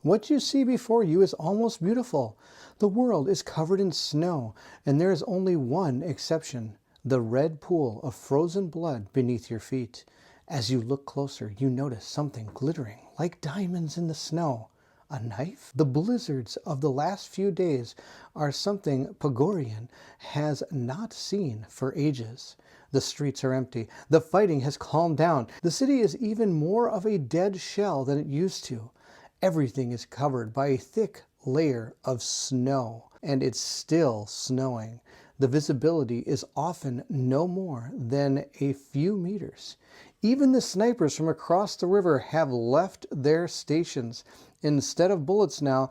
What you see before you is almost beautiful. The world is covered in snow, and there is only one exception, the red pool of frozen blood beneath your feet. As you look closer, you notice something glittering like diamonds in the snow. A knife? The blizzards of the last few days are something Pogorian has not seen for ages. The streets are empty. The fighting has calmed down. The city is even more of a dead shell than it used to. Everything is covered by a thick layer of snow, and it's still snowing. The visibility is often no more than a few meters. Even the snipers from across the river have left their stations. Instead of bullets now,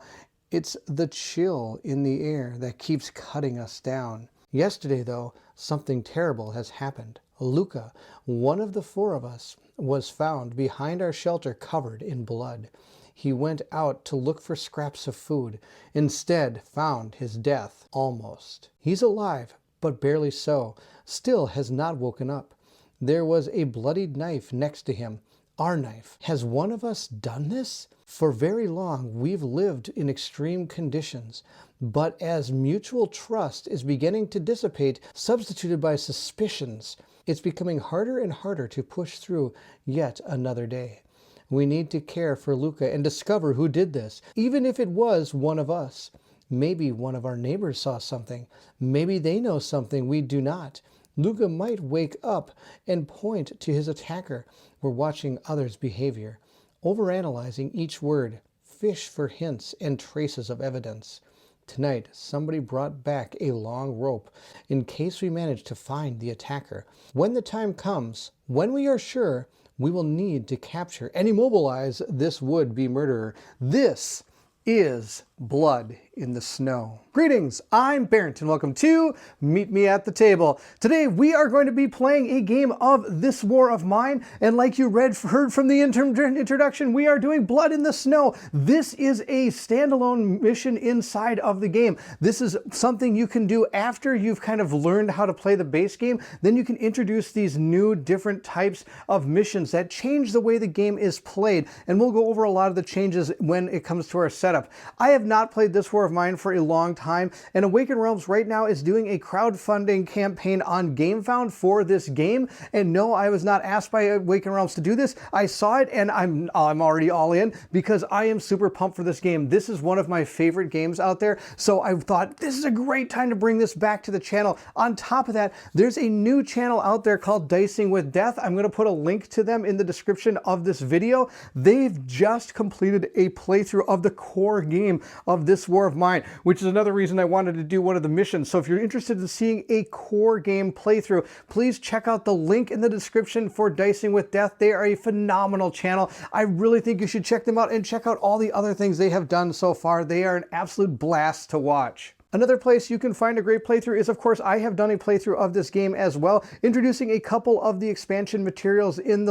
it's the chill in the air that keeps cutting us down. Yesterday, though, something terrible has happened. Luca, one of the four of us, was found behind our shelter covered in blood. He went out to look for scraps of food, instead found his death almost. He's alive, but barely so, still has not woken up. There was a bloodied knife next to him, our knife. Has one of us done this? For very long, we've lived in extreme conditions, but as mutual trust is beginning to dissipate, substituted by suspicions, it's becoming harder and harder to push through yet another day. We need to care for Luca and discover who did this, even if it was one of us. Maybe one of our neighbors saw something. Maybe they know something we do not. Luca might wake up and point to his attacker. We're watching others' behavior, overanalyzing each word, fish for hints and traces of evidence. Tonight, somebody brought back a long rope in case we manage to find the attacker. When the time comes, when we are sure, we will need to capture and immobilize this would-be murderer. This is Blood in the Snow. Greetings, I'm Barrett and welcome to Meet Me at the Table. Today we are going to be playing a game of This War of Mine, and like you heard from the introduction, we are doing Blood in the Snow. This is a standalone mission inside of the game. This is something you can do after you've kind of learned how to play the base game. Then you can introduce these new different types of missions that change the way the game is played, and we'll go over a lot of the changes when it comes to our setup. I have not played This War of Mine for a long time, and Awakened Realms right now is doing a crowdfunding campaign on GameFound for this game. And no, I was not asked by Awakened Realms to do this. I saw it and I'm already all in because I am super pumped for this game. This is one of my favorite games out there, so I thought this is a great time to bring this back to the channel. On top of that, there's a new channel out there called Dicing with Death. I'm going to put a link to them in the description of this video. They've just completed a playthrough of the core game of This War of Mine, which is another reason I wanted to do one of the missions. So if you're interested in seeing a core game playthrough, please check out the link in the description for Dicing with Death. They are a phenomenal channel. I really think you should check them out and check out all the other things they have done so far. They are an absolute blast to watch. Another place you can find a great playthrough is, of course, I have done a playthrough of this game as well, introducing a couple of the expansion materials in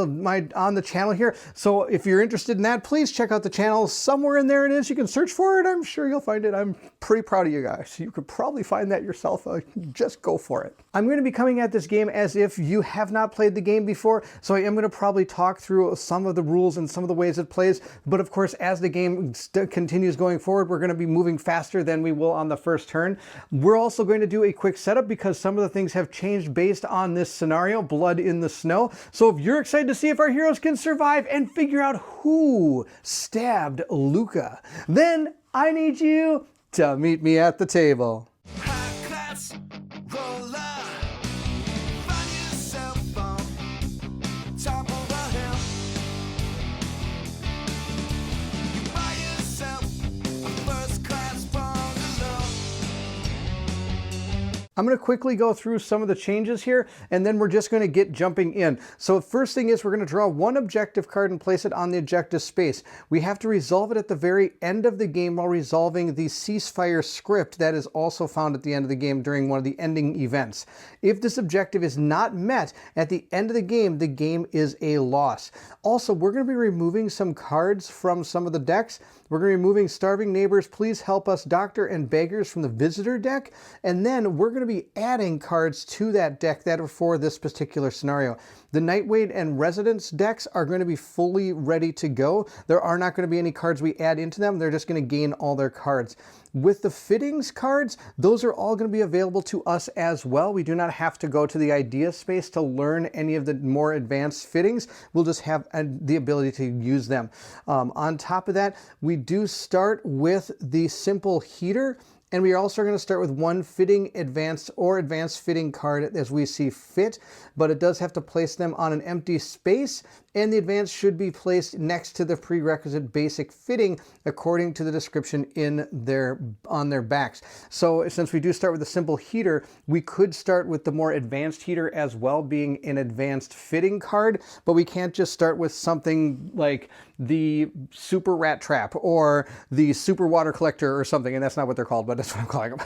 on the channel here. So if you're interested in that, please check out the channel. Somewhere in there it is. You can search for it. I'm sure you'll find it. I'm pretty proud of you guys. You could probably find that yourself. Just go for it. I'm going to be coming at this game as if you have not played the game before, so I am going to probably talk through some of the rules and some of the ways it plays. But of course, as the game continues going forward, we're going to be moving faster than we will on the first turn. We're also going to do a quick setup because some of the things have changed based on this scenario, Blood in the Snow. So if you're excited to see if our heroes can survive and figure out who stabbed Luca, then I need you to meet me at the table. I'm going to quickly go through some of the changes here, and then we're just going to get jumping in. So first thing is we're going to draw one objective card and place it on the objective space. We have to resolve it at the very end of the game while resolving the ceasefire script that is also found at the end of the game during one of the ending events. If this objective is not met at the end of the game is a loss. Also, we're going to be removing some cards from some of the decks. We're going to be removing Starving Neighbors, Please Help Us, Doctor, and Beggars from the Visitor deck. And then we're going to be adding cards to that deck that are for this particular scenario. The Nightwade and Residence decks are going to be fully ready to go. There are not going to be any cards we add into them. They're just going to gain all their cards. With the Fittings cards, those are all going to be available to us as well. We do not have to go to the idea space to learn any of the more advanced fittings. We'll just have the ability to use them. On top of that, we do start with the simple heater. And we are also going to start with one fitting advanced or advanced fitting card as we see fit, but it does have to place them on an empty space, and the advanced should be placed next to the prerequisite basic fitting according to the description on their backs. So since we do start with a simple heater, we could start with the more advanced heater as well, being an advanced fitting card, but we can't just start with something like the super rat trap or the super water collector or something, and that's not what they're called, but that's what I'm calling them.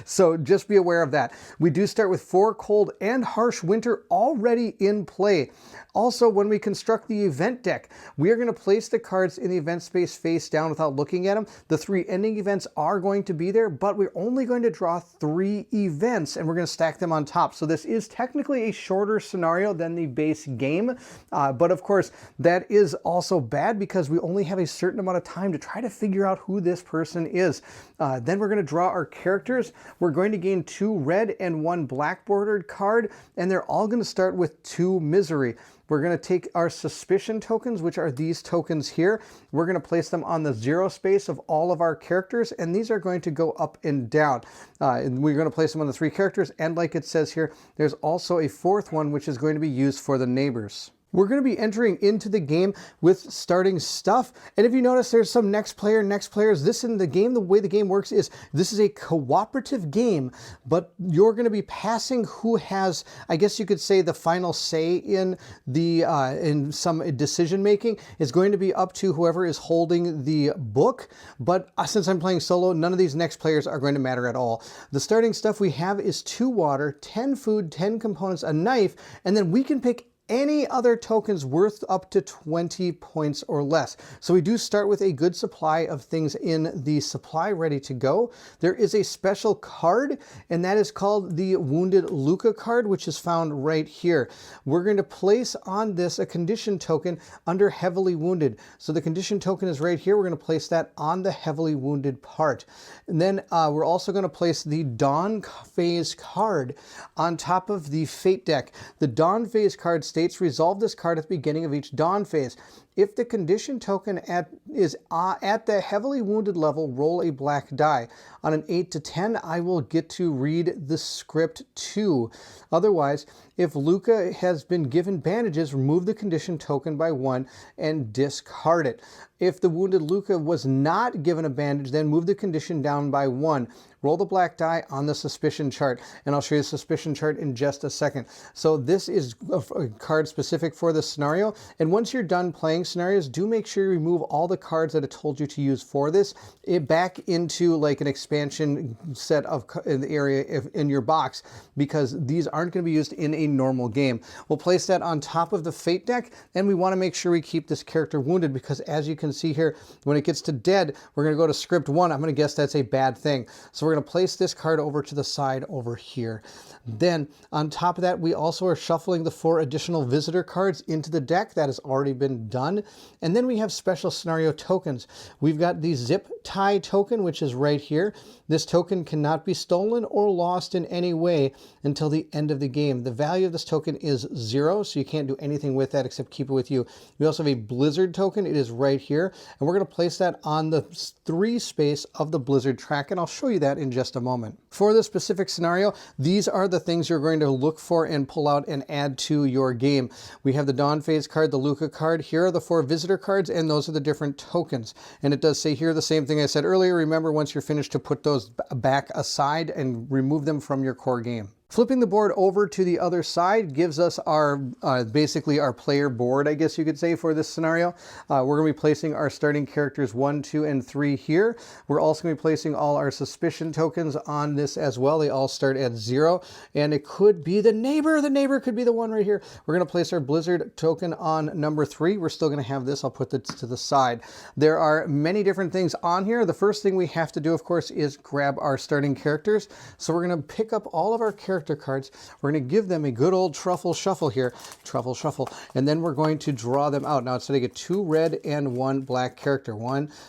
So just be aware of that. We do start with 4 cold and harsh winter already in play. Also, when we construct the event deck, we are going to place the cards in the event space face down without looking at them. The 3 ending events are going to be there, but we're only going to draw 3 events and we're going to stack them on top. So this is technically a shorter scenario than the base game. But of course, that is also bad because we only have a certain amount of time to try to figure out who this person is. Then we're going to draw our characters. We're going to gain 2 red and 1 black bordered card, and they're all going to start with 2 misery. We're going to take our suspicion tokens, which are these tokens here. We're going to place them on the 0 space of all of our characters, and these are going to go up and down. And we're going to place them on the 3 characters, and like it says here, there's also a 4th one, which is going to be used for the neighbors. We're going to be entering into the game with starting stuff. And if you notice, there's some next players. This in the game, the way the game works is this is a cooperative game, but you're going to be passing who has, I guess you could say, the final say in in some decision making is going to be up to whoever is holding the book. But since I'm playing solo, none of these next players are going to matter at all. The starting stuff we have is 2 water, 10 food, 10 components, a knife, and then we can pick any other tokens worth up to 20 points or less. So we do start with a good supply of things in the supply ready to go. There is a special card, and that is called the Wounded Luca card, which is found right here. We're going to place on this a condition token under heavily wounded. So the condition token is right here. We're going to place that on the heavily wounded part. And then we're also going to place the Dawn Phase card on top of the Fate deck. The Dawn Phase card states resolve this card at the beginning of each dawn phase. If the condition token is at the heavily wounded level, roll a black die. On an 8 to 10, I will get to read the script too. Otherwise, if Luca has been given bandages, remove the condition token by 1 and discard it. If the wounded Luca was not given a bandage, then move the condition down by 1. Roll the black die on the suspicion chart, and I'll show you the suspicion chart in just a second. So this is a card specific for this scenario, and once you're done playing scenarios, do make sure you remove all the cards that it told you to use for this back into like an expansion set of in the area in your box, because these aren't going to be used in a normal game. We'll place that on top of the Fate deck, and we want to make sure we keep this character wounded, because as you can see here, when it gets to dead, we're going to go to script 1. I'm going to guess that's a bad thing. So we're going to place this card over to the side over here. Then on top of that, we also are shuffling the 4 additional visitor cards into the deck. That has already been done. And then we have special scenario tokens. We've got the zip tie token, which is right here. This token cannot be stolen or lost in any way until the end of the game. The value of this token is 0, so you can't do anything with that except keep it with you. We also have a blizzard token. It is right here, and we're going to place that on the 3 space of the blizzard track, and I'll show you that in just a moment. For this specific scenario, these are the things you're going to look for and pull out and add to your game. We have the Dawn Phase card, the Luca card. Here are the 4 visitor cards, and those are the different tokens. And it does say here the same thing I said earlier. Remember, once you're finished, to put those back aside and remove them from your core game. Flipping the board over to the other side gives us our basically our player board, I guess you could say, for this scenario. We're going to be placing our starting characters 1, 2, and 3 here. We're also going to be placing all our suspicion tokens on this as well. They all start at 0, and it could be the neighbor. The neighbor could be the one right here. We're going to place our blizzard token on number 3. We're still going to have this. I'll put this to the side. There are many different things on here. The first thing we have to do, of course, is grab our starting characters. So we're going to pick up all of our characters character cards. We're going to give them a good old truffle shuffle here. Truffle shuffle. And then we're going to draw them out. Now, instead I get 2 red and 1 black character.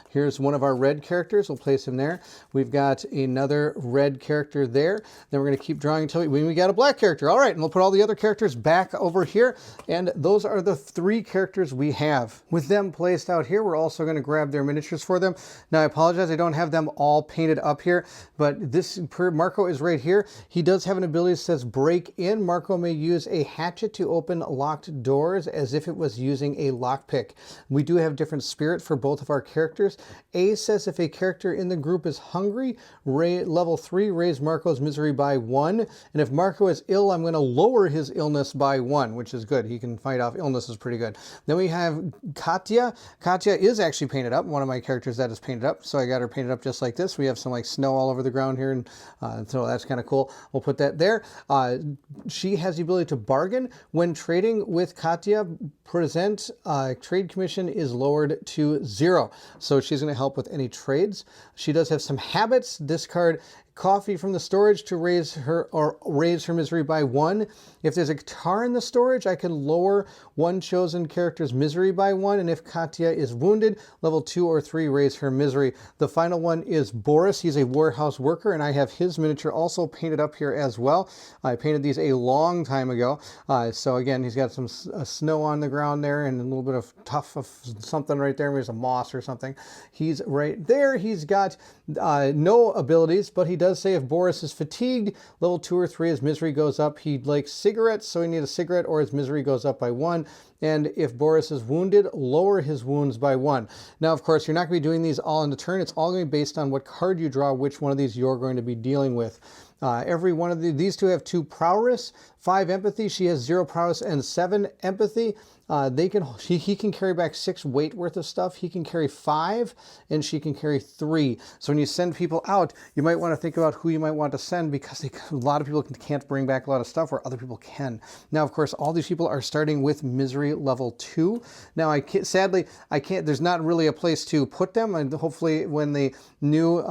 Here's one of our red characters. We'll place him there. We've got another red character there. Then we're going to keep drawing until we got a black character. All right, and we'll put all the other characters back over here. And those are the 3 characters we have. With them placed out here, we're also going to grab their miniatures for them. Now, I apologize, I don't have them all painted up here, but this Marco is right here. He does have an ability that says break in. Marco may use a hatchet to open locked doors as if it was using a lockpick. We do have different spirit for both of our characters. A says if a character in the group is hungry, level 3, raise Marco's misery by 1. And if Marco is ill, I'm going to lower his illness by 1, which is good. He can fight off illness, is pretty good. Then we have Katya. Katya is actually painted up. One of my characters that is painted up. So I got her painted up just like this. We have some like snow all over the ground here. And so that's kind of cool. We'll put that there. She has the ability to bargain. When trading with Katya, trade commission is lowered to 0. So she's going to help with any trades. She does have some habits. Discard coffee from the storage to raise her misery by 1. If there's a guitar in the storage, I can lower one chosen character's misery by 1. And if Katya is wounded, level 2 or 3, raise her misery. The final one is Boris. He's a warehouse worker, and I have his miniature also painted up here as well. I painted these a long time ago. So again, he's got some snow on the ground there and a little bit of tuff of something right there. Maybe some moss or something. He's right there. He's got no abilities, but he does say if Boris is fatigued, level 2 or 3, his misery goes up. He likes cigarettes, so he needs a cigarette, or his misery goes up by 1. And if Boris is wounded, lower his wounds by 1. Now, of course, you're not going to be doing these all in the turn. It's all going to be based on what card you draw, which one of these you're going to be dealing with. Every one of these 2 have 2 prowess, 5 empathy. She has 0 prowess and 7 empathy. He can carry back 6 weight worth of stuff. He can carry 5, and she can carry 3. So when you send people out, you might want to think about who you might want to send, because a lot of people can't bring back a lot of stuff where other people can. Now, of course, all these people are starting with misery level 2. Now, sadly, I can't. There's not really a place to put them, and hopefully, when the new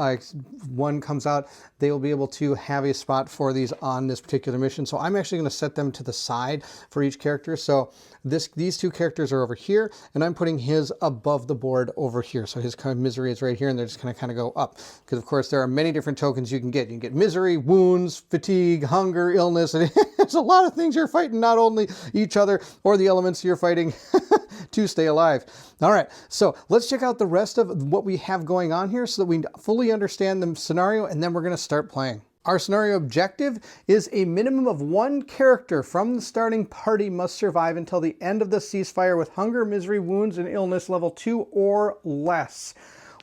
one comes out, they will be able to have a spot for these on this particular mission. So I'm actually going to set them to the side for each character. So these 2 characters are over here, and I'm putting his above the board over here. So his kind of misery is right here, and they're just going to kind of go up. Because, of course, there are many different tokens you can get. You can get misery, wounds, fatigue, hunger, illness. And it's a lot of things you're fighting, not only each other or the elements you're fighting to stay alive. All right, so let's check out the rest of what we have going on here so that we fully understand the scenario, and then we're going to start playing. Our scenario objective is a minimum of 1 character from the starting party must survive until the end of the ceasefire with hunger, misery, wounds, and illness level 2 or less.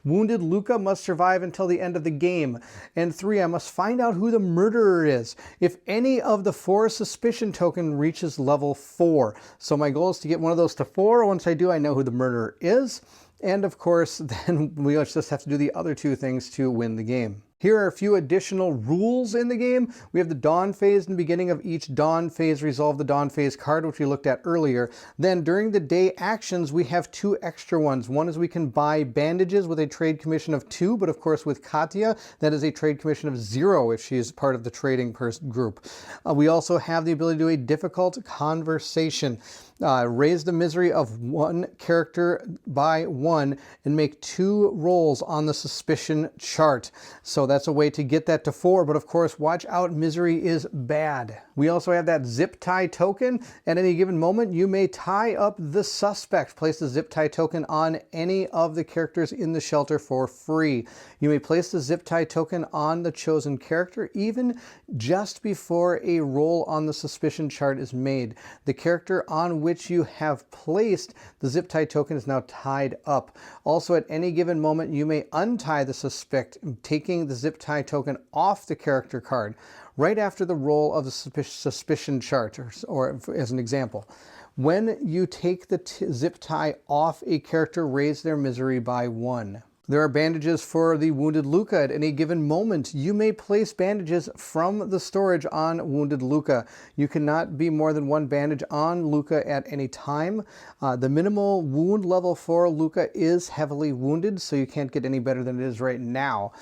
Wounded Luca must survive until the end of the game. And 3, I must find out who the murderer is. If any of the 4 suspicion token reaches level 4. So my goal is to get one of those to 4. Once I do, I know who the murderer is. And of course, then we just have to do the other 2 things to win the game. Here are a few additional rules in the game. We have the dawn phase. In the beginning of each dawn phase, resolve the dawn phase card, which we looked at earlier. Then during the day actions, we have 2 extra ones. One is we can buy bandages with a trade commission of 2, but of course with Katya, that is a trade commission of 0 if she is part of the trading group. We also have the ability to do a difficult conversation. Raise the misery of 1 character by 1 and make 2 rolls on the suspicion chart. So that's a way to get that to 4, but of course, watch out, misery is bad. We also have that zip tie token. At any given moment, you may tie up the suspect. Place the zip tie token on any of the characters in the shelter for free. You may place the zip tie token on the chosen character even just before a roll on the suspicion chart is made. The character on which you have placed the zip tie token is now tied up. Also, at any given moment, you may untie the suspect, taking the zip tie token off the character card right after the roll of the suspicion chart, or as an example. When you take the zip tie off a character, raise their misery by 1. There are bandages for the wounded Luca. At any given moment, you may place bandages from the storage on wounded Luca. You cannot be more than one bandage on Luca at any time. The minimal wound level for Luca is heavily wounded, so you can't get any better than it is right now.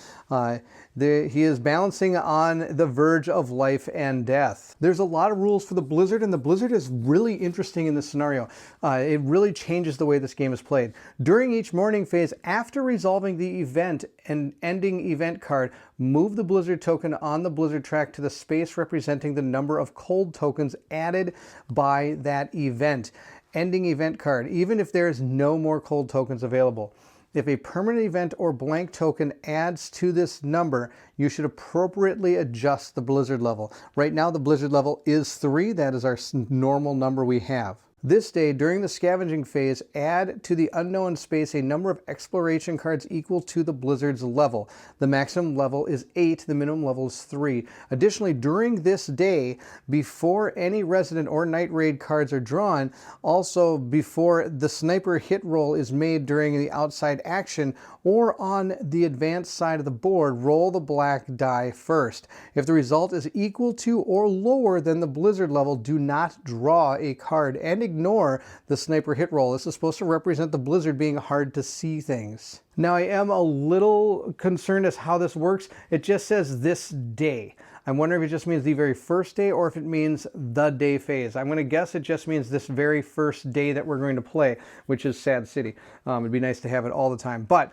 He is balancing on the verge of life and death. There's a lot of rules for the Blizzard, and the Blizzard is really interesting in this scenario. It really changes the way this game is played. During each morning phase, after resolving the event and ending event card, move the Blizzard token on the Blizzard track to the space representing the number of cold tokens added by that event. Ending event card, even if there is no more cold tokens available. If a permanent event or blank token adds to this number, you should appropriately adjust the Blizzard level. Right now, the Blizzard level is 3. That is our normal number we have. This day, during the scavenging phase, add to the unknown space a number of exploration cards equal to the Blizzard's level. The maximum level is 8, the minimum level is 3. Additionally, during this day, before any Resident or Night Raid cards are drawn, also before the sniper hit roll is made during the outside action, or on the advanced side of the board, roll the black die first. If the result is equal to or lower than the Blizzard level, do not draw a card and ignore the sniper hit roll. This is supposed to represent the Blizzard being hard to see things. Now, I am a little concerned as how this works. It just says this day. I'm wondering if it just means the very first day or if it means the day phase. I'm going to guess it just means this very first day that we're going to play, which is Sad City. It'd be nice to have it all the time. But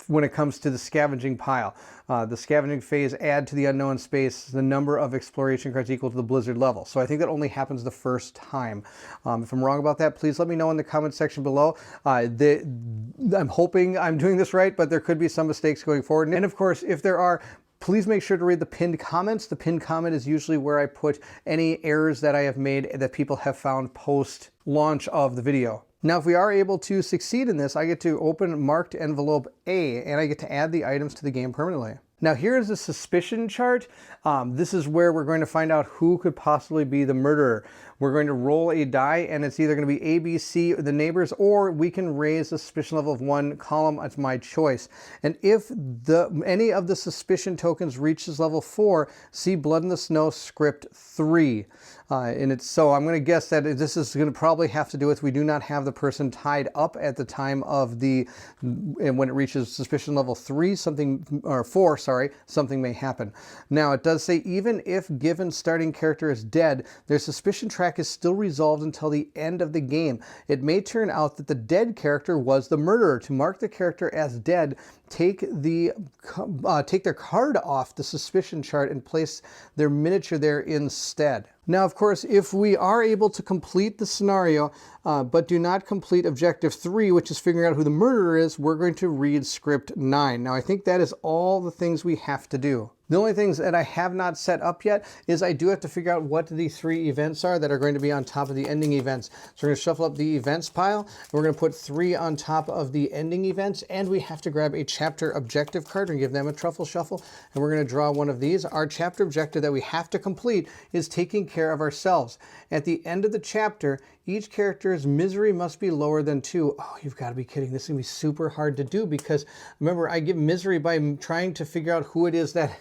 when it comes to the scavenging pile, the scavenging phase, add to the unknown space the number of exploration cards equal to the Blizzard level. So I think that only happens the first time. If I'm wrong about that, please let me know in the comment section below. I'm hoping I'm doing this right, but there could be some mistakes going forward. And of course, if there are, please make sure to read the pinned comments. The pinned comment is usually where I put any errors that I have made that people have found post launch of the video. Now, if we are able to succeed in this, I get to open marked envelope A, and I get to add the items to the game permanently. Now, here's the suspicion chart. This is where we're going to find out who could possibly be the murderer. We're going to roll a die, and it's either going to be A, B, C, the neighbors, or we can raise the suspicion level of 1 column. It's my choice. And if any of the suspicion tokens reaches level 4, see Blood in the Snow script 3. So I'm going to guess that this is going to probably have to do with we do not have the person tied up at the time of and when it reaches suspicion level 3, or 4, sorry, something may happen. Now, it does say even if given starting character is dead, their suspicion track is still resolved until the end of the game. It may turn out that the dead character was the murderer. To mark the character as dead, take their card off the suspicion chart and place their miniature there instead. Now, of course, if we are able to complete the scenario, but do not complete objective 3, which is figuring out who the murderer is, we're going to read script 9. Now, I think that is all the things we have to do. The only things that I have not set up yet is I do have to figure out what the 3 events are that are going to be on top of the ending events. So we're going to shuffle up the events pile, and we're going to put 3 on top of the ending events, and we have to grab a chapter objective card and give them a truffle shuffle, and we're going to draw one of these. Our chapter objective that we have to complete is taking care of ourselves. At the end of the chapter, each character's misery must be lower than 2. Oh, you've got to be kidding. This is going to be super hard to do because, remember, I get misery by trying to figure out who it is that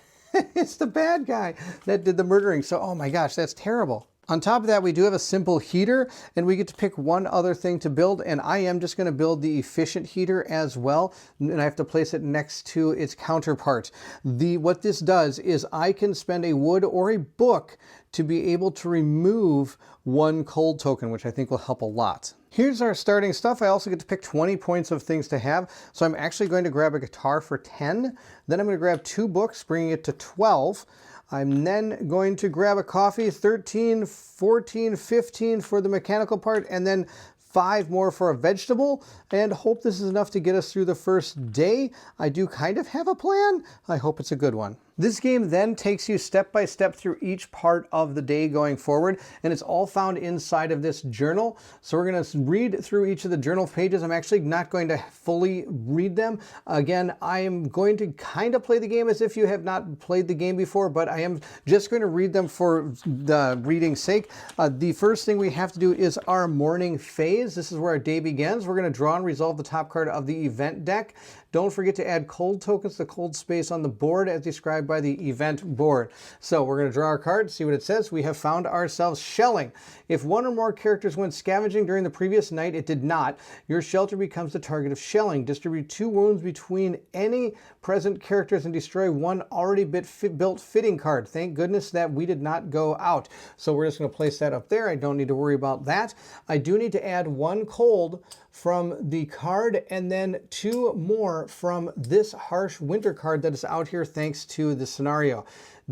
it's the bad guy that did the murdering. So, oh my gosh, that's terrible. On top of that, we do have a simple heater, and we get to pick one other thing to build, and I am just going to build the efficient heater as well, and I have to place it next to its counterpart. What this does is I can spend a wood or a book to be able to remove 1 cold token, which I think will help a lot. Here's our starting stuff. I also get to pick 20 points of things to have. So I'm actually going to grab a guitar for 10. Then I'm going to grab 2 books, bringing it to 12. I'm then going to grab a coffee, 13, 14, 15 for the mechanical part, and then 5 more for a vegetable, and hope this is enough to get us through the first day. I do kind of have a plan. I hope it's a good one. This game then takes you step by step through each part of the day going forward, and it's all found inside of this journal. So we're going to read through each of the journal pages. I'm actually not going to fully read them. Again, I am going to kind of play the game as if you have not played the game before, but I am just going to read them for the reading's sake. The first thing we have to do is our morning phase. This is where our day begins. We're going to draw and resolve the top card of the event deck. Don't forget to add cold tokens to cold space on the board as described by the event board. So we're going to draw our card, see what it says. We have found ourselves shelling. If one or more characters went scavenging during the previous night, it did not. Your shelter becomes the target of shelling. Distribute 2 wounds between any present characters and destroy one already built fitting card. Thank goodness that we did not go out. So we're just going to place that up there. I don't need to worry about that. I do need to add 1 cold from the card and then 2 more from this harsh winter card that is out here thanks to the scenario.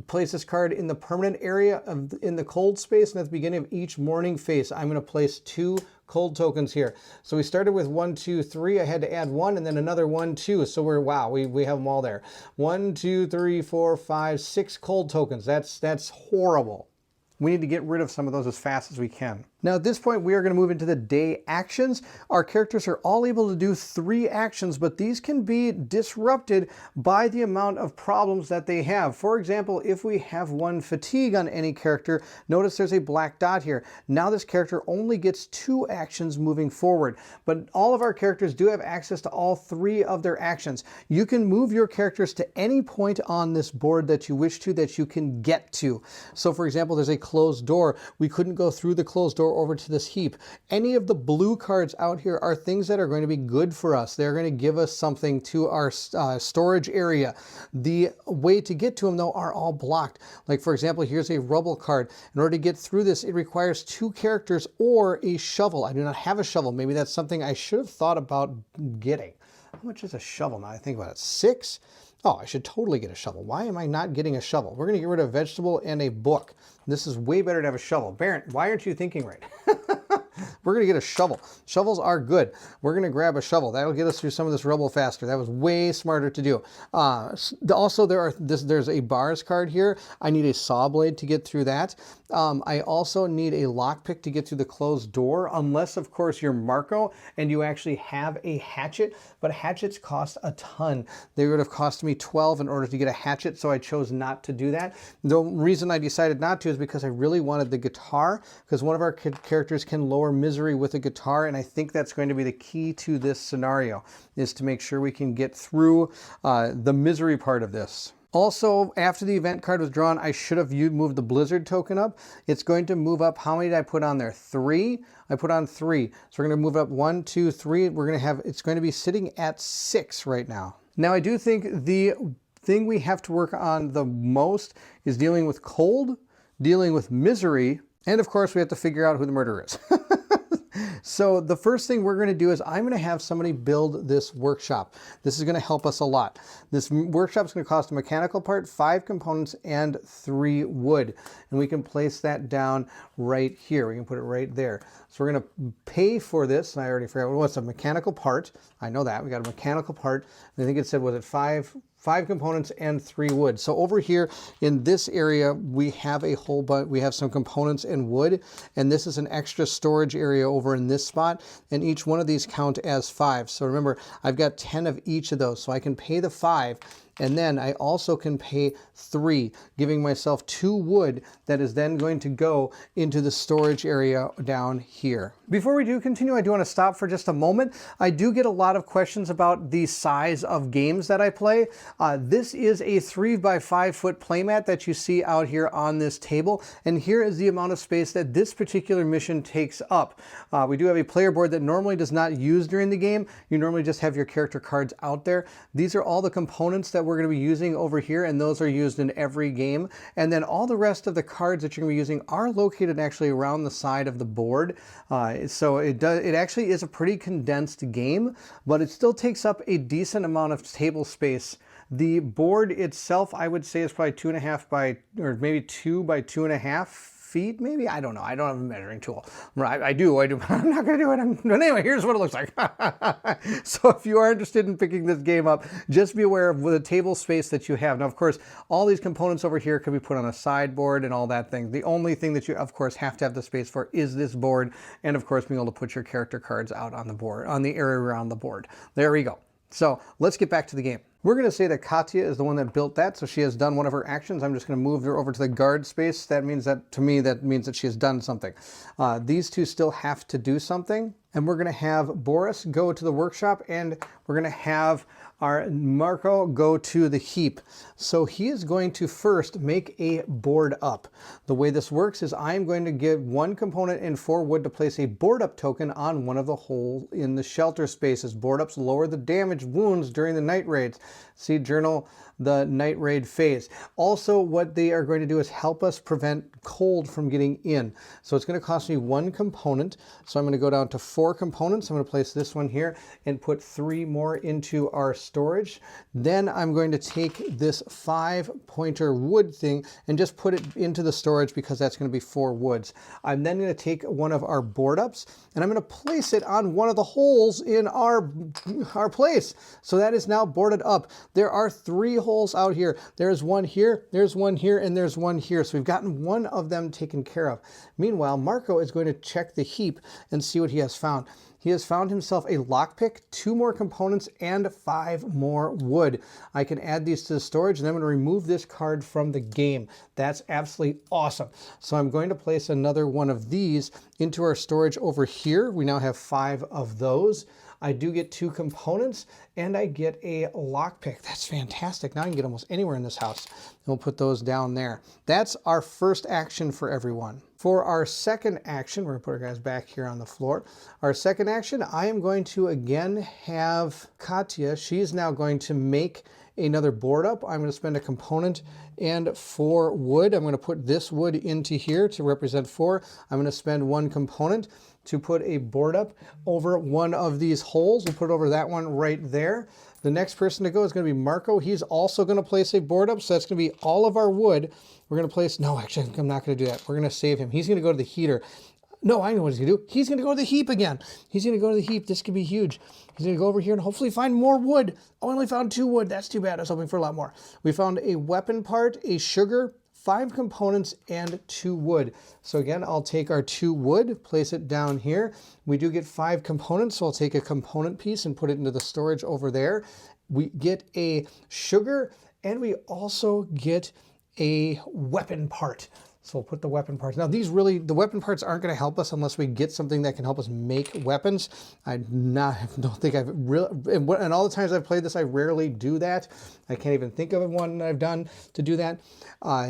Place this card in the permanent area in the cold space, and at the beginning of each morning phase, I'm going to place 2 cold tokens here. So we started with 1, 2, 3. I had to add 1 and then another 1, 2. So we have them all there. 1, 2, 3, 4, 5, 6 cold tokens. That's horrible. We need to get rid of some of those as fast as we can. Now at this point, we are going to move into the day actions. Our characters are all able to do 3 actions, but these can be disrupted by the amount of problems that they have. For example, if we have 1 fatigue on any character, notice there's a black dot here. Now this character only gets 2 actions moving forward, but all of our characters do have access to all 3 of their actions. You can move your characters to any point on this board that you wish to, that you can get to. So for example, there's a closed door. We couldn't go through the closed door over to this heap. Any of the blue cards out here are things that are going to be good for us. They're going to give us something to our storage area. The way to get to them, though, are all blocked. Like, for example, here's a rubble card. In order to get through this, it requires 2 characters or a shovel. I do not have a shovel. Maybe that's something I should have thought about getting. How much is a shovel now? I think about it. 6? Oh, I should totally get a shovel. Why am I not getting a shovel? We're going to get rid of a vegetable and a book. This is way better to have a shovel. Barrett, why aren't you thinking right? We're going to get a shovel. Shovels are good. We're going to grab a shovel. That'll get us through some of this rubble faster. That was way smarter to do. Also, there's a bars card here. I need a saw blade to get through that. I also need a lockpick to get through the closed door, unless, of course, you're Marco and you actually have a hatchet. But hatchets cost a ton. They would have cost me 12 in order to get a hatchet, so I chose not to do that. The reason I decided not to is because I really wanted the guitar, because one of our characters can lower misery with a guitar, and I think that's going to be the key to this scenario, is to make sure we can get through the misery part of this. Also, after the event card was drawn, I should have moved the blizzard token up. It's going to move up. How many did I put on there? 3? I put on 3. So we're going to move it up 1, 2, 3. It's going to be sitting at 6 right now. Now, I do think the thing we have to work on the most is dealing with cold, dealing with misery, and of course, we have to figure out who the murderer is. So the first thing we're going to do is I'm going to have somebody build this workshop. This is going to help us a lot. This workshop is going to cost a mechanical part, 5 components, and 3 wood. And we can place that down right here. We can put it right there. So we're going to pay for this. And I already forgot what's a mechanical part. I know that. We got a mechanical part. I think it said, was it 5 components and 3 wood. So over here in this area, we have a whole bunch, we have some components and wood, and this is an extra storage area over in this spot, and each one of these count as 5. So remember, I've got 10 of each of those, so I can pay the 5, and then I also can pay 3, giving myself 2 wood that is then going to go into the storage area down here. Before we do continue, I do want to stop for just a moment. I do get a lot of questions about the size of games that I play. This is a 3x5 foot playmat that you see out here on this table, and here is the amount of space that this particular mission takes up. We do have a player board that normally does not use during the game. You normally just have your character cards out there. These are all the components that we're going to be using over here, and those are used in every game. And then all the rest of the cards that you're going to be using are located actually around the side of the board. So it actually is a pretty condensed game, but it still takes up a decent amount of table space. The board itself, I would say, is probably 2.5 by, or maybe 2 by 2.5 feet, maybe? I don't know. I don't have a measuring tool. I do, but I'm not going to do it. But anyway, here's what it looks like. So if you are interested in picking this game up, just be aware of the table space that you have. Now, of course, all these components over here can be put on a sideboard and all that thing. The only thing that you, of course, have to have the space for is this board, and of course, being able to put your character cards out on the board, on the area around the board. There we go. So let's get back to the game. We're going to say that Katya is the one that built that, so she has done one of her actions. I'm just going to move her over to the guard space. That means that, to me, that means that she has done something. These two still have to do something, and we're going to have Boris go to the workshop, and we're going to have our Marco go to the heap. So he is going to first make a board up. The way this works is I'm going to give 1 component and 4 wood to place a board up token on one of the holes in the shelter spaces. Board ups lower the damage wounds during the night raids. See journal the night raid phase. Also, what they are going to do is help us prevent cold from getting in. So it's going to cost me 1 component. So I'm going to go down to 4 components. I'm going to place this one here and put 3 more into our storage. Then I'm going to take this 5-pointer wood thing and just put it into the storage because that's going to be 4 woods. I'm then going to take one of our board ups and I'm going to place it on one of the holes in our place. So that is now boarded up. There are 3 holes out here. There's one here, there's one here, and there's one here. So we've gotten one of them taken care of. Meanwhile, Marco is going to check the heap and see what he has found. He has found himself a lockpick, 2 more components, and 5 more wood. I can add these to the storage, and I'm going to remove this card from the game. That's absolutely awesome. So I'm going to place another one of these into our storage over here. We now have 5 of those. I do get 2 components and I get a lockpick. That's fantastic. Now I can get almost anywhere in this house. And we'll put those down there. That's our first action for everyone. For our second action, we're gonna put our guys back here on the floor. Our second action, I am going to again have Katya. She's now going to make another board up. I'm going to spend a component and 4 wood. I'm going to put this wood into here to represent 4. I'm going to spend 1 component to put a board up over one of these holes. We'll put it over that one right there. The next person to go is going to be Marco. He's also going to place a board up. So that's going to be all of our wood. We're going to place, no, actually, I'm not going to do that. We're going to save him. He's going to go to the heater. No, I know what he's going to do. He's going to go to the heap again. He's going to go to the heap. This could be huge. He's going to go over here and hopefully find more wood. Oh, I only found 2 wood. That's too bad. I was hoping for a lot more. We found a weapon part, a sugar, 5 components, and 2 wood. So again, I'll take our 2 wood, place it down here. We do get 5 components, so I'll take a component piece and put it into the storage over there. We get a sugar, and we also get a weapon part. So we'll put the weapon parts. Now the weapon parts aren't going to help us unless we get something that can help us make weapons. I don't think I've really, and all the times I've played this, I rarely do that. I can't even think of one I've done to do that.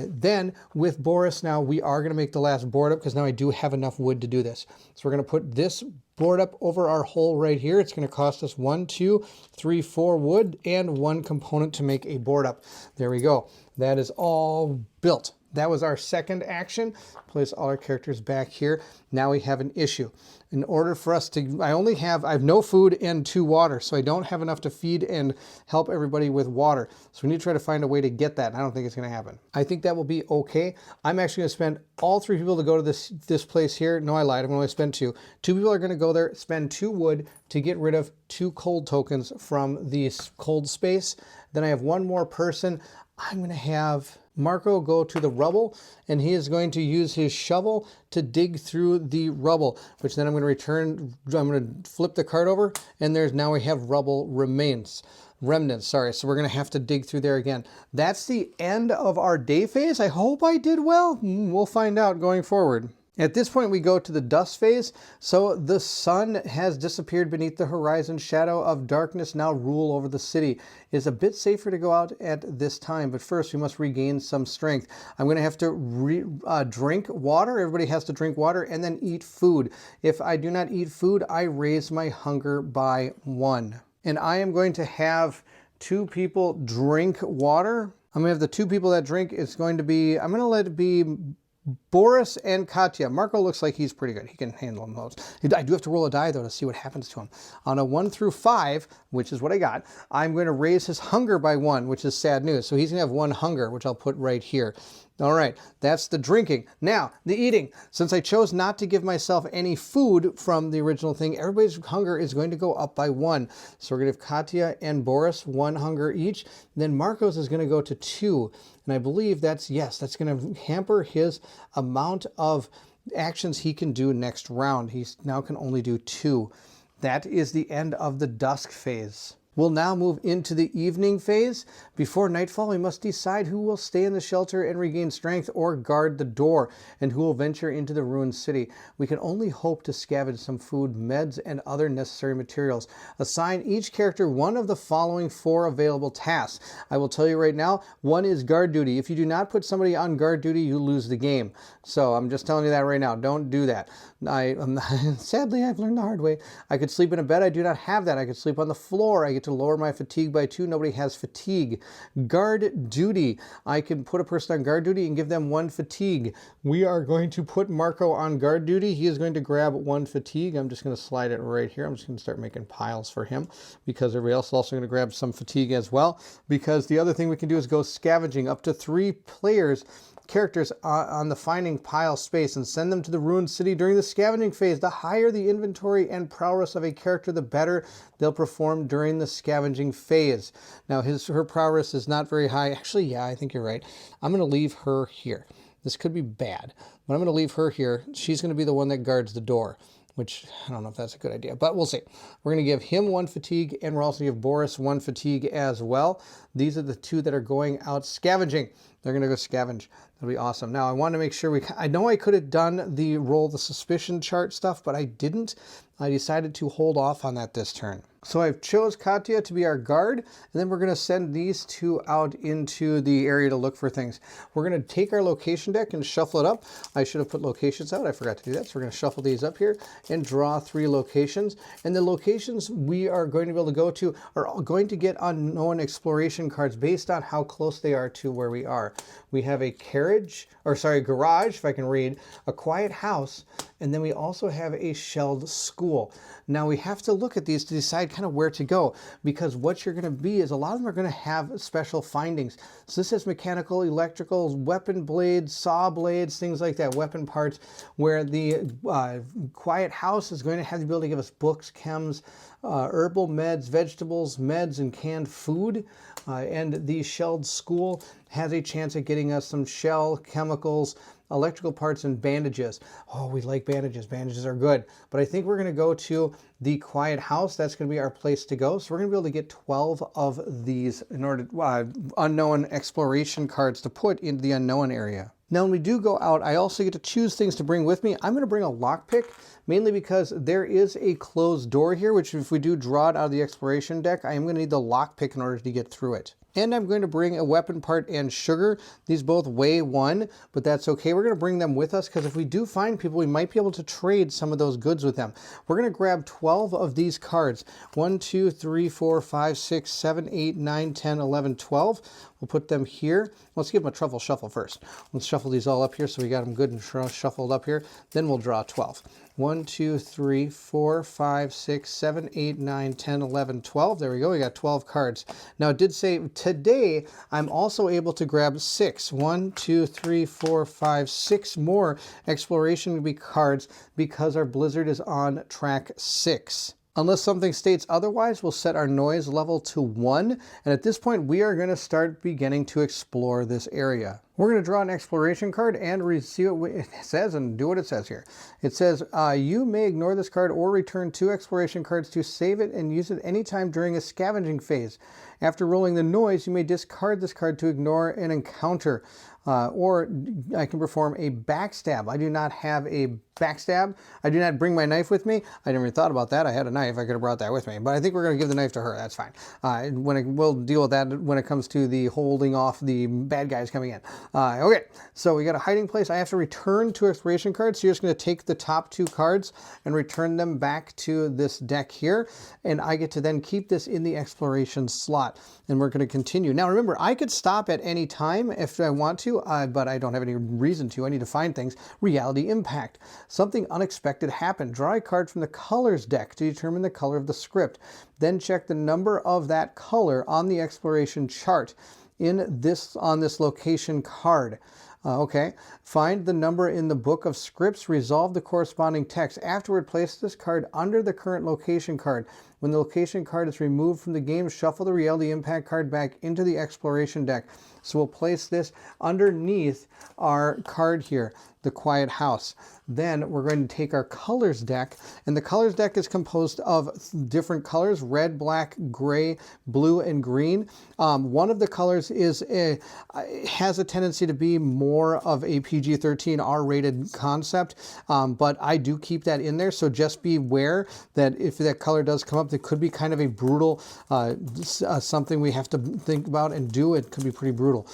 Then with Boris now, we are going to make the last board up because now I do have enough wood to do this. So we're going to put this board up over our hole right here. It's going to cost us 1, 2, 3, 4 wood and 1 component to make a board up. There we go. That is all built. That was our second action. Place all our characters back here. Now we have an issue. In order for us to, I have no food and 2 water, so I don't have enough to feed and help everybody with water. So we need to try to find a way to get that. I don't think it's going to happen. I think that will be okay. I'm actually going to spend all 3 people to go to this place here. No, I lied. I'm going to spend 2. 2 people are going to go there, spend 2 wood to get rid of 2 cold tokens from the cold space. Then I have 1 more person. I'm going to have Marco go to the rubble, and he is going to use his shovel to dig through the rubble, which then I'm going to return. I'm going to flip the card over, and now we have rubble remnants. So we're going to have to dig through there again. That's the end of our day phase. I hope I did well. We'll find out going forward. At this point, we go to the dusk phase. So the sun has disappeared beneath the horizon. Shadow of darkness now rule over the city. It's a bit safer to go out at this time, but first we must regain some strength. I'm going to have to drink water. Everybody has to drink water and then eat food. If I do not eat food, I raise my hunger by 1. And I am going to have 2 people drink water. I'm going to have the 2 people that drink. It's going to be, I'm going to let it be Boris and Katya. Marco looks like he's pretty good. He can handle those. I do have to roll a die, though, to see what happens to him. On a 1 through 5, which is what I got, I'm going to raise his hunger by 1, which is sad news. So he's going to have 1 hunger, which I'll put right here. All right, that's the drinking. Now, the eating. Since I chose not to give myself any food from the original thing, everybody's hunger is going to go up by 1. So we're going to have Katya and Boris 1 hunger each. Then Marco's is going to go to 2. And I believe that's going to hamper his amount of actions he can do next round. He now can only do 2. That is the end of the dusk phase. We'll now move into the evening phase. Before nightfall, we must decide who will stay in the shelter and regain strength or guard the door, and who will venture into the ruined city. We can only hope to scavenge some food, meds, and other necessary materials. Assign each character one of the following 4 available tasks. I will tell you right now, one is guard duty. If you do not put somebody on guard duty, you lose the game. So I'm just telling you that right now. Don't do that. Sadly, I've learned the hard way. I could sleep in a bed. I do not have that. I could sleep on the floor. I get to lower my fatigue by 2. Nobody has fatigue. Guard duty. I can put a person on guard duty and give them 1 fatigue. We are going to put Marco on guard duty. He is going to grab 1 fatigue. I'm just going to slide it right here. I'm just going to start making piles for him because everybody else is also going to grab some fatigue as well. Because the other thing we can do is go scavenging. Up to 3 characters on the finding pile space and send them to the ruined city during the scavenging phase. The higher the inventory and prowess of a character, the better they'll perform during the scavenging phase. Now her prowess is not very high. Actually, yeah, I think you're right. I'm going to leave her here. This could be bad, but I'm going to leave her here. She's going to be the one that guards the door, which I don't know if that's a good idea, but we'll see. We're going to give him 1 fatigue, and we're also going to give Boris 1 fatigue as well. These are the 2 that are going out scavenging. They're going to go scavenge. That'll be awesome. Now, I want to make sure I know I could have done the roll the suspicion chart stuff, but I didn't. I decided to hold off on that this turn. So I've chose Katya to be our guard, and then we're going to send these 2 out into the area to look for things. We're going to take our location deck and shuffle it up. I should have put locations out. I forgot to do that. So we're going to shuffle these up here and draw 3 locations. And the locations we are going to be able to go to are going to get unknown exploration cards based on how close they are to where we are. We have a garage, if I can read, a quiet house, and then we also have a shelled school. Now we have to look at these to decide kind of where to go, because what you're going to be is a lot of them are going to have special findings. So this has mechanical, electrical, weapon blades, saw blades, things like that, weapon parts, where the quiet house is going to have the ability to give us books, chems, herbal meds, vegetables, meds, and canned food. And the shelled school has a chance at getting us some shell, chemicals, electrical parts, and bandages. Oh, we like bandages. Bandages are good. But I think we're going to go to the quiet house. That's going to be our place to go. So we're going to be able to get 12 of these in order unknown exploration cards to put into the unknown area. Now, when we do go out, I also get to choose things to bring with me. I'm going to bring a lockpick, mainly because there is a closed door here, which if we do draw it out of the exploration deck, I am going to need the lockpick in order to get through it. And I'm going to bring a weapon part and sugar. These both weigh 1, but that's okay. We're going to bring them with us because if we do find people, we might be able to trade some of those goods with them. We're going to grab 12 of these cards. 1, 2, 3, 4, 5, 6, 7, 8, 9, 10, 11, 12. We'll put them here. Let's give them a truffle shuffle first. Let's shuffle these all up here so we got them good and shuffled up here. Then we'll draw 12. 1, 2, 3, 4, 5, 6, 7, 8, 9, 10, 11, 12. There we go. We got 12 cards. Now, it did say today I'm also able to grab 6. 1, 2, 3, 4, 5, 6 more exploration cards because our blizzard is on track 6. Unless something states otherwise, we'll set our noise level to 1. And at this point, we are going to start beginning to explore this area. We're going to draw an exploration card and see what it says and do what it says here. It says, you may ignore this card or return 2 exploration cards to save it and use it anytime during a scavenging phase. After rolling the noise, you may discard this card to ignore an encounter. Or I can perform a backstab. I do not have a backstab. I do not bring my knife with me. I never even thought about that. I had a knife. I could have brought that with me. But I think we're going to give the knife to her. That's fine. We'll deal with that when it comes to the holding off the bad guys coming in. Okay, so we got a hiding place. I have to return 2 exploration cards. So you're just going to take the top 2 cards and return them back to this deck here. And I get to then keep this in the exploration slot. And we're going to continue. Now remember, I could stop at any time if I want to. But I don't have any reason to. I need to find things. Reality impact. Something unexpected happened. Draw a card from the colors deck to determine the color of the script. Then check the number of that color on the exploration chart on this location card. Okay. Find the number in the book of scripts. Resolve the corresponding text. Afterward, place this card under the current location card. When the location card is removed from the game, shuffle the reality impact card back into the exploration deck. So we'll place this underneath our card here, the Quiet House. Then we're going to take our colors deck, and the colors deck is composed of different colors: red, black, gray, blue, and green. One of the colors has a tendency to be more of a PG-13 R-rated concept, but I do keep that in there, so just be aware that if that color does come up, it could be kind of a brutal something we have to think about and do. It could be pretty brutal,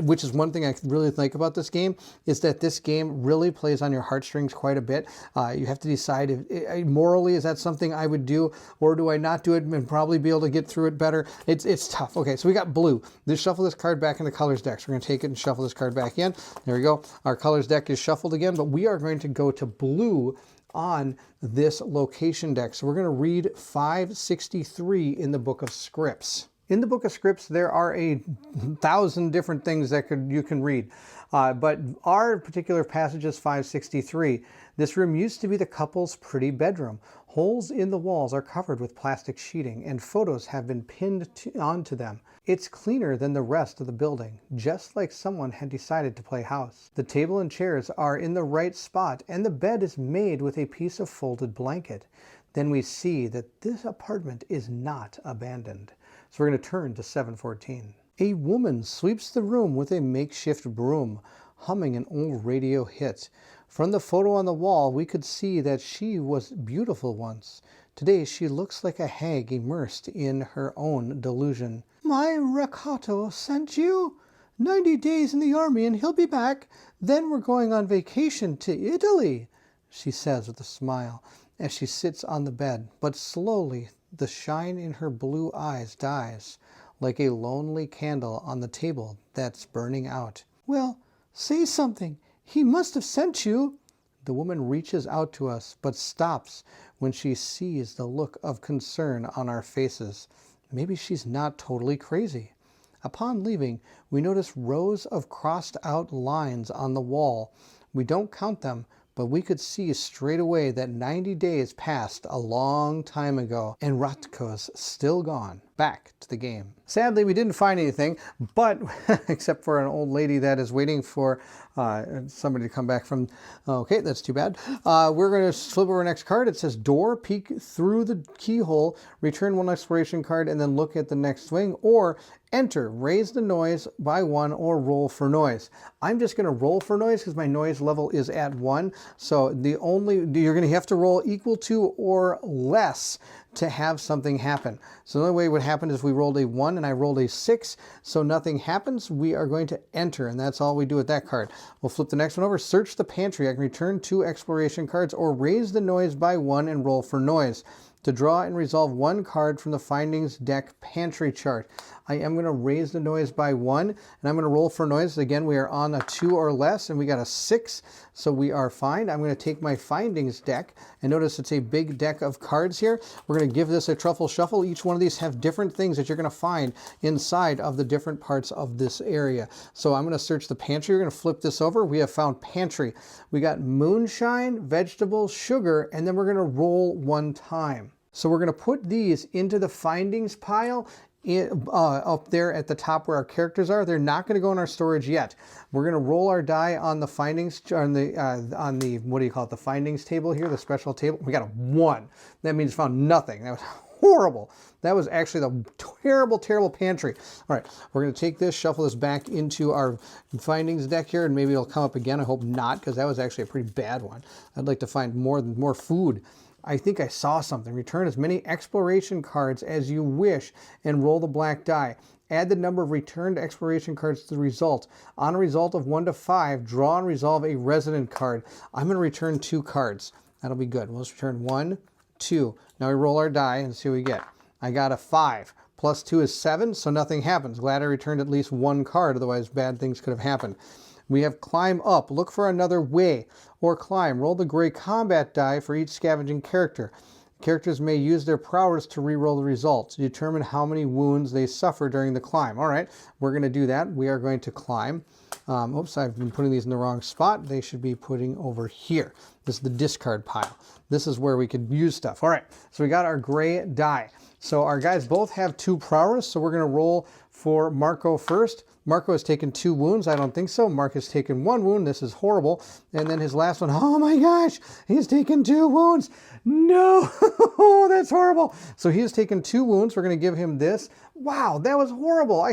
which is one thing I really like about this game, is that this game really plays on your heartstrings quite a bit. You have to decide if morally, is that something I would do, or do I not do it and probably be able to get through it better? It's tough. Okay, so we got blue. Let's shuffle this card back in the colors deck. So we're going to take it and shuffle this card back in. There we go. Our colors deck is shuffled again, but we are going to go to blue on this location deck. So we're going to read 563 in the book of scripts. In the book of scripts, there are 1,000 different things that you can read. But our particular passage is 563. This room used to be the couple's pretty bedroom. Holes in the walls are covered with plastic sheeting, and photos have been pinned onto them. It's cleaner than the rest of the building, just like someone had decided to play house. The table and chairs are in the right spot, and the bed is made with a piece of folded blanket. Then we see that this apartment is not abandoned. So we're going to turn to 714. A woman sweeps the room with a makeshift broom, humming an old radio hit. From the photo on the wall, we could see that she was beautiful once. Today, she looks like a hag immersed in her own delusion. My Rakato sent you? 90 days in the army and he'll be back. Then we're going on vacation to Italy, she says with a smile as she sits on the bed. But slowly, the shine in her blue eyes dies, like a lonely candle on the table that's burning out. Well, say something. He must have sent you. The woman reaches out to us, but stops when she sees the look of concern on our faces. Maybe she's not totally crazy. Upon leaving, we notice rows of crossed out lines on the wall. We don't count them, but we could see straight away that 90 days passed a long time ago, and Ratko's still gone. Back to the game. Sadly, we didn't find anything, but except for an old lady that is waiting for somebody to come back from. Okay, that's too bad. We're going to flip over our next card. It says door, peek through the keyhole, return one exploration card, and then look at the next swing, or enter, raise the noise by 1, or roll for noise. I'm just going to roll for noise because my noise level is at 1. So you're going to have to roll equal to or less to have something happen. So the only way it would happen is if we rolled a 1 and I rolled a 6, so nothing happens, we are going to enter, and that's all we do with that card. We'll flip the next one over. Search the pantry. I can return 2 exploration cards, or raise the noise by 1 and roll for noise. To draw and resolve 1 card from the findings deck pantry chart, I am going to raise the noise by 1, and I'm going to roll for noise. Again, we are on a 2 or less, and we got a 6, so we are fine. I'm going to take my findings deck, and notice it's a big deck of cards here. We're going to give this a truffle shuffle. Each one of these have different things that you're going to find inside of the different parts of this area. So I'm going to search the pantry. We're going to flip this over. We have found pantry. We got moonshine, vegetables, sugar, and then we're going to roll 1 time. So we're going to put these into the findings pile up there at the top where our characters are. They're not going to go in our storage yet. We're going to roll our die on the findings, on the what do you call it, the findings table here, the special table. We got a 1. That means found nothing. That was horrible. That was actually the terrible, terrible pantry. All right, we're going to take this, shuffle this back into our findings deck here, and maybe it'll come up again. I hope not, because that was actually a pretty bad one. I'd like to find more food. I think I saw something. Return as many exploration cards as you wish and roll the black die. Add the number of returned exploration cards to the result. On a result of 1 to 5, draw and resolve a resident card. I'm going to return 2 cards. That'll be good. Let's return 1, 2. Now we roll our die and see what we get. I got a 5. Plus 2 is 7, so nothing happens. Glad I returned at least 1 card, otherwise bad things could have happened. We have climb up, look for another way, or climb. Roll the gray combat die for each scavenging character. Characters may use their prowess to reroll the results to determine how many wounds they suffer during the climb. All right, we're going to do that. We are going to climb. Oops, I've been putting these in the wrong spot. They should be putting over here. This is the discard pile. This is where we could use stuff. All right, so we got our gray die. So our guys both have 2 prowess, so we're going to roll for Marco first. Marco has taken 2 wounds. I don't think so. Mark has taken 1 wound. This is horrible. And then his last one, oh my gosh, he's taken 2 wounds. No, that's horrible. So he has taken 2 wounds. We're going to give him this. Wow, that was horrible.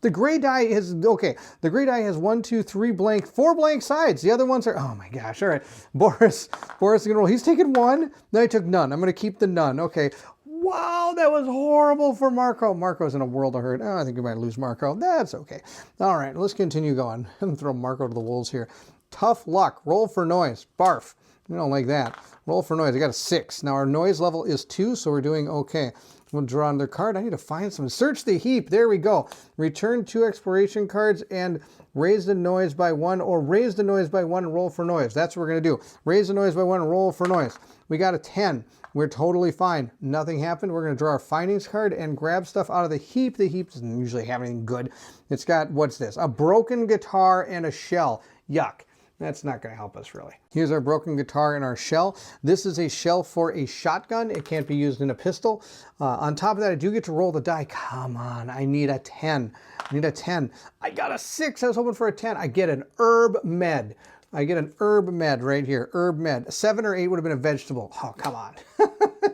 The gray die is, okay, the gray die has 1, 2, 3 blank, 4 blank sides. The other ones are, oh my gosh, all right. Boris is going to roll. He's taken 1. Then I took none. I'm going to keep the none. Okay. Wow, that was horrible for Marco. Marco's in a world of hurt. Oh, I think we might lose Marco. That's okay. All right, let's continue going. I'm going to throw Marco to the wolves here. Tough luck. Roll for noise. Barf. We don't like that. Roll for noise. I got a 6. Now our noise level is 2, so we're doing okay. We'll draw another card. I need to find some. Search the heap. There we go. Return 2 exploration cards and raise the noise by 1, or raise the noise by 1 and roll for noise. That's what we're going to do. Raise the noise by 1 and roll for noise. We got a 10. We're totally fine. Nothing happened. We're going to draw our findings card and grab stuff out of the heap. The heap doesn't usually have anything good. It's got, what's this? A broken guitar and a shell. Yuck. That's not going to help us really. Here's our broken guitar and our shell. This is a shell for a shotgun. It can't be used in a pistol. On top of that, I do get to roll the die. Come on, I need a 10. I need a 10. I got a 6. I was hoping for a 10. I get an herb med. I get an herb med right here. Herb med. A 7 or 8 would have been a vegetable. Oh, come on.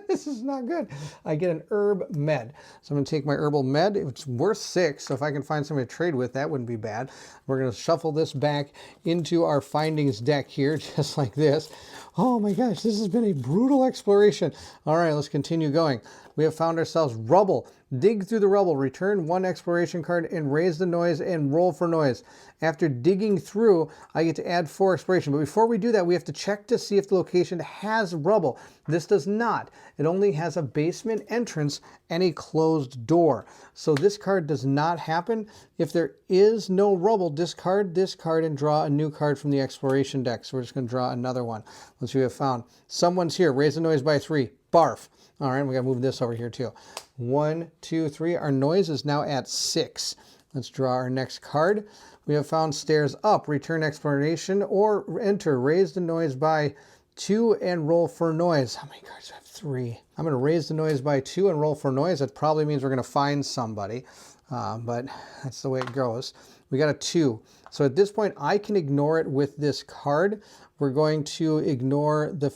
This is not good. I get an herb med. So I'm going to take my herbal med. It's worth 6, so if I can find somebody to trade with, that wouldn't be bad. We're going to shuffle this back into our findings deck here, just like this. Oh my gosh, this has been a brutal exploration. All right, let's continue going. We have found ourselves rubble. Dig through the rubble, return 1 exploration card and raise the noise and roll for noise. After digging through, I get to add 4 exploration. But before we do that, we have to check to see if the location has rubble. This does not. It only has a basement entrance and a closed door. So this card does not happen. If there is no rubble, discard this card and draw a new card from the exploration deck. So we're just going to draw another one. Let's see what we have found. Someone's here. Raise the noise by 3. Barf. All right, we got to move this over here too. 1, 2, 3. Our noise is now at 6. Let's draw our next card. We have found stairs up. Return exploration or enter. Raise the noise by 2 and roll for noise. How many cards do I have? 3. I'm going to raise the noise by 2 and roll for noise. That probably means we're going to find somebody, but that's the way it goes. We got a 2. So at this point, I can ignore it with this card. We're going to ignore the,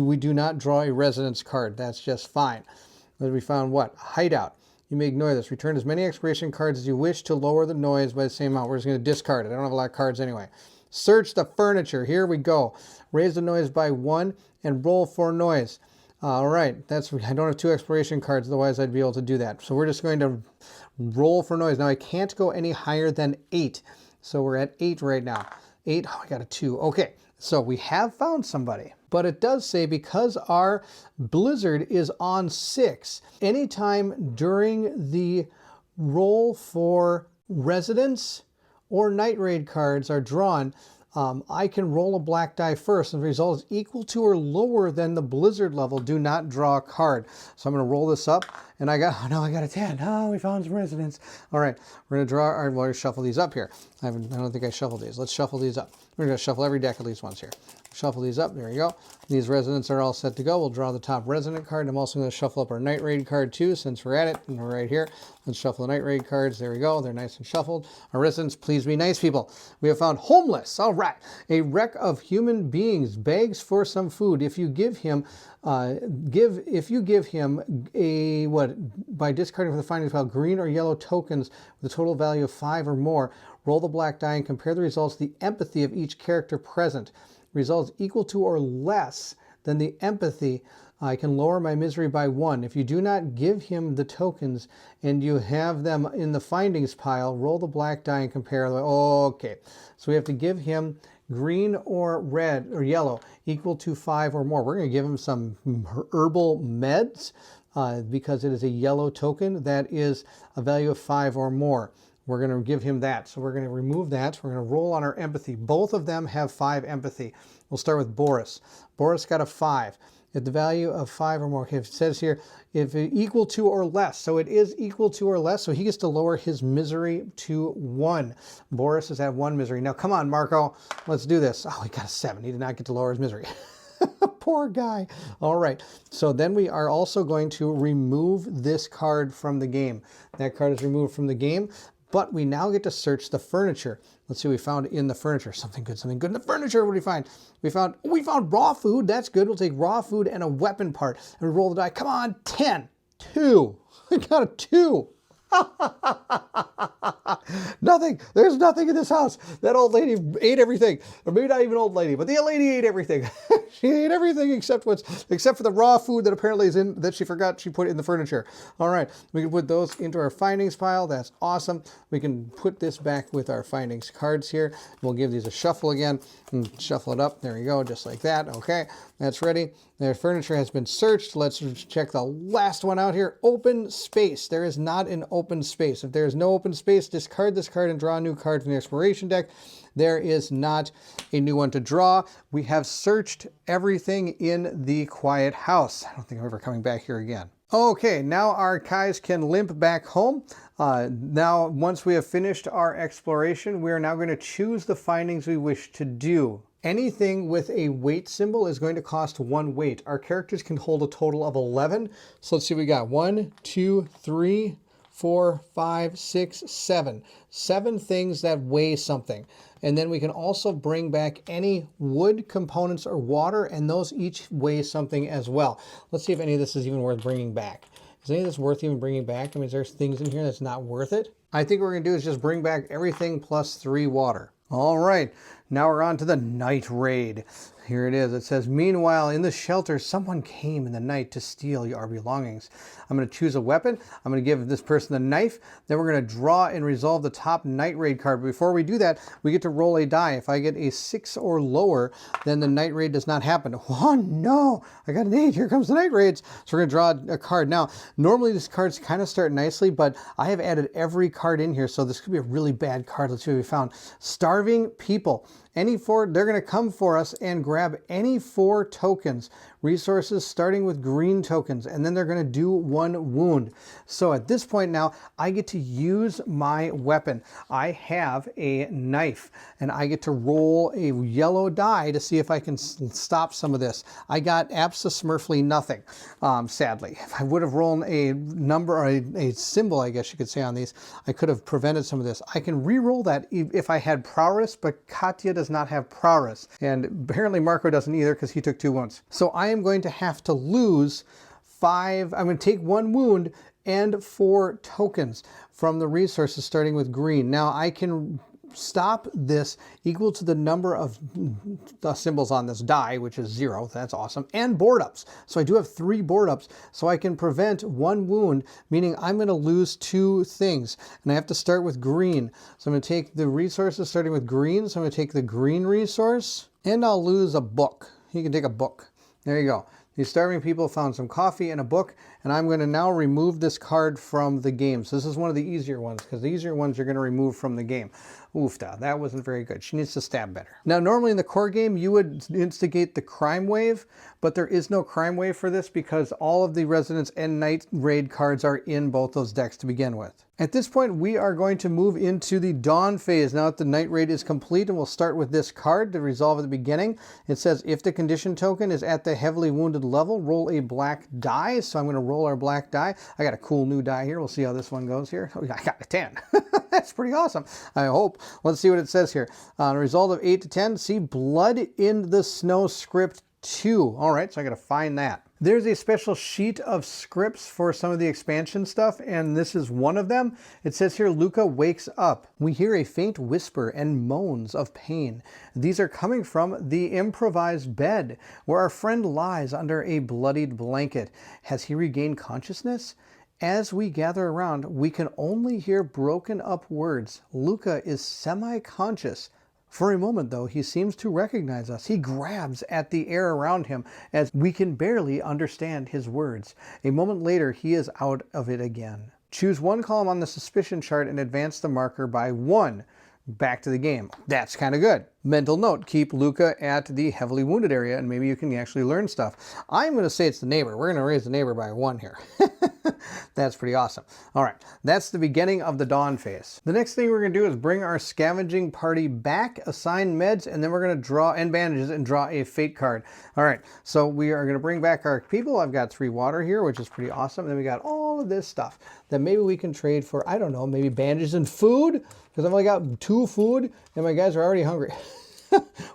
we do not draw a residence card. That's just fine. But we found what? Hideout. You may ignore this. Return as many exploration cards as you wish to lower the noise by the same amount. We're just going to discard it. I don't have a lot of cards anyway. Search the furniture. Here we go. Raise the noise by 1 and roll for noise. All right. I don't have 2 exploration cards. Otherwise, I'd be able to do that. So we're just going to roll for noise. Now, I can't go any higher than 8. So we're at 8 right now. 8. Oh, I got a 2. Okay. So we have found somebody. But it does say because our blizzard is on 6, anytime during the roll for residence or night raid cards are drawn, I can roll a black die first, and the result is equal to or lower than the blizzard level. Do not draw a card. So I'm going to roll this up, and I got a 10. Oh, we found some residents. All right, we're going to draw our, we'll shuffle these up here. I don't think I shuffled these. Let's shuffle these up. We're going to shuffle every deck at least once here. Shuffle these up. There you go. These residents are all set to go. We'll draw the top resident card. I'm also going to shuffle up our night raid card too, since we're at it, and we're right here. Let's shuffle the night raid cards. There we go. They're nice and shuffled. Our residents, please be nice people. We have found homeless. All right. A wreck of human beings begs for some food. If you give him a by discarding from the findings pile green or yellow tokens with a total value of 5 or more, roll the black die and compare the results to the empathy of each character present. Results equal to or less than the empathy, I can lower my misery by 1. If you do not give him the tokens and you have them in the findings pile, roll the black die and compare. Okay, so we have to give him green or red or yellow equal to 5 or more. We're going to give him some herbal meds because it is a yellow token that is a value of 5 or more. We're going to give him that. So we're going to remove that. We're going to roll on our empathy. Both of them have 5 empathy. We'll start with Boris. Boris got a 5. If the value of 5 or more, okay, if it says here, if equal to or less, so it is equal to or less, so he gets to lower his misery to 1. Boris is at 1 misery. Now, come on, Marco, let's do this. Oh, he got a 7. He did not get to lower his misery. Poor guy. All right, so then we are also going to remove this card from the game. That card is removed from the game, but we now get to search the furniture. Let's see what we found in the furniture. Something good in the furniture. What did we find? We found raw food. That's good. We'll take raw food and a weapon part. And we roll the die. Come on, 10. 2. I got a 2. Nothing. There's nothing in this house. That old lady ate everything. Or maybe not even old lady, but the lady ate everything. She ate everything except for the raw food that apparently is in that she forgot she put in the furniture. All right, we can put those into our findings pile. That's awesome. We can put this back with our findings cards here. We'll give these a shuffle again and shuffle it up. There we go, just like that. Okay, that's ready. Their furniture has been searched. Let's check the last one out here. Open space. There is not an open space. If there is no open space, discard this card and draw a new card from the exploration deck. There is not a new one to draw. We have searched everything in the quiet house. I don't think I'm ever coming back here again. Okay, now our Kais can limp back home. Now, once we have finished our exploration, we are now going to choose the findings we wish to do. Anything with a weight symbol is going to cost 1 weight. Our characters can hold a total of 11. So let's see what we got. 1, 2, 3, 4, 5, 6, 7. 7 things that weigh something. And then we can also bring back any wood components or water, and those each weigh something as well. Let's see if any of this is even worth bringing back. Is any of this worth even bringing back? I mean, is there things in here that's not worth it? I think what we're going to do is just bring back everything plus 3 water. All right, now we're on to the night raid. Here it is. It says, meanwhile, in the shelter, someone came in the night to steal our belongings. I'm going to choose a weapon. I'm going to give this person a knife. Then we're going to draw and resolve the top night raid card. But before we do that, we get to roll a die. If I get a 6 or lower, then the night raid does not happen. Oh, no. I got an 8. Here comes the night raids. So we're going to draw a card. Now, normally these cards kind of start nicely, but I have added every card in here, so this could be a really bad card. Let's see what we found. Starving people. They're going to come for us and grab any 4 tokens, resources starting with green tokens, and then they're going to do 1 wound. So at this point now, I get to use my weapon. I have a knife, and I get to roll a yellow die to see if I can stop some of this. I got abso-smurfly nothing, sadly. If I would have rolled a number, or a symbol, I guess you could say, on these, I could have prevented some of this. I can re-roll that if I had prowess, but Katya does not have prowess, and apparently Marco doesn't either because he took 2 wounds. So I am going to have to lose 5. I'm going to take 1 wound and 4 tokens from the resources starting with green. Now I can stop this equal to the number of symbols on this die, which is 0. That's awesome. And board ups. So I do have 3 board ups. So I can prevent 1 wound, meaning I'm going to lose 2 things. And I have to start with green. So I'm going to take the resources starting with green. So I'm going to take the green resource, and I'll lose a book. You can take a book. There you go. These starving people found some coffee and a book, and I'm going to now remove this card from the game. So this is one of the easier ones, because the easier ones you're going to remove from the game. Oofda, that wasn't very good. She needs to stab better. Now, normally in the core game, you would instigate the crime wave, but there is no crime wave for this because all of the Residence and Night Raid cards are in both those decks to begin with. At this point, we are going to move into the Dawn phase. Now that the Night Raid is complete, and we'll start with this card to resolve at the beginning. It says, if the condition token is at the heavily wounded level, roll a black die. So I'm going to roll our black die. I got a cool new die here. We'll see how this one goes here. Oh, I got a 10. That's pretty awesome, I hope. Let's see what it says here. On a result of 8 to 10, see Blood in the Snow script 2. All right, so I got to find that. There's a special sheet of scripts for some of the expansion stuff, and this is one of them. It says here, Luca wakes up. We hear a faint whisper and moans of pain. These are coming from the improvised bed, where our friend lies under a bloodied blanket. Has he regained consciousness? As we gather around, we can only hear broken up words. Luca is semi-conscious. For a moment, though, he seems to recognize us. He grabs at the air around him as we can barely understand his words. A moment later, he is out of it again. Choose 1 column on the suspicion chart and advance the marker by 1. Back to the game. That's kind of good. Mental note, keep Luca at the heavily wounded area and maybe you can actually learn stuff. I'm going to say it's the neighbor. We're going to raise the neighbor by 1 here. That's pretty awesome. All right, that's the beginning of the dawn phase. The next thing we're going to do is bring our scavenging party back, assign meds, and then we're going to draw, and bandages, and draw a fate card. All right, so we are going to bring back our people. I've got 3 water here, which is pretty awesome. And then we got all of this stuff that maybe we can trade for, I don't know, maybe bandages and food, because I've only got 2 food and my guys are already hungry.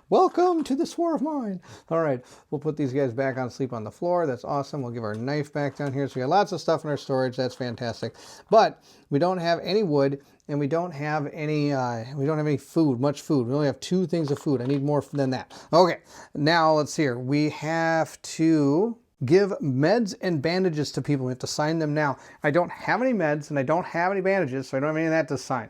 Welcome to this war of mine. All right, we'll put these guys back on sleep on the floor. That's awesome. We'll give our knife back down here. So we got lots of stuff in our storage. That's fantastic. But we don't have any wood and we don't have any food, much food. We only have 2 things of food. I need more than that. Okay, now let's see here. We have to give meds and bandages to people. We have to sign them now. I don't have any meds and I don't have any bandages, so I don't have any of that to sign.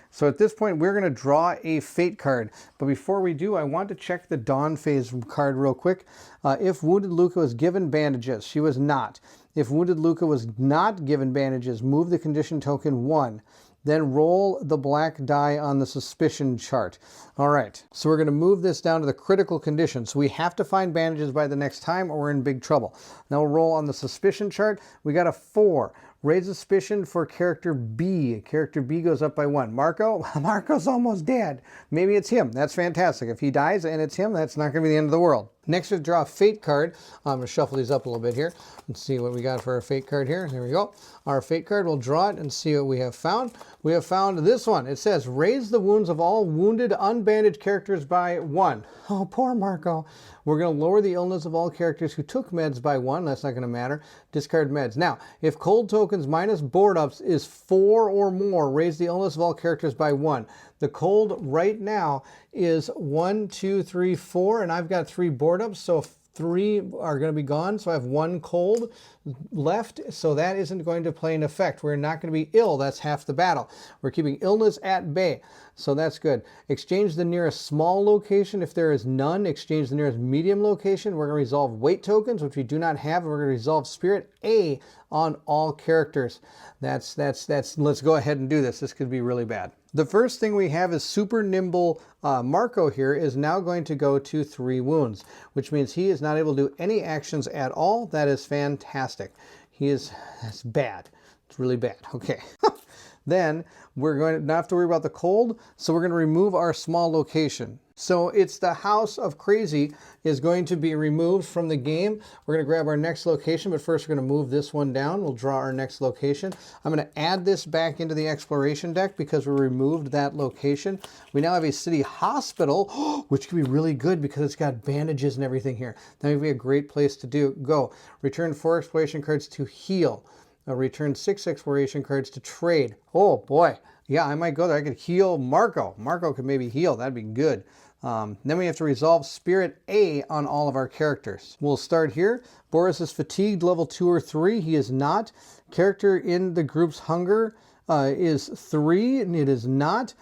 So at this point, we're going to draw a fate card. But before we do, I want to check the dawn phase card real quick. If Wounded Luca was given bandages, she was not. If Wounded Luca was not given bandages, move the condition token 1. Then roll the black die on the suspicion chart. All right, so we're going to move this down to the critical condition. So we have to find bandages by the next time or we're in big trouble. Now we'll roll on the suspicion chart. We got a 4. Raise suspicion for character B. Character B goes up by 1. Marco? Marco's almost dead. Maybe it's him. That's fantastic. If he dies and it's him, that's not going to be the end of the world. Next, we draw a fate card. I'm going to shuffle these up a little bit here and see what we got for our fate card here. There we go. Our fate card, we'll draw it and see what we have found. We have found this one. It says, raise the wounds of all wounded, unbandaged characters by 1. Oh, poor Marco. We're going to lower the illness of all characters who took meds by 1. That's not going to matter. Discard meds. Now, if cold tokens minus board ups is 4 or more, raise the illness of all characters by 1. The cold right now is 1, 2, 3, 4, and I've got 3 board ups, so 3 are going to be gone, so I have 1 cold left, so that isn't going to play an effect. We're not going to be ill. That's half the battle. We're keeping illness at bay, so that's good. Exchange the nearest small location. If there is none, exchange the nearest medium location. We're going to resolve weight tokens, which we do not have, and we're going to resolve spirit A on all characters. Let's go ahead and do this. This could be really bad. The first thing we have is super nimble Marco here is now going to go to 3 wounds, which means he is not able to do any actions at all. That is fantastic. That's bad. It's really bad. Okay. Then we're going to not have to worry about the cold, so we're going to remove our small location. So it's the House of Crazy is going to be removed from the game. We're going to grab our next location, but first we're going to move this one down. We'll draw our next location. I'm going to add this back into the exploration deck because we removed that location. We now have a city hospital, which can be really good because it's got bandages and everything here. That would be a great place to go. Return 4 exploration cards to heal. Return 6 exploration cards to trade. Oh boy. Yeah, I might go there. I could heal Marco. Marco could maybe heal. That'd be good. Then we have to resolve Spirit A on all of our characters. We'll start here. Boris is fatigued, level 2 or 3. He is not. Character in the group's hunger is 3, and it is not.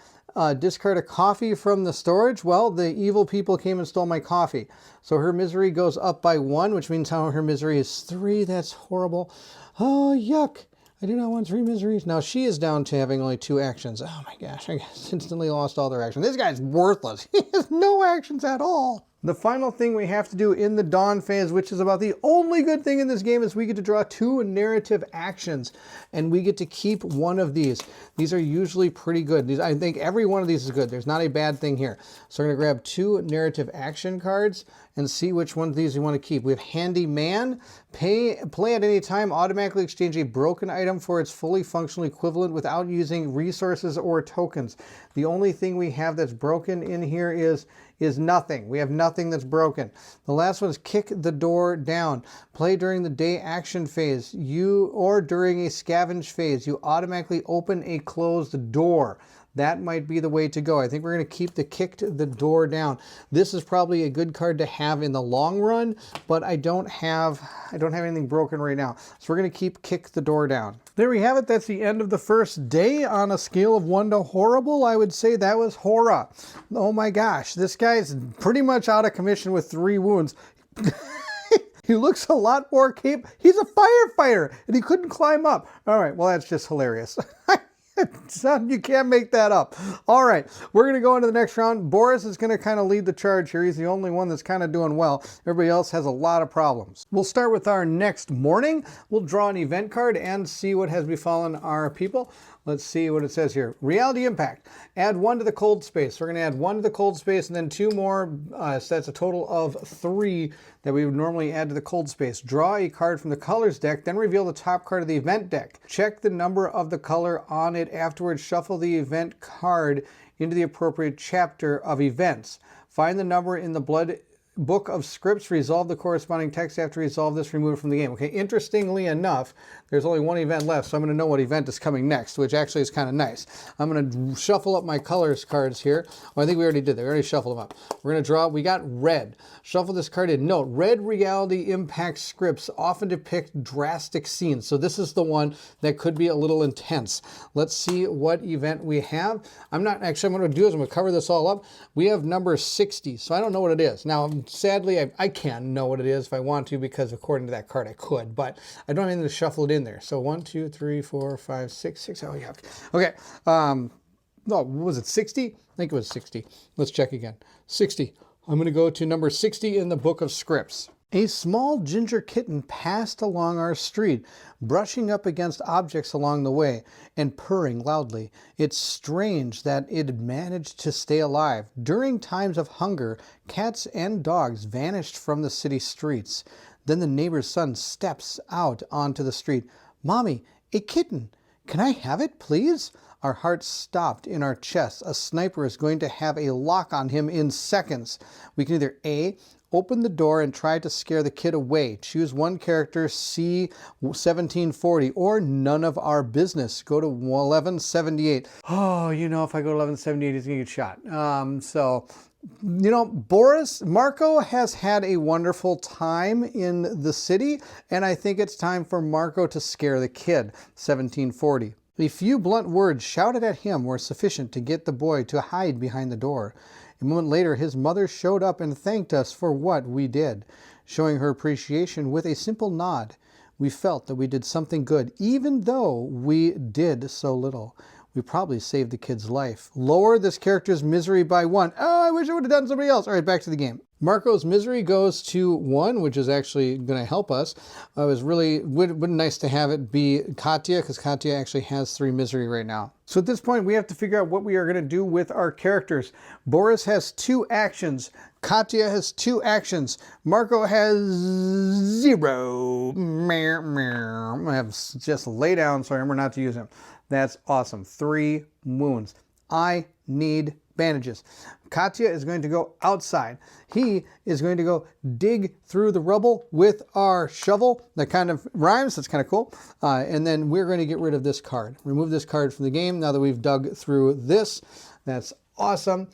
Discard a coffee from the storage. Well, the evil people came and stole my coffee. So her misery goes up by 1, which means her misery is 3. That's horrible. Oh, yuck. I do not want 3 miseries. Now she is down to having only 2 actions. Oh my gosh, I instantly lost all their actions. This guy's worthless. He has no actions at all. The final thing we have to do in the Dawn phase, which is about the only good thing in this game, is we get to draw 2 narrative actions, and we get to keep one of these. These are usually pretty good. I think every one of these is good. There's not a bad thing here. So we're going to grab 2 narrative action cards and see which one of these we want to keep. We have Handy Man. Play at any time, automatically exchange a broken item for its fully functional equivalent without using resources or tokens. The only thing we have that's broken in here is nothing. We have nothing that's broken. The last one is Kick the Door Down. Play during the day action phase or during a scavenge phase. You automatically open a closed door. That might be the way to go. I think we're going to keep the Kicked the Door Down. This is probably a good card to have in the long run, but I don't have anything broken right now. So we're going to keep Kick the Door Down. There we have it. That's the end of the first day. On a scale of 1 to horrible, I would say that was horror. Oh my gosh, this guy's pretty much out of commission with 3 wounds. He looks a lot more capable. He's a firefighter, and he couldn't climb up. All right, well, that's just hilarious. Son, you can't make that up. All right, we're going to go into the next round. Boris is going to kind of lead the charge here. He's the only one that's kind of doing well. Everybody else has a lot of problems. We'll start with our next morning. We'll draw an event card and see what has befallen our people. Let's see what it says here. Reality impact. Add 1 to the cold space. We're going to add 1 to the cold space and then 2 more. So that's a total of 3 that we would normally add to the cold space. Draw a card from the colors deck, then reveal the top card of the event deck. Check the number of the color on it. Afterwards, shuffle the event card into the appropriate chapter of events. Find the number in the blood book of scripts, resolve the corresponding text. After resolve this, remove it from the game. Okay, interestingly enough, there's only 1 event left, so I'm going to know what event is coming next, which actually is kind of nice. I'm going to shuffle up my colors cards here. Oh, I think we already did that. We already shuffled them up. We're going to draw. We got red. Shuffle this card in. Note, red reality impact scripts often depict drastic scenes, so this is the one that could be a little intense. Let's see what event we have. I'm going to do is I'm going to cover this all up. We have number 60, so I don't know what it is. Now, sadly, I can know what it is if I want to, because according to that card I could, but I don't have anything to shuffle it in there. So 1, 2, 3, 4, 5, 6, 6. Oh yeah. Okay. No, was it 60? I think it was 60. Let's check again. 60. I'm going to go to number 60 in the book of scripts. A small ginger kitten passed along our street, brushing up against objects along the way and purring loudly. It's strange that it had managed to stay alive. During times of hunger, cats and dogs vanished from the city streets. Then the neighbor's son steps out onto the street. Mommy, a kitten. Can I have it, please? Our hearts stopped in our chests. A sniper is going to have a lock on him in seconds. We can either A, open the door and try to scare the kid away. Choose one character, C 1740, or none of our business. Go to 1178. Oh, you know, if I go to 1178, he's going to get shot. Marco has had a wonderful time in the city, and I think it's time for Marco to scare the kid. 1740. A few blunt words shouted at him were sufficient to get the boy to hide behind the door. A moment later, his mother showed up and thanked us for what we did, showing her appreciation with a simple nod. We felt that we did something good, even though we did so little. We probably saved the kid's life. Lower this character's misery by 1. Oh, I wish I would have done somebody else. All right, back to the game. Marco's misery goes to 1, which is actually going to help us. It was really would nice to have it be Katya, because Katya actually has 3 misery right now. So at this point, we have to figure out what we are going to do with our characters. Boris has 2 actions. Katya has 2 actions. Marco has 0. I'm going to have just lay down so I remember not to use him. That's awesome. 3 wounds. I need bandages. Katya is going to go outside. He is going to go dig through the rubble with our shovel. That kind of rhymes. That's kind of cool. And then we're going to get rid of this card. Remove this card from the game now that we've dug through this. That's awesome.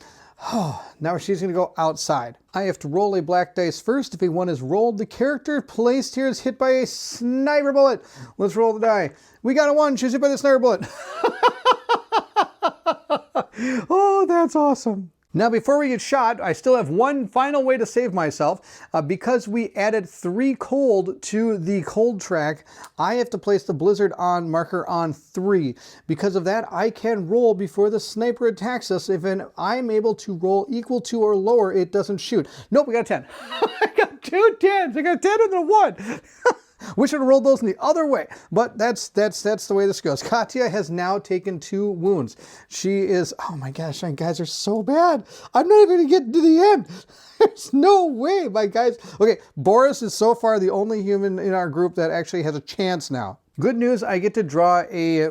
Now she's going to go outside. I have to roll a black dice first. If a 1 is rolled, the character placed here is hit by a sniper bullet. Let's roll the die. We got a 1. She's hit by the sniper bullet. Oh, that's awesome. Now, before we get shot, I still have one final way to save myself. Because we added 3 cold to the cold track, I have to place the blizzard on marker on 3. Because of that, I can roll before the sniper attacks us. If I'm able to roll equal to or lower, it doesn't shoot. Nope, we got 10. I got 2 10s. I got 10 and a 1. We should have rolled those in the other way, but that's the way this goes. Katya has now taken 2 wounds. She is, oh my gosh, my guys are so bad. I'm not even gonna get to the end. There's no way, my guys. Okay, Boris is so far the only human in our group that actually has a chance now. Good news, I get to draw a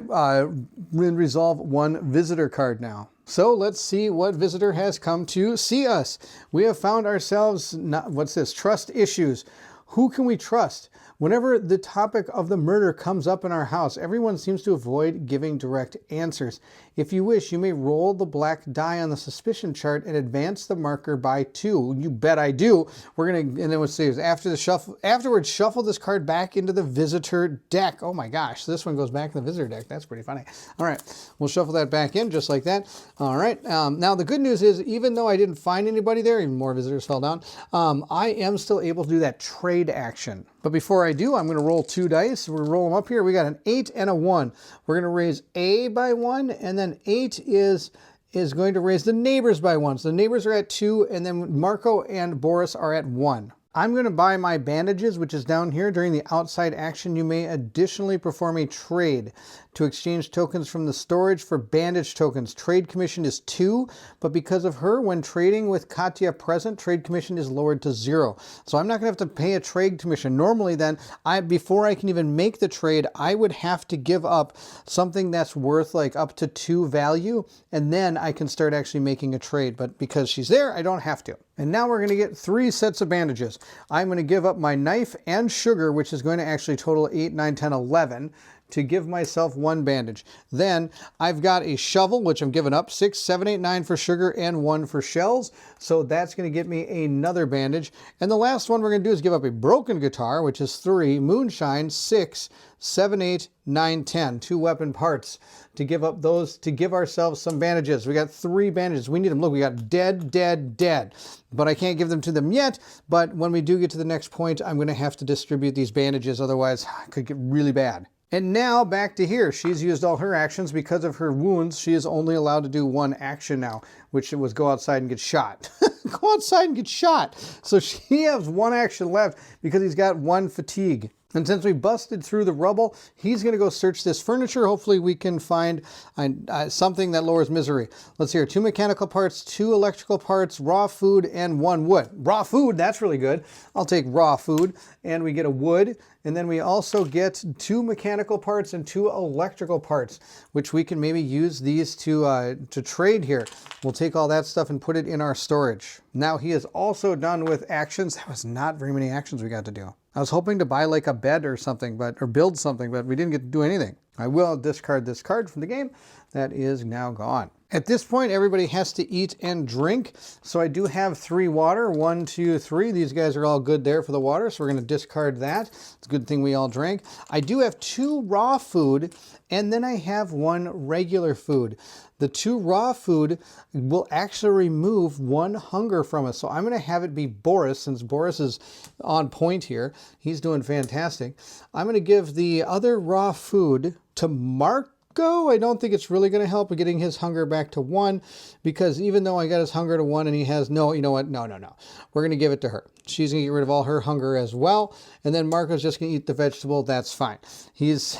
resolve 1 visitor card now. So let's see what visitor has come to see us. We have found ourselves, what's this? Trust issues. Who can we trust? Whenever the topic of the murder comes up in our house, everyone seems to avoid giving direct answers. If you wish, you may roll the black die on the suspicion chart and advance the marker by 2. You bet I do. We're going to, and then we'll see, afterwards, shuffle this card back into the visitor deck. Oh my gosh, this one goes back in the visitor deck. That's pretty funny. All right, we'll shuffle that back in just like that. All right, now the good news is, even though I didn't find anybody there, even more visitors fell down, I am still able to do that trade trade action. But before I do, I'm going to roll 2 dice. We're roll them up here. We got an 8 and a 1. We're going to raise A by 1, and then 8 is going to raise the neighbors by 1. So the neighbors are at 2, and then Marco and Boris are at 1. I'm going to buy my bandages, which is down here. During the outside action, you may additionally perform a trade to exchange tokens from the storage for bandage tokens. Trade commission is 2, but because of her, when trading with Katya present, trade commission is lowered to 0. So I'm not going to have to pay a trade commission. Normally then, before I can even make the trade, I would have to give up something that's worth like up to 2 value, and then I can start actually making a trade. But because she's there, I don't have to. And now we're going to get 3 sets of bandages. I'm going to give up my knife and sugar, which is going to actually total 8, 9, 10, 11, to give myself 1 bandage. Then I've got a shovel, which I'm giving up, 6, 7, 8, 9 for sugar and 1 for shells. So that's going to get me another bandage. And the last one we're going to do is give up a broken guitar, which is 3, moonshine, 6, 7, 8, 9, 10. 2 weapon parts to give up those, to give ourselves some bandages. We got 3 bandages. We need them. Look, we got dead, dead, dead. But I can't give them to them yet. But when we do get to the next point, I'm going to have to distribute these bandages. Otherwise, it could get really bad. And now back to here. She's used all her actions. Because of her wounds, she is only allowed to do 1 action now, which was go outside and get shot. Go outside and get shot. So she has 1 action left because he's got 1 fatigue. And since we busted through the rubble, he's going to go search this furniture. Hopefully we can find something that lowers misery. Let's hear 2 mechanical parts, 2 electrical parts, raw food, and 1 wood. Raw food, that's really good. I'll take raw food. And we get a wood. And then we also get 2 mechanical parts and 2 electrical parts, which we can maybe use these to trade here. We'll take all that stuff and put it in our storage. Now he is also done with actions. That was not very many actions we got to do. I was hoping to buy like a bed or something, or build something, but we didn't get to do anything. I will discard this card from the game. That is now gone. At this point, everybody has to eat and drink. So I do have 3 water, 1, 2, 3. These guys are all good there for the water, so we're going to discard that. It's a good thing we all drank. I do have 2 raw food, and then I have 1 regular food. The 2 raw food will actually remove 1 hunger from us. So I'm going to have it be Boris, since Boris is on point here. He's doing fantastic. I'm going to give the other raw food to Marco. I don't think it's really going to help with getting his hunger back to 1, because even though I got his hunger to 1 and he has no, you know what? No. We're going to give it to her. She's going to get rid of all her hunger as well. And then Marco's just going to eat the vegetable. That's fine. He's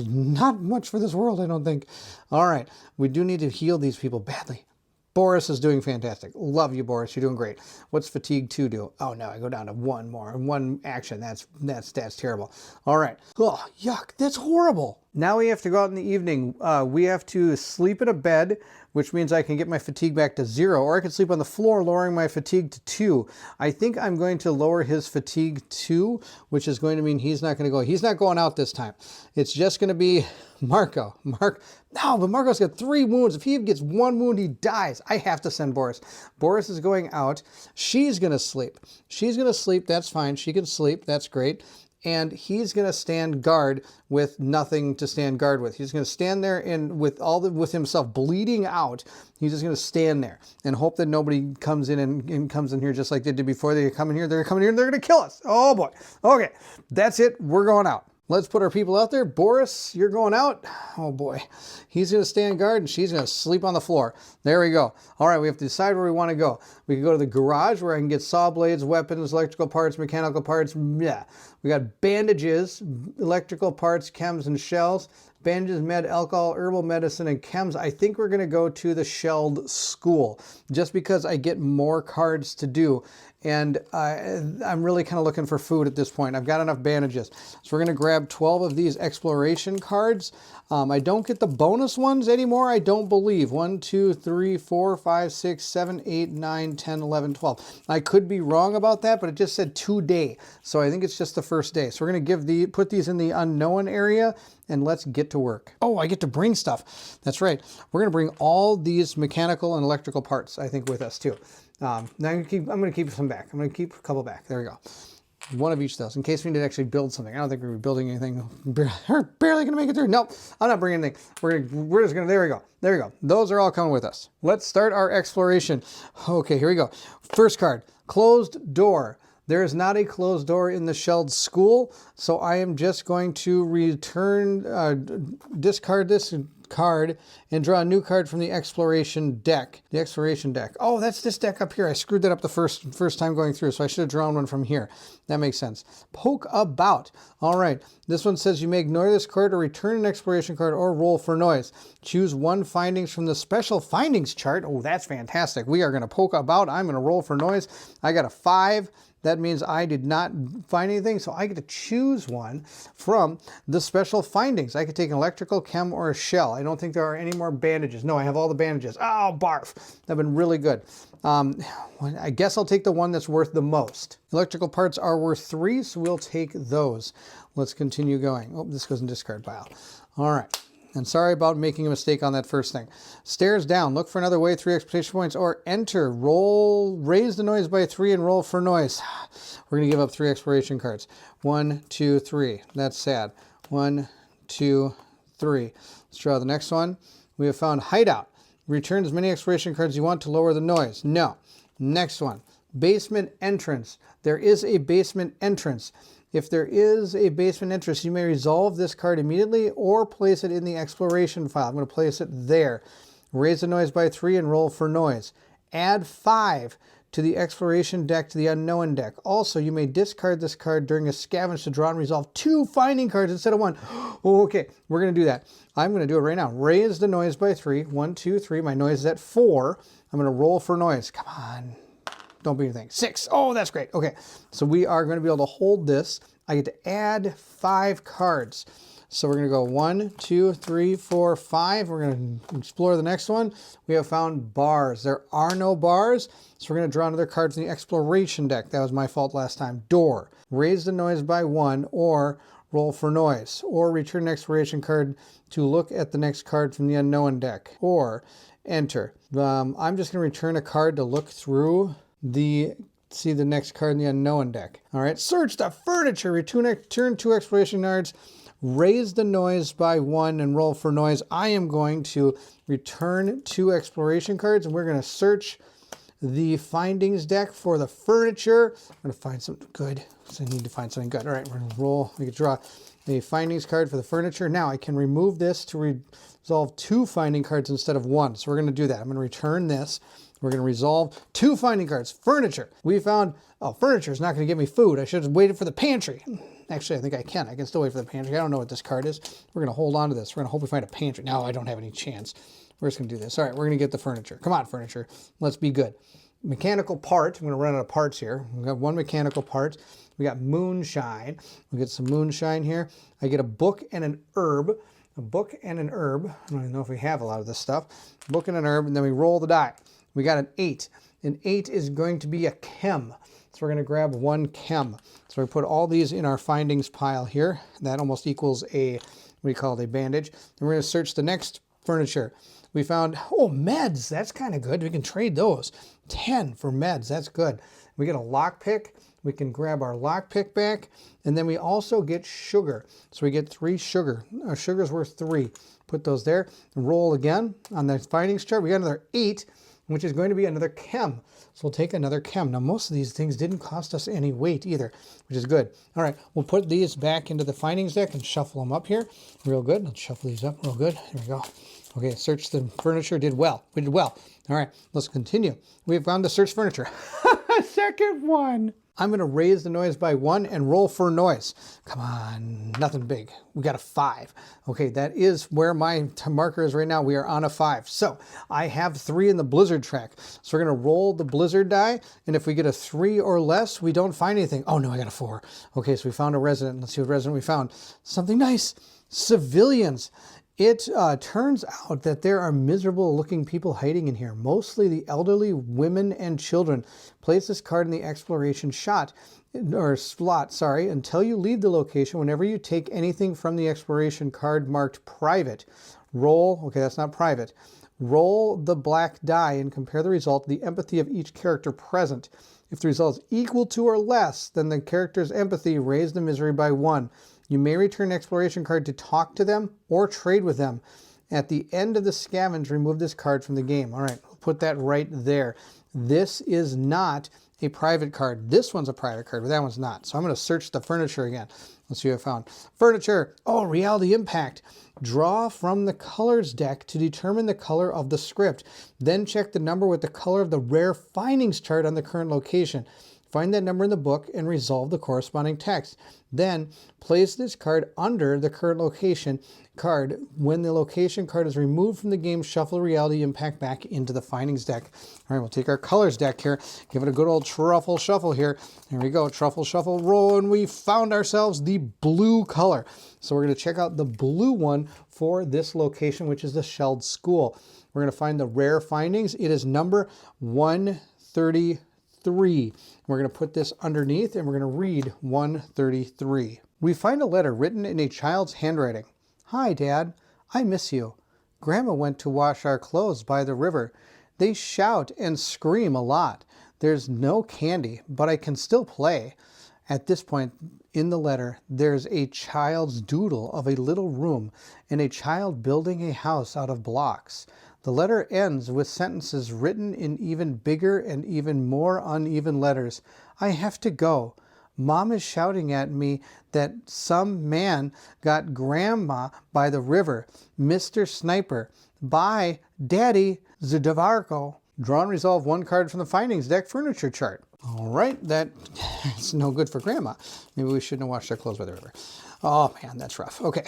not much for this world, I don't think. All right. We do need to heal these people badly. Boris is doing fantastic. Love you, Boris. You're doing great. What's fatigue 2 do? Oh no, I go down to 1 more. 1 action. That's terrible. All right. Oh, yuck. That's horrible. Now we have to go out in the evening. We have to sleep in a bed, which means I can get my fatigue back to 0, or I can sleep on the floor, lowering my fatigue to 2. I think I'm going to lower his fatigue 2, which is going to mean he's not going to go. He's not going out this time. It's just going to be Marco. No, but Marco's got 3 wounds. If he gets 1 wound, he dies. I have to send Boris. Boris is going out. She's going to sleep. She's going to sleep. That's fine. She can sleep. That's great. And he's going to stand guard with nothing to stand guard with. He's going to stand there and with himself bleeding out. He's just going to stand there and hope that nobody comes in and comes in here just like they did before. They come in here, they're coming here, and they're going to kill us. Oh boy. Okay, that's it. We're going out. Let's put our people out there. Boris, you're going out. Oh boy. He's going to stand guard and she's going to sleep on the floor. There we go. All right, we have to decide where we want to go. We can go to the garage where I can get saw blades, weapons, electrical parts, mechanical parts. Yeah. We got bandages, electrical parts, chems, and shells. Bandages, med, alcohol, herbal medicine, and chems. I think we're going to go to the shelled school just because I get more cards to do. And I'm really kind of looking for food at this point. I've got enough bandages. So we're going to grab 12 of these exploration cards. I don't get the bonus ones anymore, I don't believe. 1, 2, 3, 4, 5, 6, 7, 8, 9, 10, 11, 12. I could be wrong about that, but it just said today. So I think it's just the first day. So we're going to put these in the unknown area, and let's get to work. Oh, I get to bring stuff. That's right. We're going to bring all these mechanical and electrical parts, I think, with us too. Now I'm going to keep some back. I'm going to keep a couple back. There we go. 1 of each of those, in case we need to actually build something. I don't think we're building anything. We're barely going to make it through. Nope, I'm not bringing anything. We're just going to, there we go. There we go. Those are all coming with us. Let's start our exploration. Okay, here we go. First card, closed door. There is not a closed door in the Shelled School, so I am just going to discard this card and draw a new card from the exploration deck. The exploration deck. Oh, that's this deck up here. I screwed that up the first time going through, so I should have drawn one from here. That makes sense. Poke about. All right. This one says you may ignore this card or return an exploration card or roll for noise. Choose one findings from the special findings chart. Oh, that's fantastic. We are going to poke about. I'm going to roll for noise. I got a 5. That means I did not find anything, so I get to choose one from the special findings. I could take an electrical, chem, or a shell. I don't think there are any more bandages. No, I have all the bandages. Oh, barf. They've been really good. I guess I'll take the one that's worth the most. Electrical parts are worth 3, so we'll take those. Let's continue going. Oh, this goes in discard pile. All right. And sorry about making a mistake on that first thing. Stairs down. Look for another way, 3 exploration points, or enter. Roll, raise the noise by 3 and roll for noise. We're going to give up 3 exploration cards. 1, 2, 3. That's sad. 1, 2, 3. Let's draw the next one. We have found hideout. Return as many exploration cards you want to lower the noise. No. Next one. Basement entrance. There is a basement entrance. If there is a basement entrance, you may resolve this card immediately or place it in the exploration file. I'm going to place it there. Raise the noise by 3 and roll for noise. Add 5 to the exploration deck to the unknown deck. Also, you may discard this card during a scavenge to draw and resolve 2 finding cards instead of 1. Oh, okay, we're going to do that. I'm going to do it right now. Raise the noise by 3. 1, 2, 3. My noise is at 4. I'm going to roll for noise. Come on. Don't be anything. 6. Oh, that's great. Okay, so we are going to be able to hold this. I get to add 5 cards. So we're going to go 1, 2, 3, 4, 5. We're going to explore the next one. We have found bars. There are no bars, so we're going to draw another card from the exploration deck. That was my fault last time. Door. Raise the noise by 1 or roll for noise. Or return an exploration card to look at the next card from the unknown deck. Or enter. I'm just going to return a card to look through see the next card in the unknown deck. All right, search the furniture. Return 2 exploration cards. Raise the noise by 1 and roll for noise. I am going to return 2 exploration cards, and we're going to search the findings deck for the furniture. I'm going to find something good. So I need to find something good. All right, we're going to roll. We can draw a findings card for the furniture. Now I can remove this to resolve 2 finding cards instead of 1. So we're going to do that. I'm going to return this. We're going to resolve 2 finding cards. Furniture. We found, oh, furniture is not going to give me food. I should have waited for the pantry. Actually, I think I can. I can still wait for the pantry. I don't know what this card is. We're going to hold on to this. We're going to hope we find a pantry. No, I don't have any chance. We're just going to do this. All right, we're going to get the furniture. Come on, furniture. Let's be good. Mechanical part. I'm going to run out of parts here. We've got 1 mechanical part. We got moonshine. We get some moonshine here. I get a book and an herb. A book and an herb. I don't even know if we have a lot of this stuff. Book and an herb, and then we roll the die. We got an 8. An 8 is going to be a chem. So we're going to grab 1 chem. So we put all these in our findings pile here. That almost equals a, what do you call it, a bandage. Then we're going to search the next furniture. We found, oh, meds. That's kind of good. We can trade those. 10 for meds. That's good. We get a lockpick. We can grab our lockpick back. And then we also get sugar. So we get 3 sugar. Our sugar's worth 3. Put those there. And roll again on the findings chart. We got another 8. Which is going to be another chem. So we'll take another chem. Now, most of these things didn't cost us any weight either, which is good. All right, we'll put these back into the findings deck and shuffle them up here. Real good. Let's shuffle these up real good. There we go. Okay, search the furniture. Did well. We did well. All right, let's continue. We have gone to search furniture. Second one. I'm going to raise the noise by 1 and roll for noise. Come on, nothing big. We got a 5. Okay, that is where my marker is right now. We are on a 5. So I have 3 in the blizzard track. So we're going to roll the blizzard die. And if we get a 3 or less, we don't find anything. Oh no, I got a 4. Okay, so we found a resident. Let's see what resident we found. Something nice. Civilians. It turns out that there are miserable looking people hiding in here, mostly the elderly, women, and children. Place this card in the exploration slot, until you leave the location. Whenever you take anything from the exploration card marked private, roll, okay, that's not private, roll the black die and compare the result to the empathy of each character present. If the result is equal to or less than the character's empathy, raise the misery by 1. You may return an exploration card to talk to them or trade with them. At the end of the scavenge, remove this card from the game. All right, we'll put that right there. This is not a private card. This one's a private card, but that one's not. So I'm going to search the furniture again. Let's see what I found. Furniture. Oh, reality impact. Draw from the colors deck to determine the color of the script. Then check the number with the color of the rare findings chart on the current location. Find that number in the book and resolve the corresponding text. Then place this card under the current location card. When the location card is removed from the game, shuffle reality impact back into the findings deck. All right, we'll take our colors deck here. Give it a good old truffle shuffle here. There we go, truffle shuffle roll, and we found ourselves the blue color. So we're going to check out the blue one for this location, which is the Shelled School. We're going to find the rare findings. It is number 133. We're going to put this underneath and we're going to read 133. We find a letter written in a child's handwriting. Hi, Dad. I miss you. Grandma went to wash our clothes by the river. They shout and scream a lot. There's no candy, but I can still play. At this point in the letter, there's a child's doodle of a little room and a child building a house out of blocks. The letter ends with sentences written in even bigger and even more uneven letters. I have to go. Mom is shouting at me that some man got Grandma by the river. Mr. Sniper. Bye, Daddy Zudavarko. Draw and resolve one card from the findings deck furniture chart. All right, that's no good for Grandma. Maybe we shouldn't have washed our clothes by the river. Oh man, that's rough. Okay,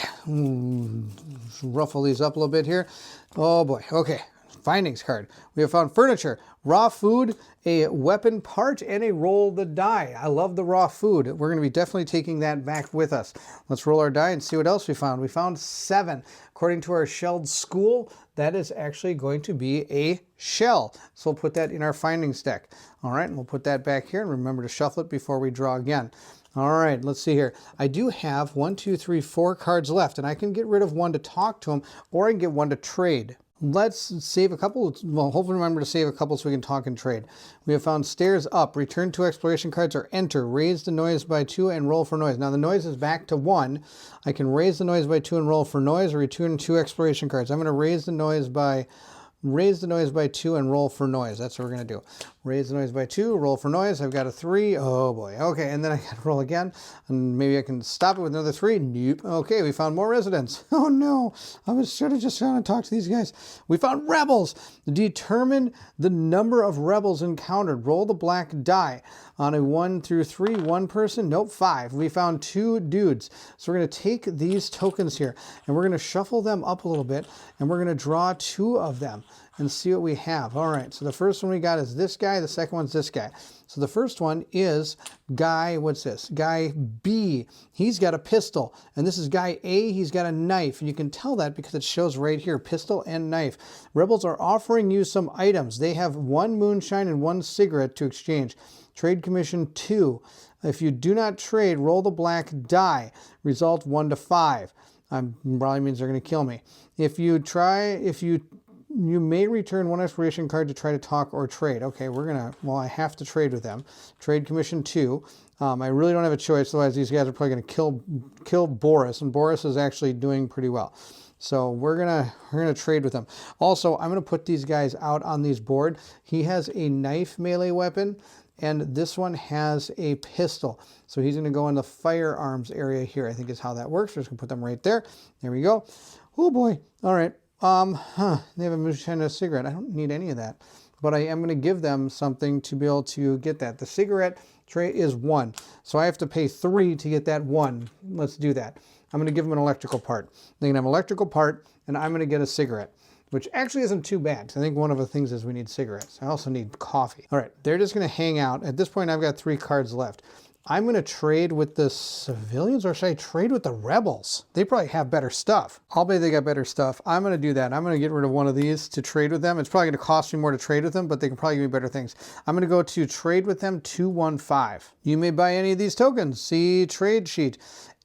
ruffle these up a little bit here. Oh boy, okay. Findings card. We have found furniture, raw food, a weapon part, and a roll the die. I love the raw food. We're going to be definitely taking that back with us. Let's roll our die and see what else we found. We found 7. According to our Shelled School, that is actually going to be a shell. So we'll put that in our findings deck. All right, and we'll put that back here and remember to shuffle it before we draw again. All right, let's see here. I do have 1, 2, 3, 4 cards left, and I can get rid of one to talk to them, or I can get one to trade. Let's save a couple. Well, hopefully remember to save a couple so we can talk and trade. We have found stairs up, return 2 exploration cards, or enter, raise the noise by 2 and roll for noise. Now the noise is back to 1. I can raise the noise by 2 and roll for noise, or return 2 exploration cards. I'm going to raise the noise by 2 and roll for noise. That's what we're going to do. Raise the noise by 2, roll for noise. I've got a 3. Oh boy. Okay, and then I can roll again. And maybe I can stop it with another 3. Nope. Okay, we found more residents. Oh no. I should have just trying to talk to these guys. We found rebels. Determine the number of rebels encountered. Roll the black die. On a 1 through 3, 1 person. Nope, 5. We found 2 dudes. So we're going to take these tokens here and we're going to shuffle them up a little bit and we're going to draw 2 of them and see what we have. All right, so the first one we got is this guy. The second one's this guy. So the first one is guy, what's this? Guy B. He's got a pistol. And this is guy A. He's got a knife. And you can tell that because it shows right here, pistol and knife. Rebels are offering you some items. They have 1 moonshine and 1 cigarette to exchange. Trade commission 2. If you do not trade, roll the black die. Result 1 to 5. Probably means they're going to kill me. You may return 1 exploration card to try to talk or trade. Okay, I have to trade with them. Trade commission 2. I really don't have a choice, otherwise these guys are probably going to kill Boris, and Boris is actually doing pretty well. So we're gonna trade with them. Also, I'm gonna put these guys out on these board. He has a knife melee weapon, and this one has a pistol. So he's gonna go in the firearms area here, I think is how that works. We're just gonna put them right there. There we go. Oh boy. All right. They have a moonshine and a cigarette. I don't need any of that, but I am going to give them something to be able to get that. The cigarette tray is 1, so I have to pay 3 to get that 1. Let's do that. I'm going to give them an electrical part. They can have an electrical part, and I'm going to get a cigarette, which actually isn't too bad. I think one of the things is we need cigarettes. I also need coffee. All right, they're just going to hang out. At this point, I've got 3 cards left. I'm going to trade with the civilians, or should I trade with the rebels? They probably have better stuff. I'll bet they got better stuff. I'm going to do that. I'm going to get rid of one of these to trade with them. It's probably going to cost me more to trade with them, but they can probably give me better things. I'm going to go to trade with them 215. You may buy any of these tokens. See trade sheet.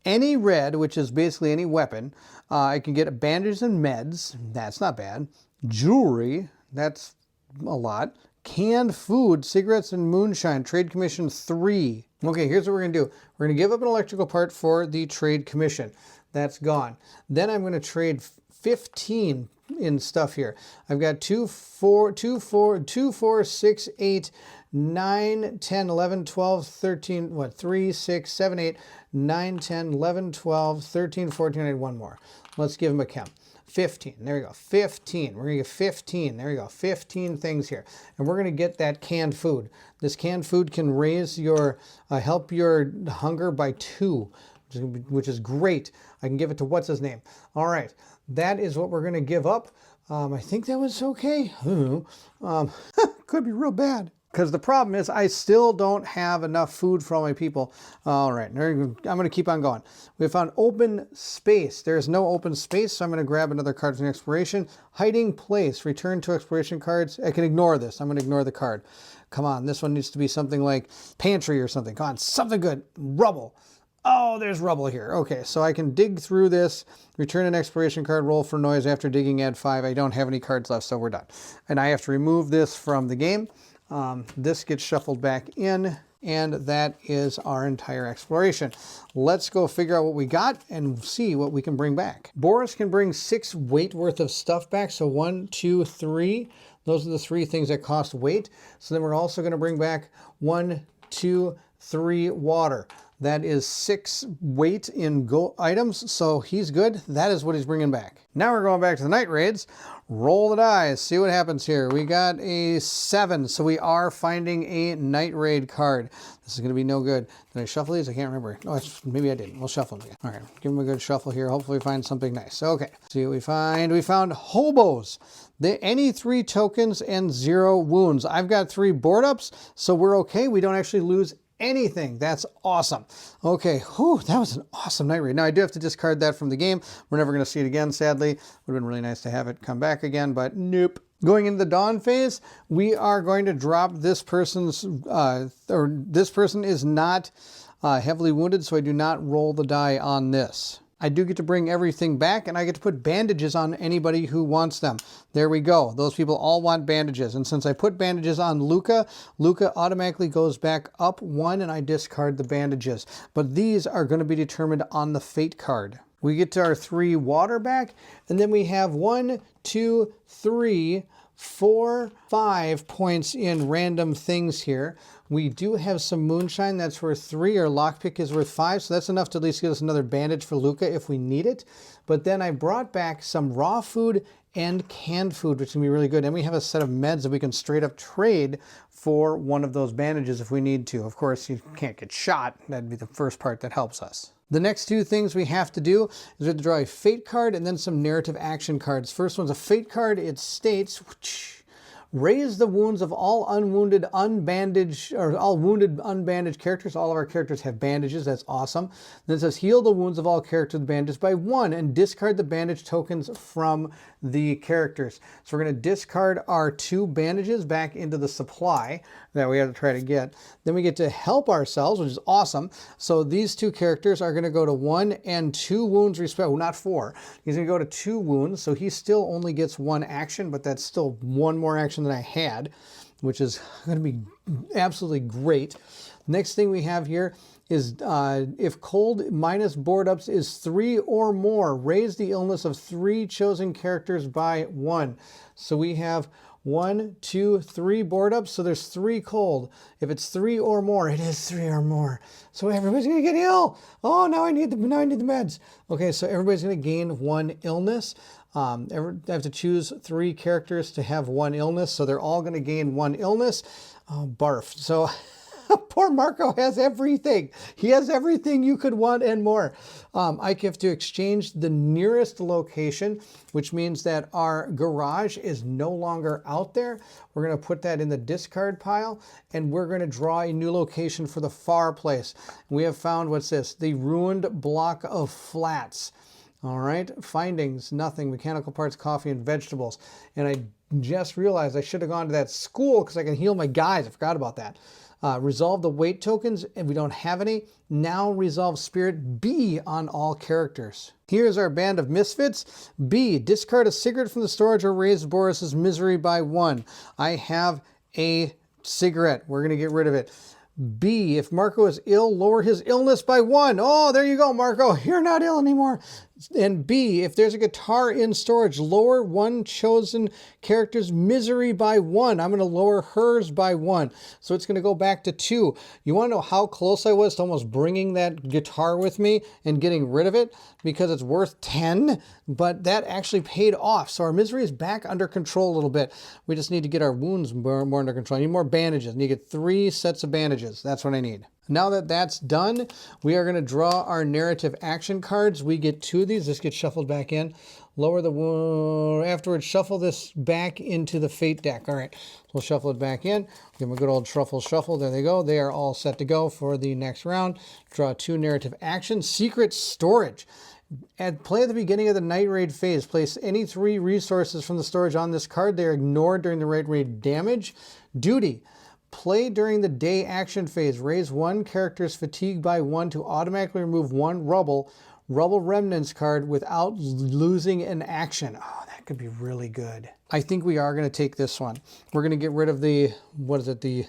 Any red, which is basically any weapon. I can get bandages and meds. That's not bad. Jewelry. That's a lot. Canned food, cigarettes, and moonshine. Trade commission 3. Okay, here's what we're going to do. We're going to give up an electrical part for the trade commission. That's gone. Then I'm going to trade 15 in stuff here. I've got 2, 4, 2, 4, 2, 4, 6, 8, 9, 10, 11, 12, 13, what, 3, 6, 7, 8, 9, 10, 11, 12, 13, 14, I need one more. Let's give him a count. 15, there we go, 15. We're gonna get 15, there we go, 15 things here. And we're gonna get that canned food. This canned food can raise your, help your hunger by 2, which is great. I can give it to what's his name. All right, that is what we're gonna give up. I think that was okay. Could be real bad. Because the problem is I still don't have enough food for all my people. All right, I'm going to keep on going. We found open space. There's no open space, so I'm going to grab another card from exploration. Hiding place. Return to exploration cards. I can ignore this. I'm going to ignore the card. Come on, this one needs to be something like pantry or something. Come on, something good. Rubble. Oh, there's rubble here. Okay, so I can dig through this, return an exploration card, roll for noise after digging, add 5. I don't have any cards left, so we're done. And I have to remove this from the game. This gets shuffled back in, and that is our entire exploration. Let's go figure out what we got and see what we can bring back. Boris can bring 6 weight worth of stuff back. So 1, 2, 3. Those are the 3 things that cost weight. So then we're also going to bring back 1, 2, 3 water. That is 6 weight in items, so he's good. That is what he's bringing back. Now we're going back to the night raids. Roll the dice, see what happens here. We got a 7, so we are finding a night raid card. This is going to be no good. Did I shuffle these? I can't remember. Oh, maybe I didn't. We'll shuffle them again. All right, give them a good shuffle here. Hopefully we find something nice. Okay, see what we find. We found hobos. Any 3 tokens and 0 wounds. I've got 3 board ups, so we're okay. We don't actually lose anything. That's awesome. Okay, whew, that was an awesome night raid. Now I do have to discard that from the game. We're never going to see it again, sadly. Would have been really nice to have it come back again, but nope. Going into the dawn phase, we are going to drop this person's, this person is not heavily wounded, so I do not roll the die on this. I do get to bring everything back, and I get to put bandages on anybody who wants them. There we go. Those people all want bandages. And since I put bandages on Luca, Luca automatically goes back up 1, and I discard the bandages. But these are going to be determined on the fate card. We get to our 3 water back, and then we have 1, 2, 3, 4, 5 points in random things here. We do have some moonshine that's worth 3, or lockpick is worth 5, so that's enough to at least get us another bandage for Luca if we need it. But then I brought back some raw food and canned food, which can be really good. And we have a set of meds that we can straight up trade for one of those bandages if we need to. Of course, you can't get shot. That'd be the first part that helps us. The next 2 things we have to do is we have to draw a fate card and then some narrative action cards. First one's a fate card. It states, raise the wounds of all unwounded, unbandaged, or all wounded, unbandaged characters. All of our characters have bandages. That's awesome. Then it says heal the wounds of all characters with bandages by 1 and discard the bandage tokens from the characters. So we're going to discard our 2 bandages back into the supply that we have to try to get. Then we get to help ourselves, which is awesome. So these 2 characters are going to go to 1 and 2 wounds respectively. Well, not 4. He's going to go to 2 wounds. So he still only gets 1 action, but that's still 1 more action than I had, which is going to be absolutely great. Next thing we have here is if cold minus board ups is 3 or more, raise the illness of 3 chosen characters by 1. So we have 1, 2, 3 board ups, so there's 3 cold. If it's 3 or more, it is 3 or more. So everybody's gonna get ill. Oh, now I need the meds. Okay, so everybody's gonna gain 1 illness. I have to choose 3 characters to have 1 illness, so they're all gonna gain 1 illness. Oh, barf. So poor Marco has everything. He has everything you could want and more. I have to exchange the nearest location, which means that our garage is no longer out there. We're going to put that in the discard pile, and we're going to draw a new location for the far place. We have found, what's this? The ruined block of flats. All right, findings, nothing, mechanical parts, coffee, and vegetables. And I just realized I should have gone to that school because I can heal my guys. I forgot about that. Resolve the weight tokens, and we don't have any. Now resolve spirit B on all characters. Here's our band of misfits. B, discard a cigarette from the storage or raise Boris's misery by 1. I have a cigarette. We're going to get rid of it. B, if Marco is ill, lower his illness by 1. Oh, there you go, Marco. You're not ill anymore. And B, if there's a guitar in storage, lower one chosen character's misery by 1. I'm going to lower hers by 1. So it's going to go back to 2. You want to know how close I was to almost bringing that guitar with me and getting rid of it? Because it's worth 10, but that actually paid off. So our misery is back under control a little bit. We just need to get our wounds more under control. I need more bandages. I need to get 3 sets of bandages. That's what I need. Now that that's done, we are going to draw our narrative action cards. We get 2 of these. This gets shuffled back in. Lower the wound. Afterwards, shuffle this back into the fate deck. All right, we'll shuffle it back in. Give them a good old shuffle. There they go. They are all set to go for the next round. Draw 2 narrative actions. Secret storage. Play at the beginning of the Night Raid phase. Place any 3 resources from the storage on this card. They are ignored during the Night Raid damage. Duty. Play during the day action phase. Raise 1 character's fatigue by 1 to automatically remove 1 rubble remnants card without losing an action. Oh, that could be really good. I think we are going to take this one. We're going to get rid of the, the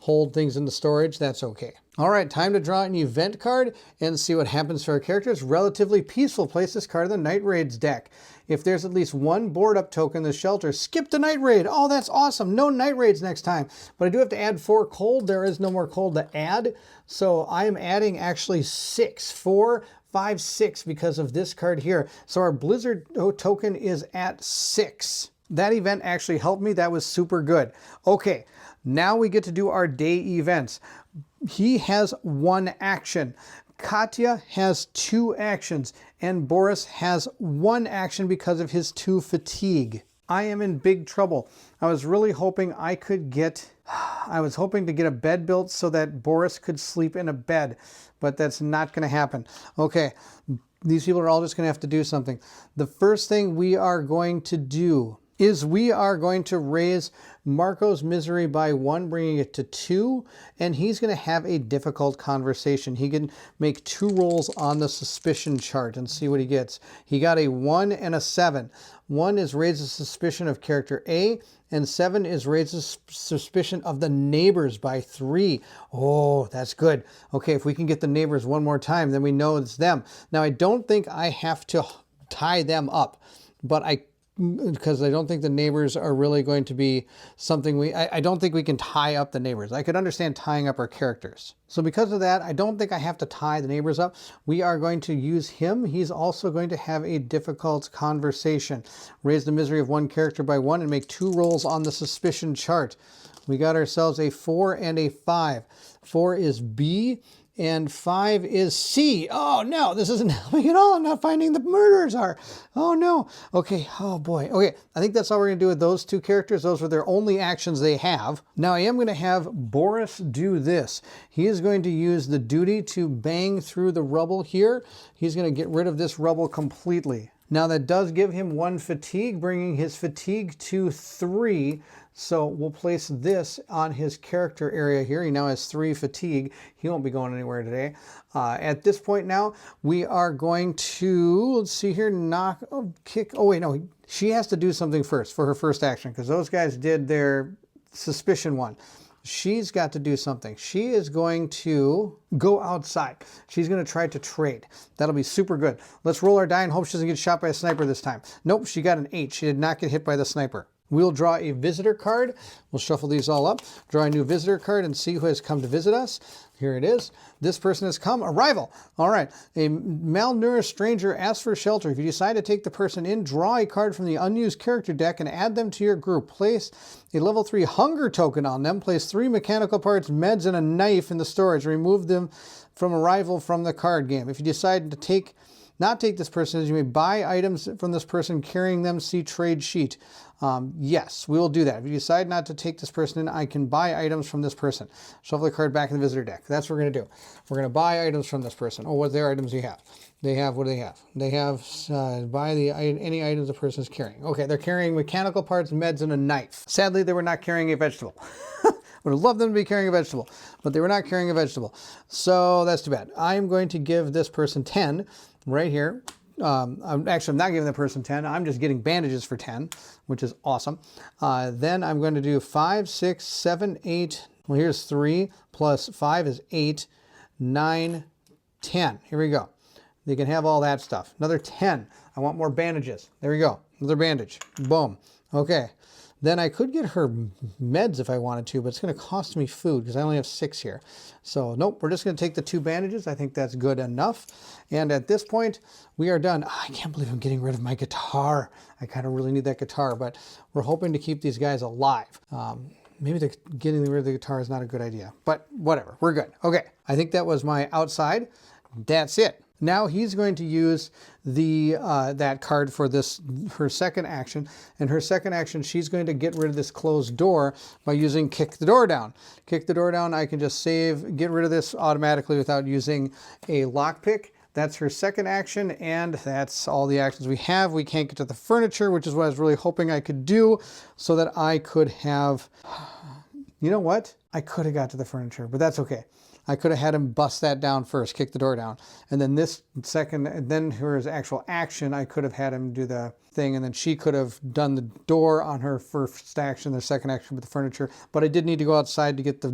hold things in the storage. That's okay. All right, time to draw an event card and see what happens to our characters. Relatively peaceful. Place this card in the Night Raid's deck. If there's at least 1 board up token in the shelter, skip the Night Raid. Oh, that's awesome. No Night Raids next time. But I do have to add 4 cold. There is no more cold to add. So I am adding actually 6. 4, 5, 6 because of this card here. So our Blizzard token is at 6. That event actually helped me. That was super good. Okay, now we get to do our day events. He has 1 action. Katya has 2 actions, and Boris has 1 action because of his 2 fatigue. I am in big trouble. I was really hoping I could get, to get a bed built so that Boris could sleep in a bed, but that's not going to happen. Okay, these people are all just going to have to do something. The first thing we are going to do is we are going to raise Marco's misery by 1, bringing it to 2, and he's going to have a difficult conversation. He can make 2 rolls on the suspicion chart and see what he gets. He got a 1 and a 7. 1 is raises suspicion of character A, and 7 is raises suspicion of the neighbors by 3. Oh, that's good. Okay, if we can get the neighbors one more time, then we know it's them. Now, I don't think I have to tie them up, but because I don't think the neighbors are really going to be something I don't think we can tie up the neighbors. I could understand tying up our characters. So because of that, I don't think I have to tie the neighbors up. We are going to use him. He's also going to have a difficult conversation. Raise the misery of 1 character by 1 and make 2 rolls on the suspicion chart. We got ourselves a 4 and a 5. 4 is B. And 5 is C. Oh no, this isn't helping at all. I'm not finding the murderers are. Oh no. Okay, oh boy. Okay, I think that's all we're gonna do with those 2 characters. Those were their only actions they have. Now I am gonna have Boris do this. He is going to use the duty to bang through the rubble here. He's gonna get rid of this rubble completely. Now that does give him 1 fatigue, bringing his fatigue to 3. So we'll place this on his character area here. He now has 3 fatigue. He won't be going anywhere today. At this point now, we are going to, let's see here, kick. Oh wait, no, she has to do something first for her first action because those guys did their suspicion one. She's got to do something. She is going to go outside. She's going to try to trade. That'll be super good. Let's roll our die and hope she doesn't get shot by a sniper this time. Nope, she got an 8. She did not get hit by the sniper. We'll draw a visitor card. We'll shuffle these all up, draw a new visitor card, and see who has come to visit us. Here it is. This person has come. Arrival. All right. A malnourished stranger asks for shelter. If you decide to take the person in, draw a card from the unused character deck and add them to your group. Place a level 3 hunger token on them. Place 3 mechanical parts, meds, and a knife in the storage. Remove them from arrival from the card game. If you decide to not take this person, you may buy items from this person carrying them. See trade sheet. Yes, we will do that. If you decide not to take this person in, I can buy items from this person. Shuffle the card back in the visitor deck. That's what we're going to do. We're going to buy items from this person. Oh, what their items do you have? They have, what do they have? They have any items the person is carrying. Okay, they're carrying mechanical parts, meds, and a knife. Sadly, they were not carrying a vegetable. Would have loved them to be carrying a vegetable, but they were not carrying a vegetable. So that's too bad. I'm going to give this person 10 right here. I'm not giving the person 10. I'm just getting bandages for 10, which is awesome. Then I'm going to do 5, 6, 7, 8. Well, here's 3 plus 5 is 8, 9, 10. Here we go. They can have all that stuff. Another 10. I want more bandages. There we go. Another bandage. Boom. Okay. Then I could get her meds if I wanted to, but it's going to cost me food because I only have 6 here. So nope, we're just going to take the 2 bandages. I think that's good enough. And at this point, we are done. Oh, I can't believe I'm getting rid of my guitar. I kind of really need that guitar, but we're hoping to keep these guys alive. Maybe getting rid of the guitar is not a good idea, but whatever, we're good. Okay, I think that was my outside. That's it. Now he's going to use the that card for her second action. And her second action, she's going to get rid of this closed door by using kick the door down. Kick the door down, I can just get rid of this automatically without using a lockpick. That's her second action, and that's all the actions we have. We can't get to the furniture, which is what I was really hoping I could do so that I could have... You know what? I could have got to the furniture, but that's okay. I could have had him bust that down first, kick the door down. And then this second, then her actual action, I could have had him do the thing, and then she could have done the door on her first action, the second action with the furniture. But I did need to go outside to get the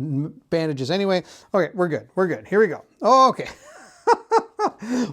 bandages anyway. Okay, we're good. We're good. Here we go. Oh, okay.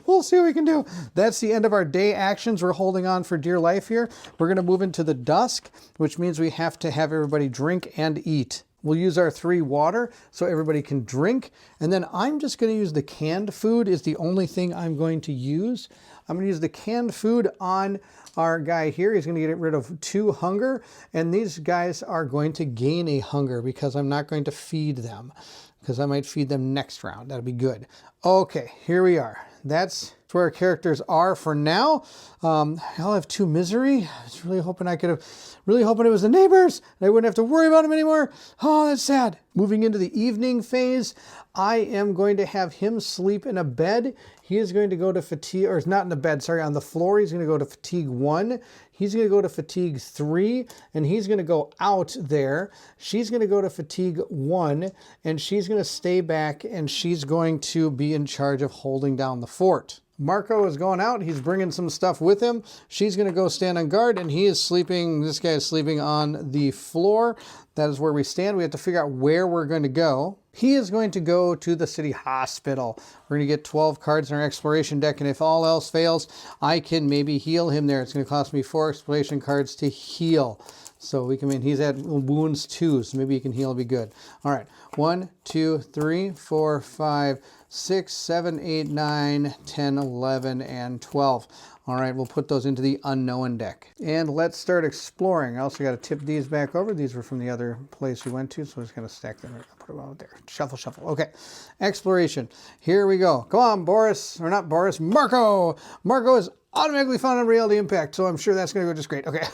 We'll see what we can do. That's the end of our day actions. We're holding on for dear life here. We're going to move into the dusk, which means we have to have everybody drink and eat. We'll use our 3 water so everybody can drink. And then I'm just going to use the canned food is the only thing I'm going to use. I'm going to use the canned food on our guy here. He's going to get rid of 2 hunger. And these guys are going to gain a hunger because I'm not going to feed them. Because I might feed them next round. That'll be good. Okay, here we are. That's where our characters are for now. I'll have 2 misery. I was really hoping it was the neighbors and I wouldn't have to worry about them anymore. Oh, that's sad. Moving into the evening phase, I am going to have him sleep in a bed. He is going to go to fatigue, or not in the bed, sorry, on the floor. He's going to go to fatigue 1. He's going to go to fatigue 3, and he's going to go out there. She's going to go to fatigue 1, and she's going to stay back, and she's going to be in charge of holding down the fort. Marco is going out. He's bringing some stuff with him. She's going to go stand on guard, and he is sleeping. This guy is sleeping on the floor. That is where we stand. We have to figure out where we're going to go. He is going to go to the city hospital. We're going to get 12 cards in our exploration deck, and if all else fails, I can maybe heal him there. It's going to cost me 4 exploration cards to heal. So we can, he's at wounds 2, so maybe he can heal and be good. All right, 1, 2, 3, 4, 5, 6, 7, 8, 9, 10, 11, and 12. All right, we'll put those into the unknown deck. And let's start exploring. I also got to tip these back over. These were from the other place we went to, so I'm just going to stack them. Put them out there. Shuffle, shuffle. Okay, exploration. Here we go. Come on, Boris, or not Boris, Marco. Marco is automatically found on reality impact, so I'm sure that's going to go just great. Okay.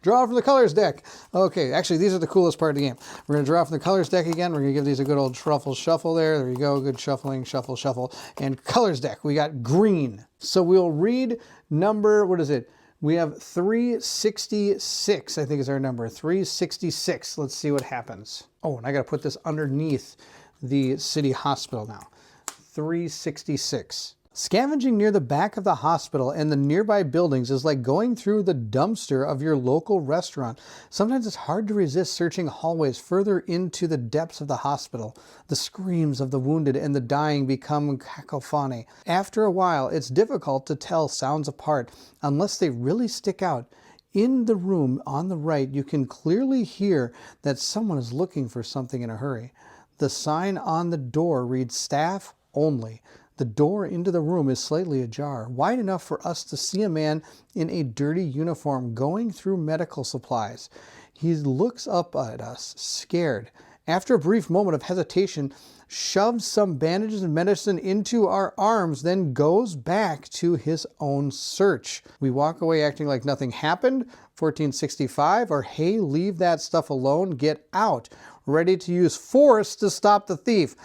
Draw from the colors deck. Okay, actually, these are the coolest part of the game. We're going to draw from the colors deck again. We're going to give these a good old truffle shuffle there. There you go. Good shuffling, shuffle, shuffle. And colors deck, we got green. So we'll read number, what is it? We have 366, I think is our number. 366. Let's see what happens. Oh, and I got to put this underneath the city hospital now. 366. Scavenging near the back of the hospital and the nearby buildings is like going through the dumpster of your local restaurant. Sometimes it's hard to resist searching hallways further into the depths of the hospital. The screams of the wounded and the dying become cacophony. After a while, it's difficult to tell sounds apart unless they really stick out. In the room on the right, you can clearly hear that someone is looking for something in a hurry. The sign on the door reads "Staff Only." The door into the room is slightly ajar, wide enough for us to see a man in a dirty uniform going through medical supplies. He looks up at us, scared. After a brief moment of hesitation, shoves some bandages and medicine into our arms, then goes back to his own search. We walk away acting like nothing happened, 1465, or hey, leave that stuff alone, get out, ready to use force to stop the thief.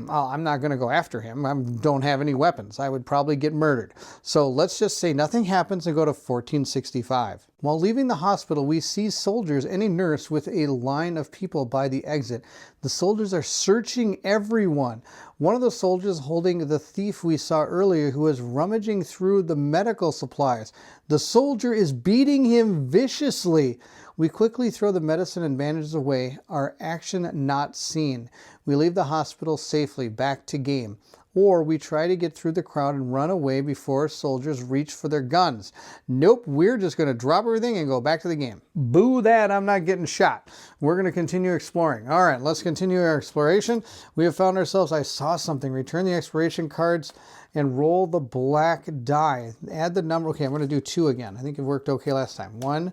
I'm not going to go after him. I don't have any weapons. I would probably get murdered. So let's just say nothing happens and go to 1465. While leaving the hospital, we see soldiers and a nurse with a line of people by the exit. The soldiers are searching everyone. One of the soldiers holding the thief we saw earlier who was rummaging through the medical supplies. The soldier is beating him viciously. We quickly throw the medicine and bandages away, our action not seen. We leave the hospital safely, back to game. or we try to get through the crowd and run away before soldiers reach for their guns. Nope, we're just going to drop everything and go back to the game. Boo that, I'm not getting shot. We're going to continue exploring. All right, let's continue our exploration. We have found ourselves, I saw something. Return the exploration cards and roll the black die. Add the number. Okay, I'm going to do 2 again. I think it worked okay last time. 1,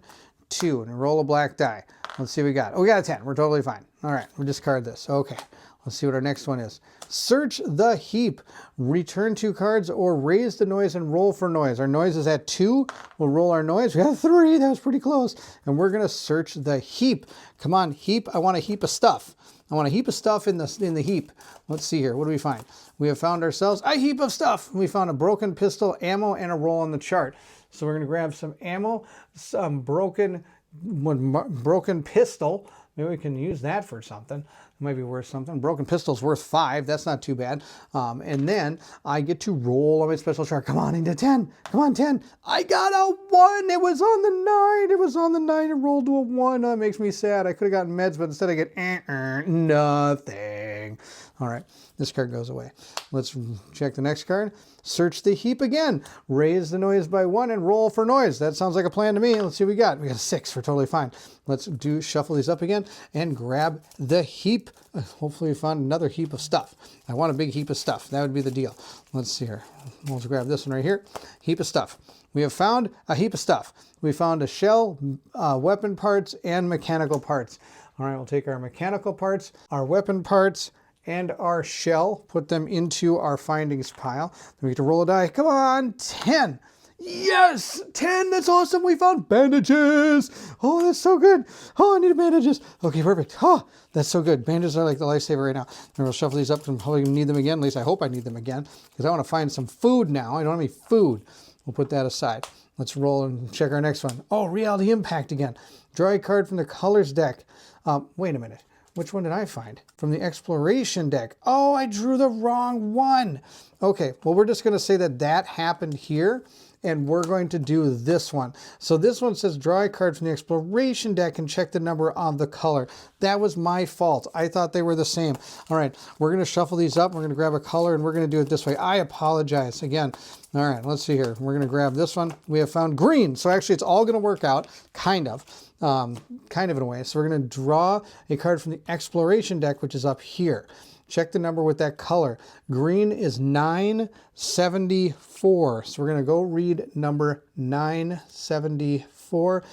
2, and roll a black die. Let's see what we got. Oh, we got a 10. We're totally fine. All right, we'll discard this. Okay, let's see what our next one is. Search the heap. Return 2 cards or raise the noise and roll for noise. Our noise is at 2. We'll roll our noise. We got 3. That was pretty close. And we're going to search the heap. Come on, heap. I want a heap of stuff. I want a heap of stuff in the heap. Let's see here. What do we find? We have found ourselves a heap of stuff. We found a broken pistol, ammo, and a roll on the chart. So we're going to grab some ammo, some broken pistol. Maybe we can use that for something. It might be worth something. Broken pistol's worth 5. That's not too bad. And then I get to roll on my special chart. Come on, into 10. Come on, 10. I got a 1. It was on the 9. It was on the 9. It rolled to a 1. Oh, that makes me sad. I could have gotten meds, but instead I get nothing. All right, this card goes away. Let's check the next card. Search the heap again. Raise the noise by 1 and roll for noise. That sounds like a plan to me. Let's see what we got. We got a 6. We're totally fine. Let's shuffle these up again and grab the heap. Hopefully we found another heap of stuff. I want a big heap of stuff. That would be the deal. Let's see here. Let's grab this one right here. Heap of stuff. We have found a heap of stuff. We found a shell, weapon parts, and mechanical parts. All right, we'll take our mechanical parts, our weapon parts, and our shell, put them into our findings pile. Then we get to roll a die. Come on, 10. Yes, 10. That's awesome. We found bandages. Oh, that's so good. Oh, I need bandages. Okay, perfect. Oh, that's so good. Bandages are like the lifesaver right now. And we'll shuffle these up because I'm probably going to need them again. At least I hope I need them again because I want to find some food now. I don't have any food. We'll put that aside. Let's roll and check our next one. Oh, Reality Impact again. Draw a card from the colors deck. Wait a minute. Which one did I find? From the exploration deck. Oh, I drew the wrong one. Okay, well, we're just going to say that that happened here, and we're going to do this one. So this one says draw a card from the exploration deck and check the number of the color. That was my fault. I thought they were the same. All right, we're going to shuffle these up. We're going to grab a color, and we're going to do it this way. I apologize again. All right, let's see here. We're going to grab this one. We have found green. So actually, it's all going to work out, kind of in a way. So we're going to draw a card from the exploration deck, which is up here. Check the number with that color. Green is 974. So we're going to go read number 974.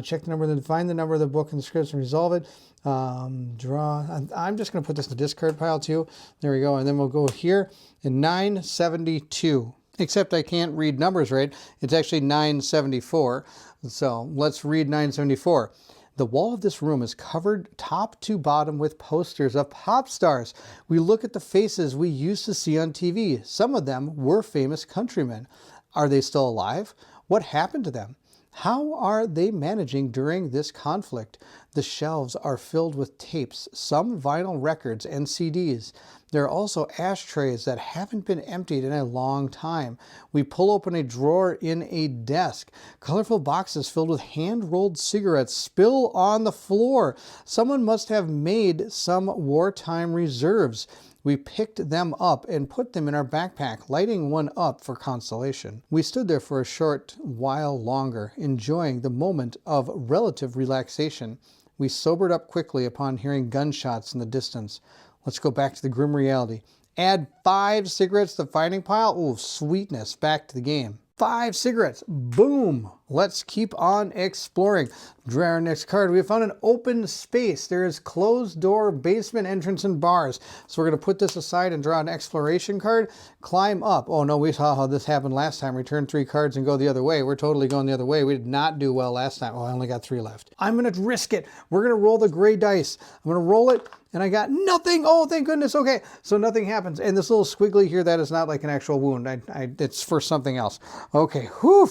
Check the number, then find the number of the book in the scripts and resolve it. Draw. I'm just going to put this in the discard pile too. There we go. And then we'll go here in 972. Except I can't read numbers right. It's actually 974. So let's read 974. The wall of this room is covered top to bottom with posters of pop stars. We look at the faces we used to see on TV. Some of them were famous countrymen. Are they still alive? What happened to them? How are they managing during this conflict? The shelves are filled with tapes, some vinyl records and CDs. There are also ashtrays that haven't been emptied in a long time. We pull open a drawer in a desk. Colorful boxes filled with hand-rolled cigarettes spill on the floor. Someone must have made some wartime reserves. We picked them up and put them in our backpack, lighting one up for consolation. We stood there for a short while longer, enjoying the moment of relative relaxation. We sobered up quickly upon hearing gunshots in the distance. Let's go back to the grim reality. Add 5 cigarettes to the finding pile. Ooh, sweetness. Back to the game. 5 cigarettes. Boom. Let's keep on exploring. Draw our next card. We have found an open space. There is closed door, basement entrance, and bars. So we're going to put this aside and draw an exploration card. Climb up. Oh no, we saw how this happened last time. Return 3 cards and go the other way. We're totally going the other way. We did not do well last time. Oh, I only got 3 left. I'm going to risk it. We're going to roll the gray dice. I'm going to roll it. And I got nothing. Oh, thank goodness. Okay, so nothing happens. And this little squiggly here, that is not like an actual wound. It's for something else. Okay, whew.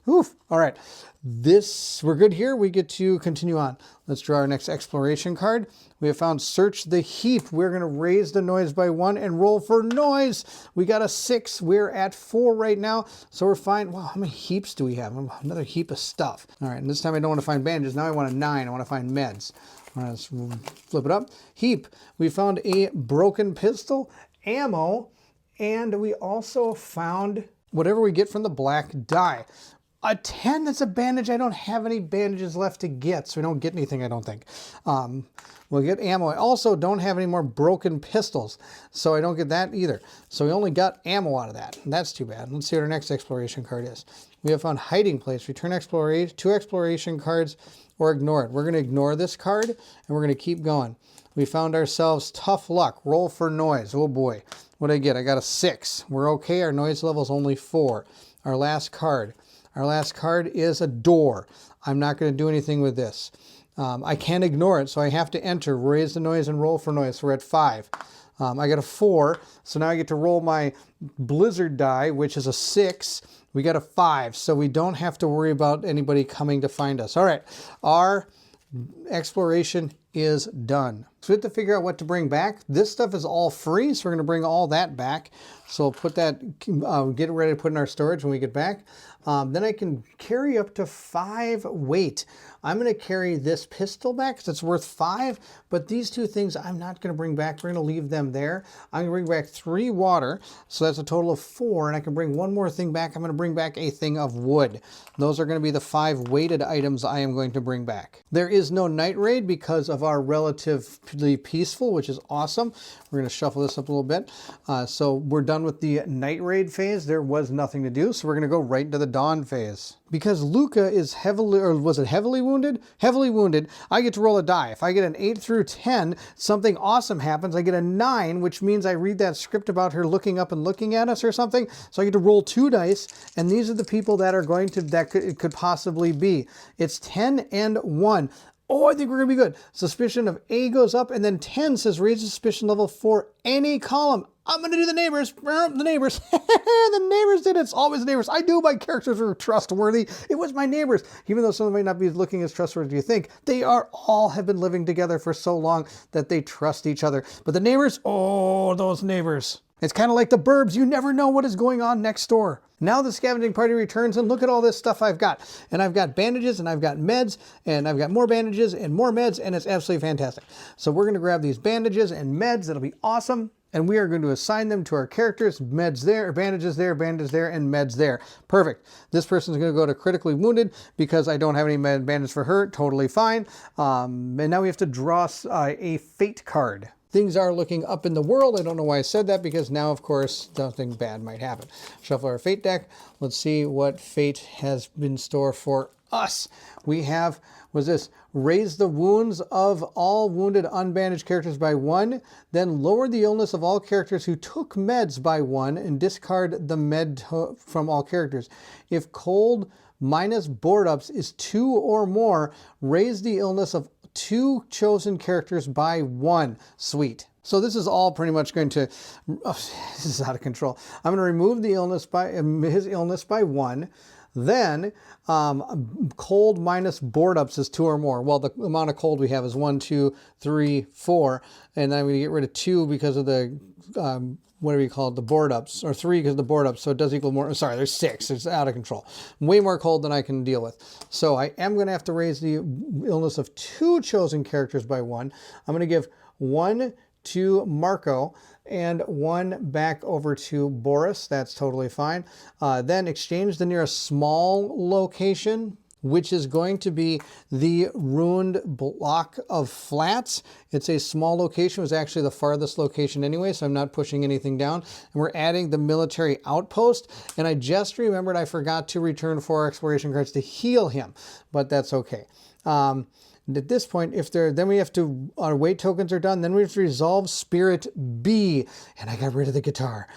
All right, we're good here. We get to continue on. Let's draw our next exploration card. We have found search the heap. We're going to raise the noise by 1 and roll for noise. We got a 6. We're at 4 right now, so we're fine. Wow, how many heaps do we have? Another heap of stuff. All right, and this time I don't want to find bandages. Now I want a 9. I want to find meds. All right, let's flip it up. Heap. We found a broken pistol, ammo, And we also found whatever we get from the black die. A 10, that's a bandage. I don't have any bandages left to get, so we don't get anything, I don't think. We'll get ammo. I also don't have any more broken pistols, so I don't get that either. So we only got ammo out of that, and that's too bad. Let's see what our next exploration card is. We have found hiding place. Return exploration, 2 exploration cards, or ignore it. We're going to ignore this card, and we're going to keep going. We found ourselves tough luck. Roll for noise. Oh boy. What did I get? I got a 6. We're okay. Our noise level is only 4. Our last card. Our last card is a door. I'm not going to do anything with this. I can't ignore it, so I have to enter, raise the noise, and roll for noise. So we're at 5. I got a 4, so now I get to roll my blizzard die, which is a 6. We got a 5, so we don't have to worry about anybody coming to find us. All right, our exploration is done. So we have to figure out what to bring back. This stuff is all free, so we're going to bring all that back. So we'll put that, get it ready to put in our storage when we get back. Then I can carry up to 5 weight. I'm going to carry this pistol back because it's worth 5, but these 2 things I'm not going to bring back. We're going to leave them there. I'm going to bring back 3 water, so that's a total of 4, and I can bring one more thing back. I'm going to bring back a thing of wood. Those are going to be the 5 weighted items I am going to bring back. There is no night raid because of our relatively peaceful, which is awesome. We're going to shuffle this up a little bit. So we're done with the night raid phase. There was nothing to do, so we're going to go right into the dawn phase. Because Luca is heavily, or was it heavily wounded? Heavily wounded, I get to roll a die. If I get an 8 through 10, something awesome happens. I get a 9, which means I read that script about her looking up and looking at us or something. So I get to roll 2 dice, and these are the people that are going to, it could possibly be. It's 10 and 1. Oh, I think we're going to be good. Suspicion of A goes up, and then 10 says raise suspicion level for any column. I'm going to do the neighbors. The neighbors. The neighbors did it. It's always the neighbors. I knew my characters were trustworthy. It was my neighbors. Even though some of them might not be looking as trustworthy as you think, they are all have been living together for so long that they trust each other. But the neighbors, oh, those neighbors. It's kind of like the burbs. You never know what is going on next door. Now the scavenging party returns, and look at all this stuff I've got. And I've got bandages, and I've got meds, and I've got more bandages and more meds, and it's absolutely fantastic. So we're going to grab these bandages and meds. That'll be awesome. And we are going to assign them to our characters. Meds there, bandages there, bandages there, and meds there. Perfect. This person's going to go to critically wounded because I don't have any bandages for her. Totally fine. And now we have to draw a fate card. Things are looking up in the world. I don't know why I said that, because now, of course, something bad might happen. Shuffle our fate deck. Let's see what fate has in store for us. We have, was this, raise the wounds of all wounded unbandaged characters by 1, then lower the illness of all characters who took meds by 1, and discard the med from all characters. If cold minus board ups is 2 or more, raise the illness of 2 chosen characters by 1. Sweet. So this is all pretty much going to, this is out of control. I'm going to remove the illness by, his illness by 1. Then cold minus board ups is 2 or more. Well, the amount of cold we have is 1, 2, 3, 4. And then I'm going to get rid of 2 because of the, what do we call it, the board ups, or 3 because of the board ups, so it does equal more. Sorry, there's 6. It's out of control. Way more cold than I can deal with. So I am going to have to raise the illness of 2 chosen characters by 1. I'm going to give 1 to Marco and 1 back over to Boris. That's totally fine. Then exchange the nearest small location, which is going to be the ruined block of flats. It's a small location. It was actually the farthest location anyway, so I'm not pushing anything down. And we're adding the military outpost. And I just remembered I forgot to return 4 exploration cards to heal him, but that's okay. At this point, then we have to, our weight tokens are done, then we have to resolve Spirit B. And I got rid of the guitar.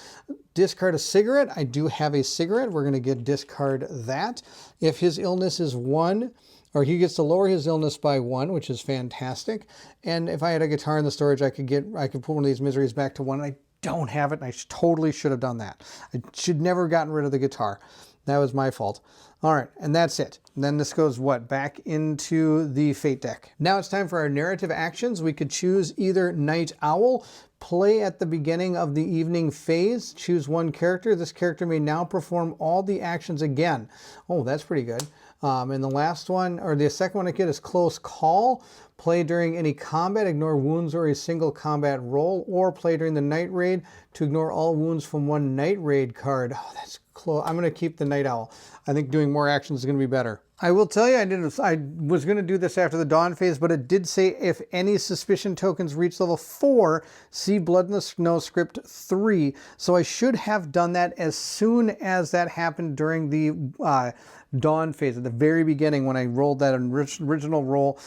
Discard a cigarette. I do have a cigarette. We're going to discard that. If his illness is 1, or he gets to lower his illness by 1, which is fantastic. And if I had a guitar in the storage, I could put one of these miseries back to 1. And I don't have it, and I totally should have done that. I should never have gotten rid of the guitar. That was my fault. All right, and that's it. And then this goes, what, back into the fate deck. Now it's time for our narrative actions. We could choose either Night Owl, play at the beginning of the evening phase, choose 1 character. This character may now perform all the actions again. Oh, that's pretty good. And the last one, or the second one I get is Close Call. Play during any combat, ignore wounds or a single combat roll, or play during the night raid to ignore all wounds from one night raid card. Oh, that's close. I'm going to keep the Night Owl. I think doing more actions is going to be better. I will tell you, I was going to do this after the Dawn phase, but it did say if any suspicion tokens reach level 4, see Blood in the Snow script 3. So I should have done that as soon as that happened during the Dawn phase at the very beginning when I rolled that original roll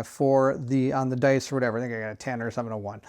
for on the dice or whatever. I think I got a 10 or something, a 1.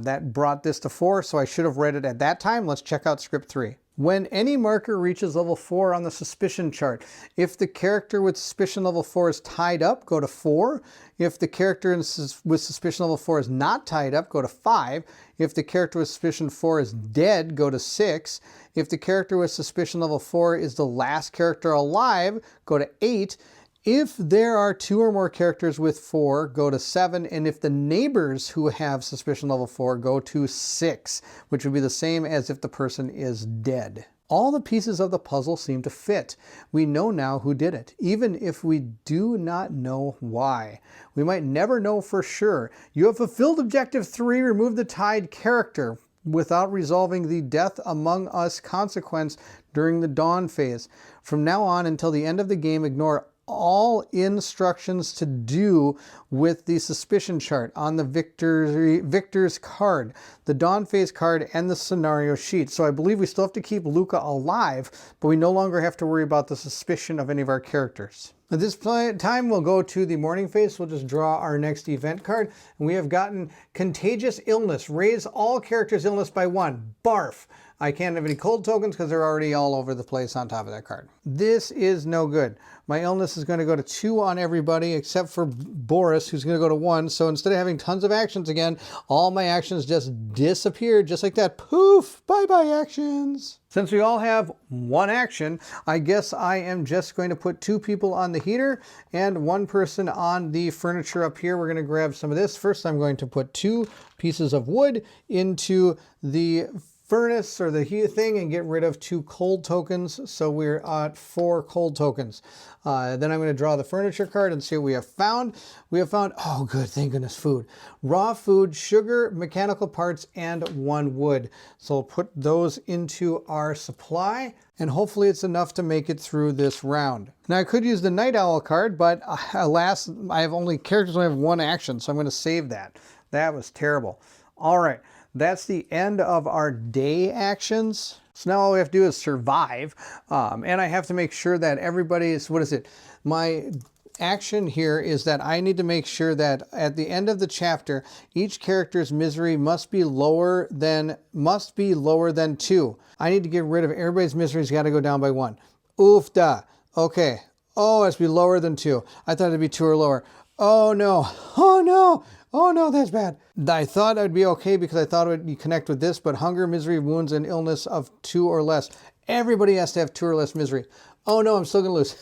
That brought this to 4, so I should have read it at that time. Let's check out script 3. When any marker reaches level 4 on the suspicion chart, if the character with suspicion level 4 is tied up, go to 4. If the character with suspicion level 4 is not tied up, go to 5. If the character with suspicion 4 is dead, go to 6. If the character with suspicion level 4 is the last character alive, go to 8. If there are 2 or more characters with 4, go to 7. And if the neighbors who have suspicion level 4, go to 6, which would be the same as if the person is dead. All the pieces of the puzzle seem to fit. We know now who did it, even if we do not know why. We might never know for sure. You have fulfilled objective 3, remove the tied character without resolving the death among us consequence during the Dawn phase. From now on until the end of the game, ignore all instructions to do with the suspicion chart on the victor's card, the Dawn phase card, and the scenario sheet. So I believe we still have to keep Luca alive, but we no longer have to worry about the suspicion of any of our characters. At this time, we'll go to the morning phase. We'll just draw our next event card. And we have gotten Contagious Illness. Raise all characters' illness by 1. Barf. I can't have any cold tokens because they're already all over the place on top of that card. This is no good. My illness is going to go to 2 on everybody except for Boris, who's going to go to 1. So instead of having tons of actions again, all my actions just disappeared just like that. Poof! Bye-bye actions! Since we all have 1 action, I guess I am just going to put 2 people on the heater and 1 person on the furniture up here. We're going to grab some of this. First, I'm going to put 2 pieces of wood into the furnace or the heat thing and get rid of 2 cold tokens. So we're at 4 cold tokens. Then I'm going to draw the furniture card and see what we have found. We have found, oh good, thank goodness, food. Raw food, sugar, mechanical parts, and 1 wood. So we'll put those into our supply and hopefully it's enough to make it through this round. Now I could use the Night Owl card, but alas, characters only have 1 action, so I'm going to save that. That was terrible. All right. That's the end of our day actions. So now all we have to do is survive. And I have to make sure that everybody's, my action here is that I need to make sure that at the end of the chapter, each character's misery must be lower than 2. I need to get rid of everybody's misery's got to go down by 1. Oof da. Okay. Oh, it has to be lower than 2. I thought it'd be 2 or lower. Oh no. Oh no. Oh no, that's bad. I thought I'd be okay because I thought it would connect with this, but hunger, misery, wounds, and illness of 2 or less. Everybody has to have 2 or less misery. Oh no, I'm still gonna lose.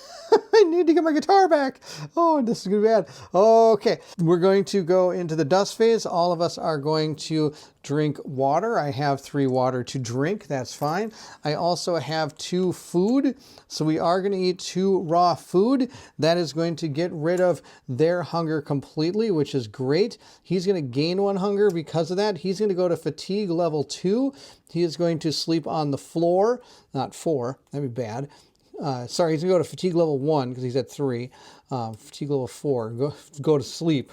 I need to get my guitar back. Oh, this is gonna be bad. Okay, we're going to go into the dust phase. All of us are going to drink water. I have 3 water to drink, that's fine. I also have 2 food, so we are gonna eat 2 raw food. That is going to get rid of their hunger completely, which is great. He's gonna gain 1 hunger because of that. He's gonna go to fatigue level 2. He is going to sleep on the floor, not 4, that'd be bad. Sorry, he's going to go to fatigue level 1 because he's at 3. Fatigue level 4, go to sleep.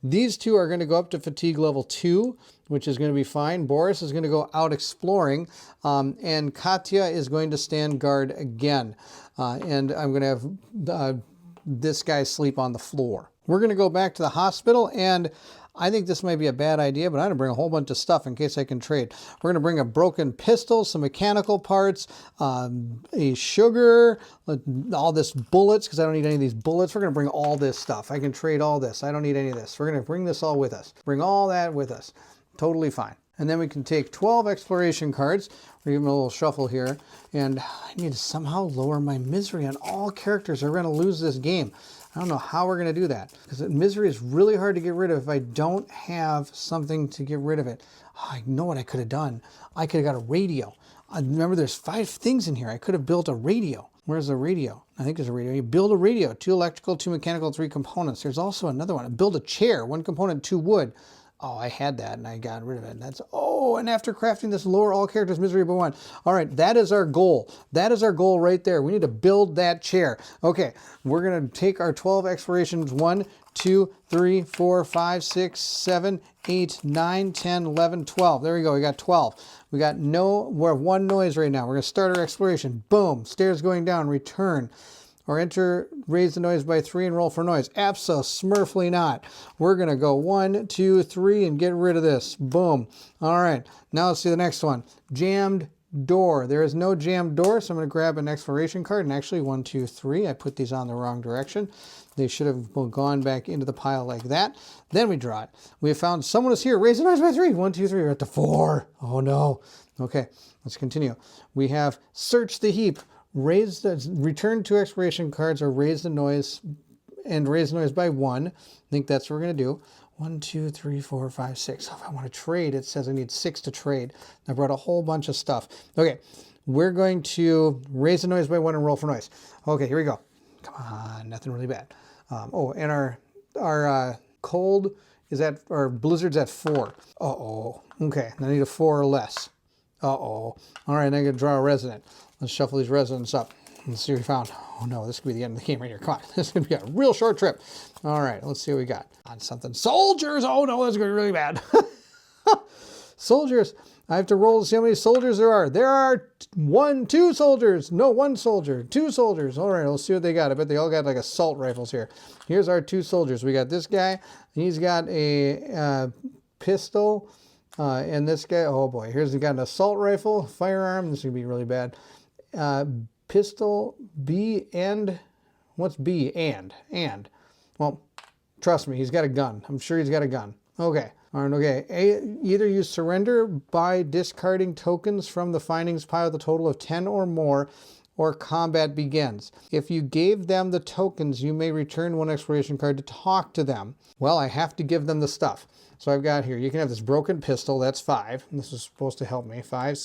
These 2 are going to go up to fatigue level 2, which is going to be fine. Boris is going to go out exploring, and Katya is going to stand guard again. And I'm going to have this guy sleep on the floor. We're going to go back to the hospital, and I think this might be a bad idea, but I'm going to bring a whole bunch of stuff in case I can trade. We're going to bring a broken pistol, some mechanical parts, a sugar, all this bullets, because I don't need any of these bullets. We're going to bring all this stuff. I can trade all this. I don't need any of this. We're going to bring this all with us. Bring all that with us. Totally fine. And then we can take 12 exploration cards. We're giving them a little shuffle here. And I need to somehow lower my misery on all characters or we're going to lose this game. I don't know how we're going to do that because misery is really hard to get rid of if I don't have something to get rid of it. Oh, I know what I could have done. I could have got a radio. Remember, there's 5 things in here. I could have built a radio. Where's the radio? I think there's a radio. You build a radio, 2 electrical, 2 mechanical, 3 components. There's also another one. Build a chair, 1 component, 2 wood. Oh, I had that and I got rid of it. That's, oh, and after crafting this, lower all characters' misery by 1. All right, that is our goal. That is our goal right there. We need to build that chair. Okay, we're going to take our 12 explorations. 1, 2, 3, 4, 5, 6, 7, 8, 9, 10, 11, 12. There we go. We got 12. We got we're 1 noise right now. We're going to start our exploration. Boom. Stairs going down. Return. Or enter, raise the noise by 3 and roll for noise. Abso-smurfly not. We're going to go 1, 2, 3 and get rid of this. Boom. All right. Now let's see the next one. Jammed door. There is no jammed door, so I'm going to grab an exploration card. And actually, 1, 2, 3. I put these on the wrong direction. They should have gone back into the pile like that. Then we draw it. We have found someone is here. Raise the noise by 3. 1, 2, 3. We're at the 4. Oh, no. Okay. Let's continue. We have search the heap. Return 2 exploration cards or raise the noise by 1. I think that's what we're going to do. 1, 2, 3, 4, 5, 6. So if I want to trade, it says I need 6 to trade. I brought a whole bunch of stuff. Okay, we're going to raise the noise by 1 and roll for noise. Okay, here we go. Come on, nothing really bad. And our cold is at, or blizzard's at 4. Uh-oh. Okay, I need a 4 or less. Uh-oh. All right, I'm going to draw a resident. Let's shuffle these residents up. Let's see what we found. Oh no, this could be the end of the game right here. Come on, this is going to be a real short trip. All right, let's see what we got. On something. Soldiers! Oh no, that's going to be really bad. Soldiers. I have to roll to see how many soldiers there are. There are 2 soldiers. No, 1 soldier. 2 soldiers. All right, let's see what they got. I bet they all got like assault rifles here. Here's our 2 soldiers. We got this guy. He's got a pistol. And this guy, oh boy, here's he got an assault rifle, firearm. This is going to be really bad. Pistol, B, and, what's B? And. Well, trust me, he's got a gun. I'm sure he's got a gun. Okay. All right, okay. Either you surrender by discarding tokens from the findings pile with a total of 10 or more, or combat begins. If you gave them the tokens, you may return 1 exploration card to talk to them. Well, I have to give them the stuff. So I've got here, you can have this broken pistol, that's 5. This is supposed to help me. 5.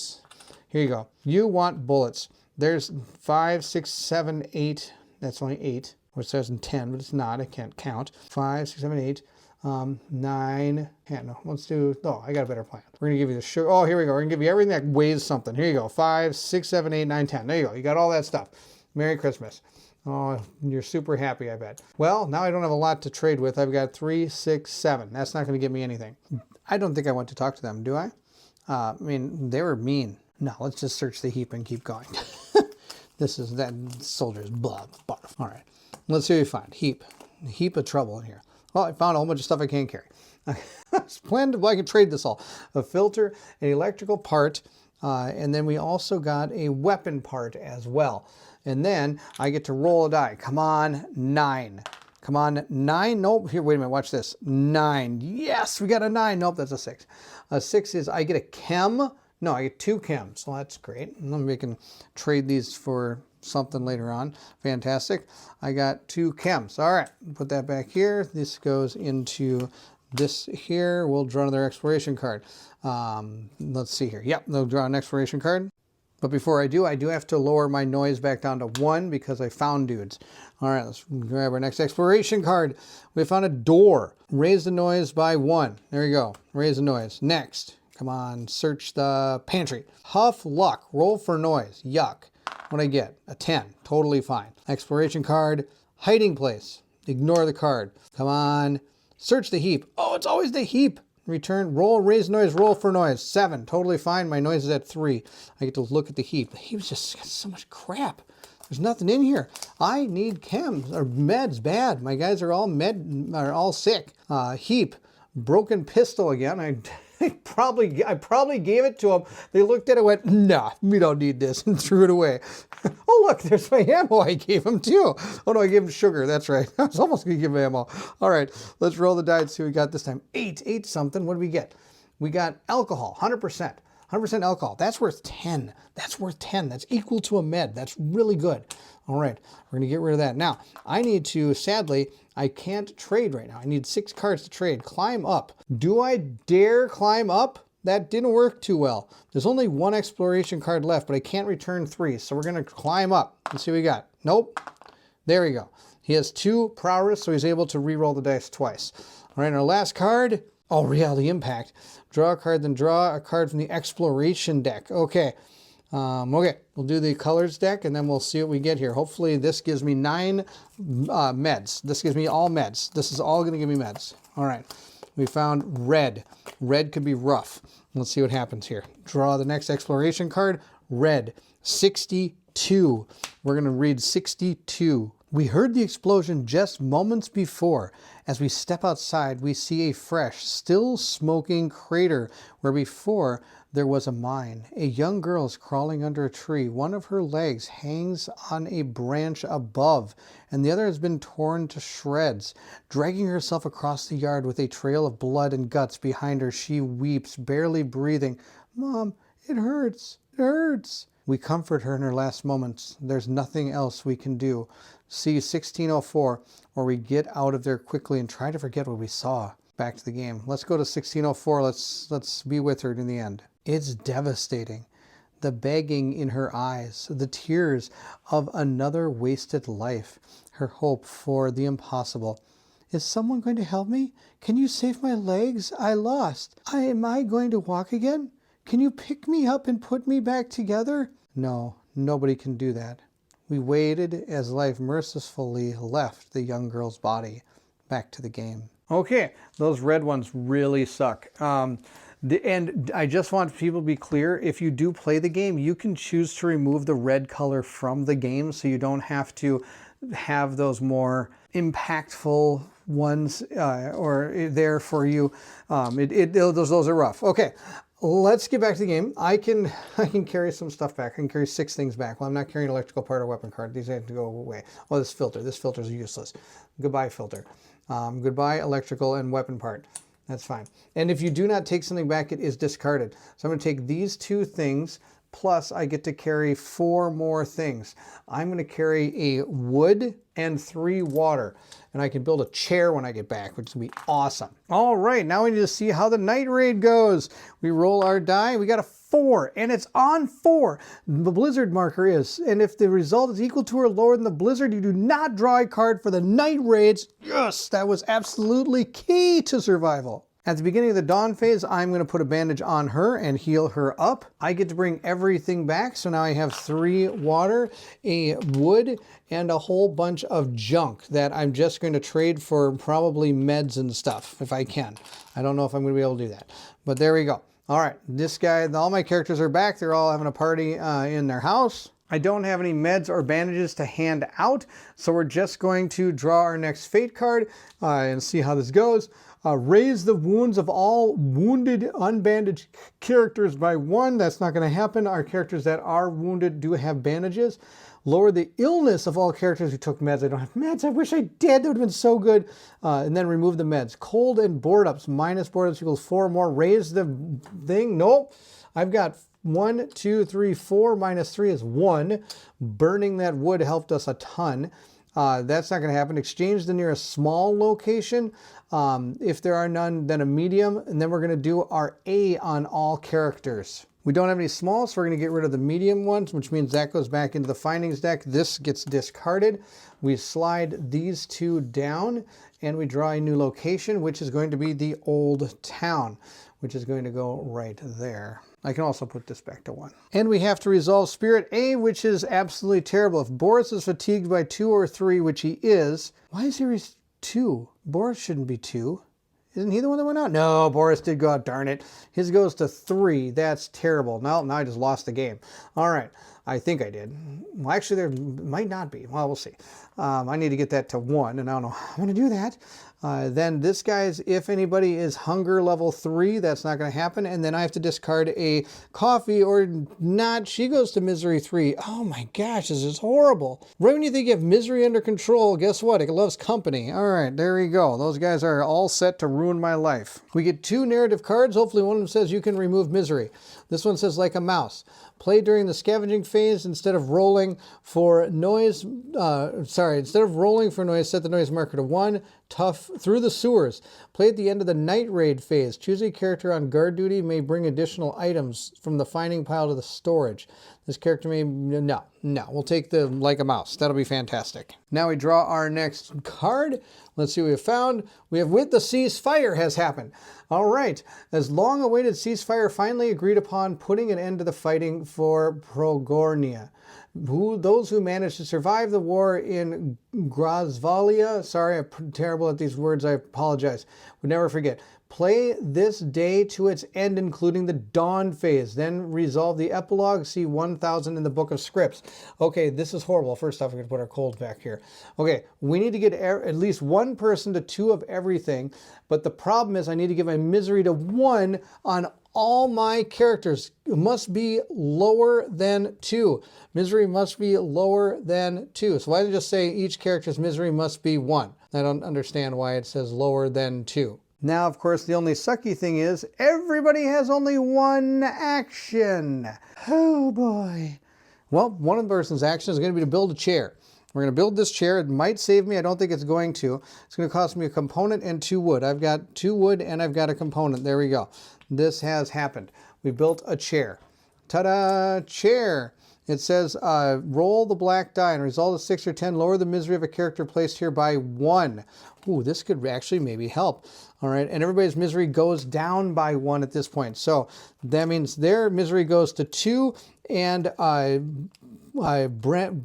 Here you go. You want bullets. There's 5, 6, 7, 8. That's only 8, which says in 10, but it's not. I can't count. 5, 6, 7, 8. 9, 10. No, let's do, oh, I got a better plan. We're going to give you the sugar. Oh, here we go. We're going to give you everything that weighs something. Here you go. 5, 6, 7, 8, 9, 10. There you go. You got all that stuff. Merry Christmas. Oh, you're super happy, I bet. Well, now I don't have a lot to trade with. I've got 3, 6, 7. That's not going to give me anything. I don't think I want to talk to them, do I? I mean, they were mean. No, let's just search the heap and keep going. This is that soldier's blood. Barf. All right. Let's see what we find. Heap. A heap of trouble in here. Well, I found a whole bunch of stuff I can't carry. Well, I can trade this all. A filter, an electrical part, and then we also got a weapon part as well. And then I get to roll a die. Come on, 9. Come on, 9. Nope. Here, wait a minute. Watch this. 9. Yes, we got a 9. Nope, that's a 6. A 6 is I get a chem. No, I get 2 chems. Well, that's great. And we can trade these for something later on. Fantastic. I got 2 chems. All right, put that back here. This goes into this here. We'll draw another exploration card. Let's see here. Yep, they'll draw an exploration card. But before I do have to lower my noise back down to 1 because I found dudes. All right, let's grab our next exploration card. We found a door. Raise the noise by 1. There you go. Raise the noise. Next. Come on, search the pantry. Huff luck. Roll for noise. Yuck. What'd I get? A 10. Totally fine. Exploration card. Hiding place. Ignore the card. Come on. Search the heap. Oh, it's always the heap. Return. Roll. Raise noise. Roll for noise. 7. Totally fine. My noise is at 3. I get to look at the heap. The heap's just got so much crap. There's nothing in here. I need chems or meds bad. My guys are all sick. Heap. Broken pistol again. I probably gave it to them. They looked at it and went, nah, we don't need this, and threw it away. Oh, look, there's my ammo I gave him too. Oh, no, I gave him sugar. That's right. I was almost going to give him ammo. All right, let's roll the die and see what we got this time. 8 something. What did we get? We got alcohol, 100%. 100% alcohol. That's worth 10. That's worth 10. That's equal to a med. That's really good. All right, we're going to get rid of that. Now, I need to, sadly, I can't trade right now. I need 6 cards to trade. Climb up. Do I dare climb up? that didn't work too well. There's only one exploration card left, but I can't return 3. So we're going to climb up and see what we got. Nope. There we go. He has 2 prowess, so he's able to re-roll the dice twice. All right, our last card. Oh, Reality Impact. Draw a card, then draw a card from the exploration deck. Okay. Okay, we'll do the colors deck, and then we'll see what we get here. Hopefully this gives me 9 meds. This gives me all meds. This is all going to give me meds. All right. We found red. Red could be rough. Let's see what happens here. Draw the next exploration card. Red. 62. We're going to read 62. We heard the explosion just moments before. As we step outside, we see a fresh, still smoking crater where before there was a mine. A young girl is crawling under a tree. One of her legs hangs on a branch above, and the other has been torn to shreds. Dragging herself across the yard with a trail of blood and guts behind her, she weeps, barely breathing. Mom, it hurts. It hurts. We comfort her in her last moments. There's nothing else we can do. See 1604, or we get out of there quickly and try to forget what we saw. Back to the game. Let's go to 1604. Let's be with her in the end. It's devastating. The begging in her eyes, the tears of another wasted life, her hope for the impossible. Is someone going to help me? Can you save my legs? I lost. Am I going to walk again? Can you pick me up and put me back together? No, nobody can do that. We waited as life mercifully left the young girl's body. Back to the game. Okay, those red ones really suck. And I just want people to be clear, if you do play the game, you can choose to remove the red color from the game so you don't have to have those more impactful ones or there for you. Those are rough. Okay, let's get back to the game. I can carry some stuff back. I can carry 6 things back. Well, I'm not carrying an electrical part or weapon card. These have to go away. Oh, this filter. This filter is useless. Goodbye, filter. Goodbye, electrical and weapon part. That's fine. And if you do not take something back, it is discarded. So I'm going to take these 2 things, plus I get to carry 4 more things. I'm going to carry a wood and 3 water. And I can build a chair when I get back, which is going to be awesome. All right, now we need to see how the night raid goes. We roll our die. We got a 4, and it's on 4. The blizzard marker is. And if the result is equal to or lower than the blizzard, you do not draw a card for the night raids. Yes, that was absolutely key to survival. At the beginning of the dawn phase, I'm going to put a bandage on her and heal her up. I get to bring everything back, so now I have 3 water, a wood, and a whole bunch of junk that I'm just going to trade for probably meds and stuff, if I can. I don't know if I'm going to be able to do that, but there we go. All right, this guy, all my characters are back. They're all having a party in their house. I don't have any meds or bandages to hand out, so we're just going to draw our next fate card and see how this goes. Raise the wounds of all wounded, unbandaged characters by 1. That's not going to happen. Our characters that are wounded do have bandages. Lower the illness of all characters who took meds. I don't have meds. I wish I did. That would have been so good. And then remove the meds. Cold and board ups. Minus board ups equals 4 more. Raise the thing. Nope. I've got 1, 2, 3, 4. Minus 3 is 1. Burning that wood helped us a ton. That's not going to happen. Exchange the nearest small location. If there are none, then a medium. And then we're going to do our A on all characters. We don't have any small, so we're going to get rid of the medium ones, which means that goes back into the findings deck. This gets discarded. We slide these 2 down, and we draw a new location, which is going to be the old town, which is going to go right there. I can also put this back to 1. And we have to resolve Spirit A, which is absolutely terrible. If Boris is fatigued by 2 or 3, which he is, why is he 2? Boris shouldn't be 2. Isn't he the one that went out? No, Boris did go out, darn it. His goes to 3. That's terrible. Now I just lost the game. All right. I think I did. Well, actually, there might not be. Well, we'll see. I need to get that to 1, and I don't know how I'm going to do that. Then this guy's, if anybody is hunger level 3, that's not going to happen. And then I have to discard a coffee or not. She goes to misery 3. Oh my gosh, this is horrible. Right when you think you have misery under control, guess what? It loves company. All right, there we go. Those guys are all set to ruin my life. We get 2 narrative cards. Hopefully one of them says you can remove misery. This one says like a mouse. Play during the scavenging phase instead of rolling for noise. Instead of rolling for noise, set the noise marker to 1. through the sewers. Play at the end of the night raid phase. Choose a character on guard duty may bring additional items from the finding pile to the storage. This character may... No. We'll take the like a mouse. That'll be fantastic. Now we draw our next card. Let's see what we have found. We have with the ceasefire has happened. All right. As long-awaited ceasefire finally agreed upon, putting an end to the fighting for Progornia. Those who managed to survive the war in Grasvalia, sorry, I'm terrible at these words, I apologize, would never forget. Play this day to its end, including the dawn phase. Then resolve the epilogue. See 1000 in the book of scripts. Okay, this is horrible. First off, we're going to put our cold back here. Okay, we need to get at least one person to 2 of everything. But the problem is I need to get my misery to 1 on all my characters. It must be lower than 2. Misery must be lower than 2. So why don't I just say each character's misery must be 1? I don't understand why it says lower than 2. Now, of course, the only sucky thing is everybody has only 1 action. Oh, boy. Well, one of the person's actions is going to be to build a chair. We're going to build this chair. It might save me. I don't think it's going to. It's going to cost me a component and 2 wood. I've got 2 wood and I've got a component. There we go. This has happened. We built a chair. Ta-da! Chair. It says, roll the black die and result of 6 or 10. Lower the misery of a character placed here by 1. Ooh, this could actually maybe help. All right, and everybody's misery goes down by 1 at this point. So that means their misery goes to 2, and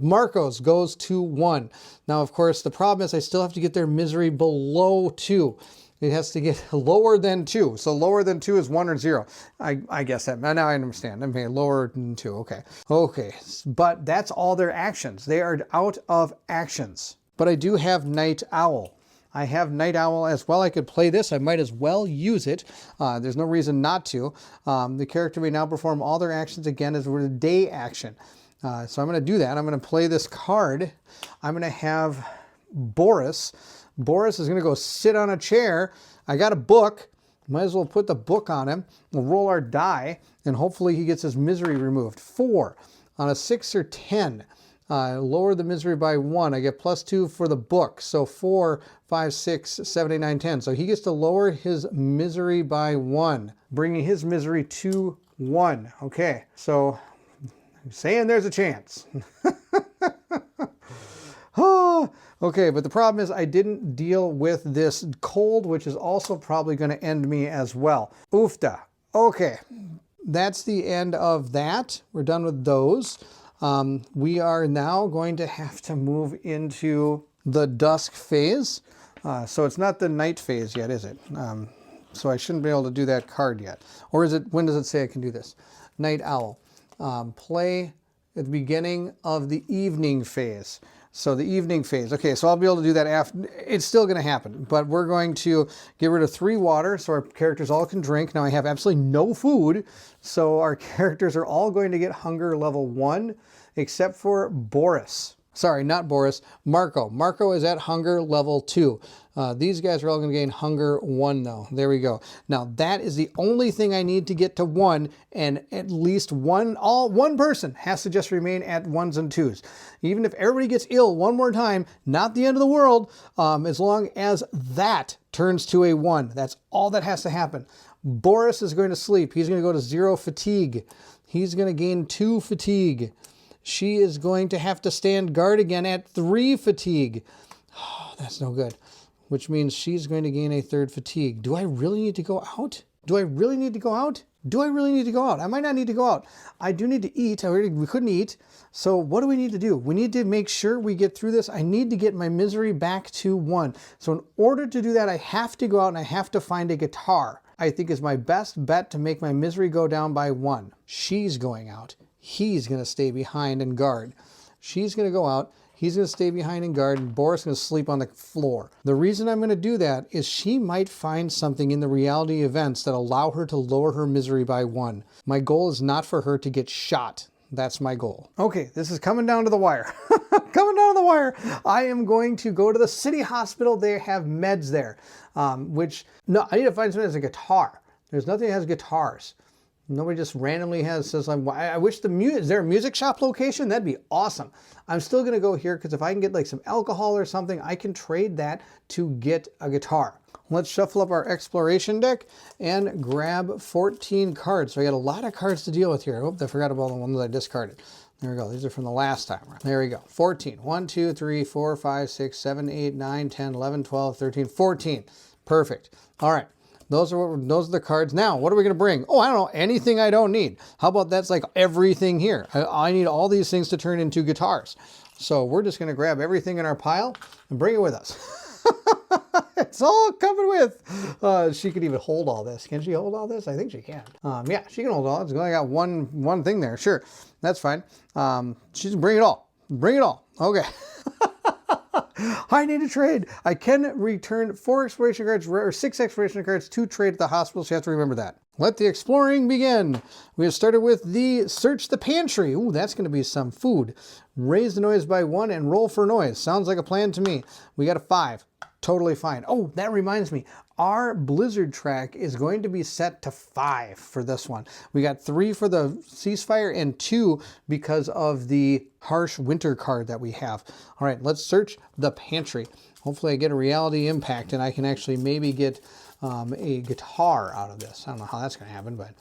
Marco's goes to 1. Now, of course, the problem is I still have to get their misery below 2. It has to get lower than 2. So lower than 2 is 1 or 0. I guess that. Now I understand. Okay, lower than 2. Okay. But that's all their actions. They are out of actions. But I do have Night Owl. I have Night Owl as well. I could play this. I might as well use it. There's no reason not to. The character may now perform all their actions again as a day action. So I'm going to do that. I'm going to play this card. I'm going to have Boris. Boris is going to go sit on a chair. I got a book. Might as well put the book on him. We'll roll our die, and hopefully he gets his misery removed. 4 on a 6 or 10. Lower the misery by 1. I get +2 for the book. So 4, 5, 6, 7, 8, 9, 10. So he gets to lower his misery by 1, bringing his misery to 1. Okay, so I'm saying there's a chance. Okay, but the problem is I didn't deal with this cold, which is also probably going to end me as well. Oofda. Okay, that's the end of that. We're done with those. We are now going to have to move into the dusk phase. So it's not the night phase yet, is it? So I shouldn't be able to do that card yet. Or is it, when does it say I can do this? Night Owl. Play at the beginning of the evening phase. So the evening phase. Okay, so I'll be able to do that after. It's still going to happen, but we're going to get rid of 3 water so our characters all can drink. Now I have absolutely no food, so our characters are all going to get hunger level 1, except for Boris. Sorry, not Boris. Marco. Marco is at hunger level 2. These guys are all going to gain hunger 1, though. There we go. Now, that is the only thing I need to get to 1, and at least one person has to just remain at 1s and 2s. Even if everybody gets ill one more time, not the end of the world, as long as that turns to a 1. That's all that has to happen. Boris is going to sleep. He's going to go to 0 fatigue. He's going to gain 2 fatigue. She is going to have to stand guard again at 3 fatigue. Oh, that's no good. Which means she's going to gain a 3rd fatigue. Do I really need to go out? Do I really need to go out? Do I really need to go out? I might not need to go out. I do need to eat. We couldn't eat. So what do we need to do? We need to make sure we get through this. I need to get my misery back to 1. So in order to do that, I have to go out and I have to find a guitar. I think is my best bet to make my misery go down by 1. She's going out. He's going to stay behind and guard. She's going to go out. He's going to stay behind and guard, and Boris is going to sleep on the floor. The reason I'm going to do that is she might find something in the reality events that allow her to lower her misery by 1. My goal is not for her to get shot. That's my goal. Okay, this is coming down to the wire. Coming down to the wire. I am going to go to the city hospital. They have meds there, no, I need to find something that has a guitar. There's nothing that has guitars. Nobody just randomly says, I wish is there a music shop location? That'd be awesome. I'm still going to go here because if I can get like some alcohol or something, I can trade that to get a guitar. Let's shuffle up our exploration deck and grab 14 cards. So I got a lot of cards to deal with here. Oh, I forgot about the ones I discarded. There we go. These are from the last time. There we go. 14. 1, 2, 3, 4, 5, 6, 7, 8, 9, 10, 11, 12, 13, 14. Perfect. All right. Those are the cards. Now, what are we going to bring? Oh, I don't know. Anything I don't need. How about that's like everything here? I need all these things to turn into guitars. So we're just going to grab everything in our pile and bring it with us. It's all coming with. She could even hold all this. Can she hold all this? I think she can. Yeah, she can hold all. It's only got one thing there. Sure, that's fine. She's bring it all. Bring it all. Okay. I need to trade. I can return 4 exploration cards or 6 exploration cards to trade at the hospital. So you have to remember that. Let the exploring begin. We have started with the search the pantry. Ooh, that's going to be some food. Raise the noise by 1 and roll for noise. Sounds like a plan to me. We got a 5. Totally fine. Oh, that reminds me. Our blizzard track is going to be set to 5 for this one. We got 3 for the ceasefire and 2 because of the harsh winter card that we have. All right, let's search the pantry. Hopefully I get a reality impact and I can actually maybe get a guitar out of this. I don't know how that's going to happen, but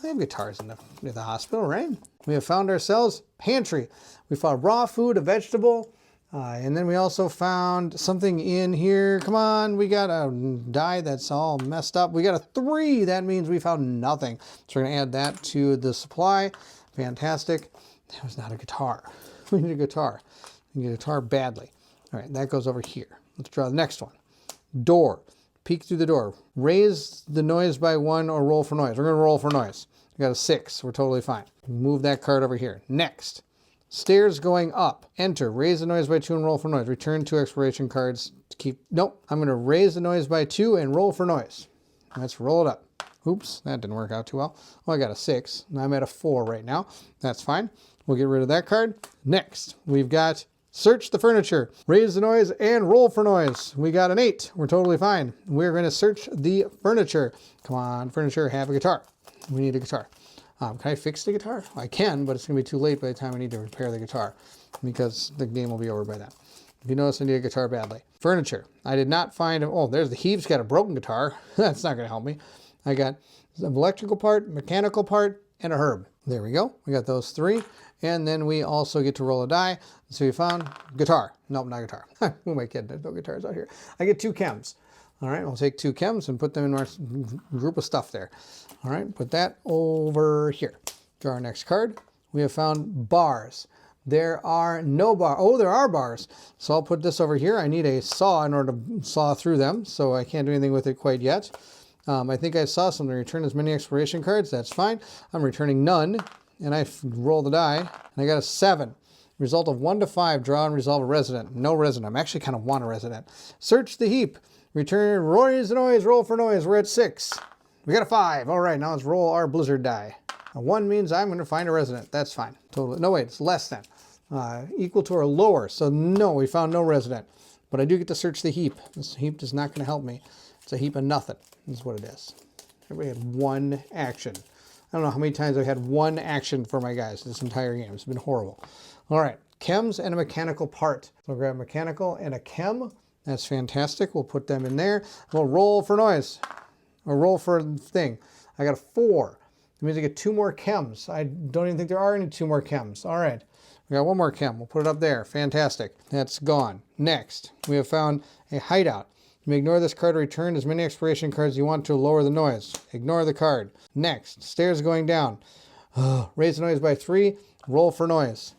I have guitars in the hospital, right? We have found ourselves pantry. We found raw food, a vegetable, and then we also found something in here. Come on, we got a die that's all messed up. We got a 3. That means we found nothing. So we're going to add that to the supply. Fantastic. That was not a guitar. We need a guitar. We need a guitar badly. All right, that goes over here. Let's draw the next one. Door. Peek through the door. Raise the noise by 1 or roll for noise. We're going to roll for noise. We got a 6. We're totally fine. Move that card over here. Next. Stairs going up. Enter. Raise the noise by 2 and roll for noise. Return 2 exploration cards to keep. Nope. I'm going to raise the noise by 2 and roll for noise. Let's roll it up. Oops, that didn't work out too well. Oh, I got a 6. Now I'm at a 4 right now. That's fine. We'll get rid of that card. Next, we've got search the furniture. Raise the noise and roll for noise. We got an 8. We're totally fine. We're going to search the furniture. Come on, furniture, have a guitar. We need a guitar. Can I fix the guitar? I can, but it's going to be too late by the time I need to repair the guitar because the game will be over by then. If you notice, I need a guitar badly. Furniture. I did not find... Oh, there's the Heave's got a broken guitar. That's not going to help me. I got an electrical part, mechanical part, and a herb. There we go. We got those 3. And then we also get to roll a die. So we found guitar. Nope, not guitar. Who am I kidding? There's no guitars out here. I get 2 chems. All right, we'll take 2 chems and put them in our group of stuff there. All right, put that over here. Draw our next card. We have found bars. There are no bars. Oh, there are bars. So I'll put this over here. I need a saw in order to saw through them, so I can't do anything with it quite yet. I think I saw something. Return as many exploration cards. That's fine. I'm returning none, and I roll the die, and I got a 7. Result of 1 to 5. Draw and resolve a resident. No resident. I actually kind of want a resident. Search the heap. Return, raise the noise, roll for noise. We're at 6. We got a 5. All right, now let's roll our blizzard die. A 1 means I'm going to find a resident. That's fine. Totally. No, wait, it's less than. Equal to or lower. So no, we found no resident. But I do get to search the heap. This heap is not going to help me. It's a heap of nothing. This is what it is. Everybody had 1 action. I don't know how many times I've had 1 action for my guys this entire game. It's been horrible. All right, chems and a mechanical part. So we'll grab a mechanical and a chem. That's fantastic. We'll put them in there. We'll roll for noise. Or roll for thing. I got a 4. That means I get 2 more chems. I don't even think there are any 2 more chems. All right. We got 1 more chem. We'll put it up there. Fantastic. That's gone. Next, we have found a hideout. You may ignore this card or return as many exploration cards as you want to lower the noise. Ignore the card. Next, stairs going down. Raise the noise by 3. Roll for noise.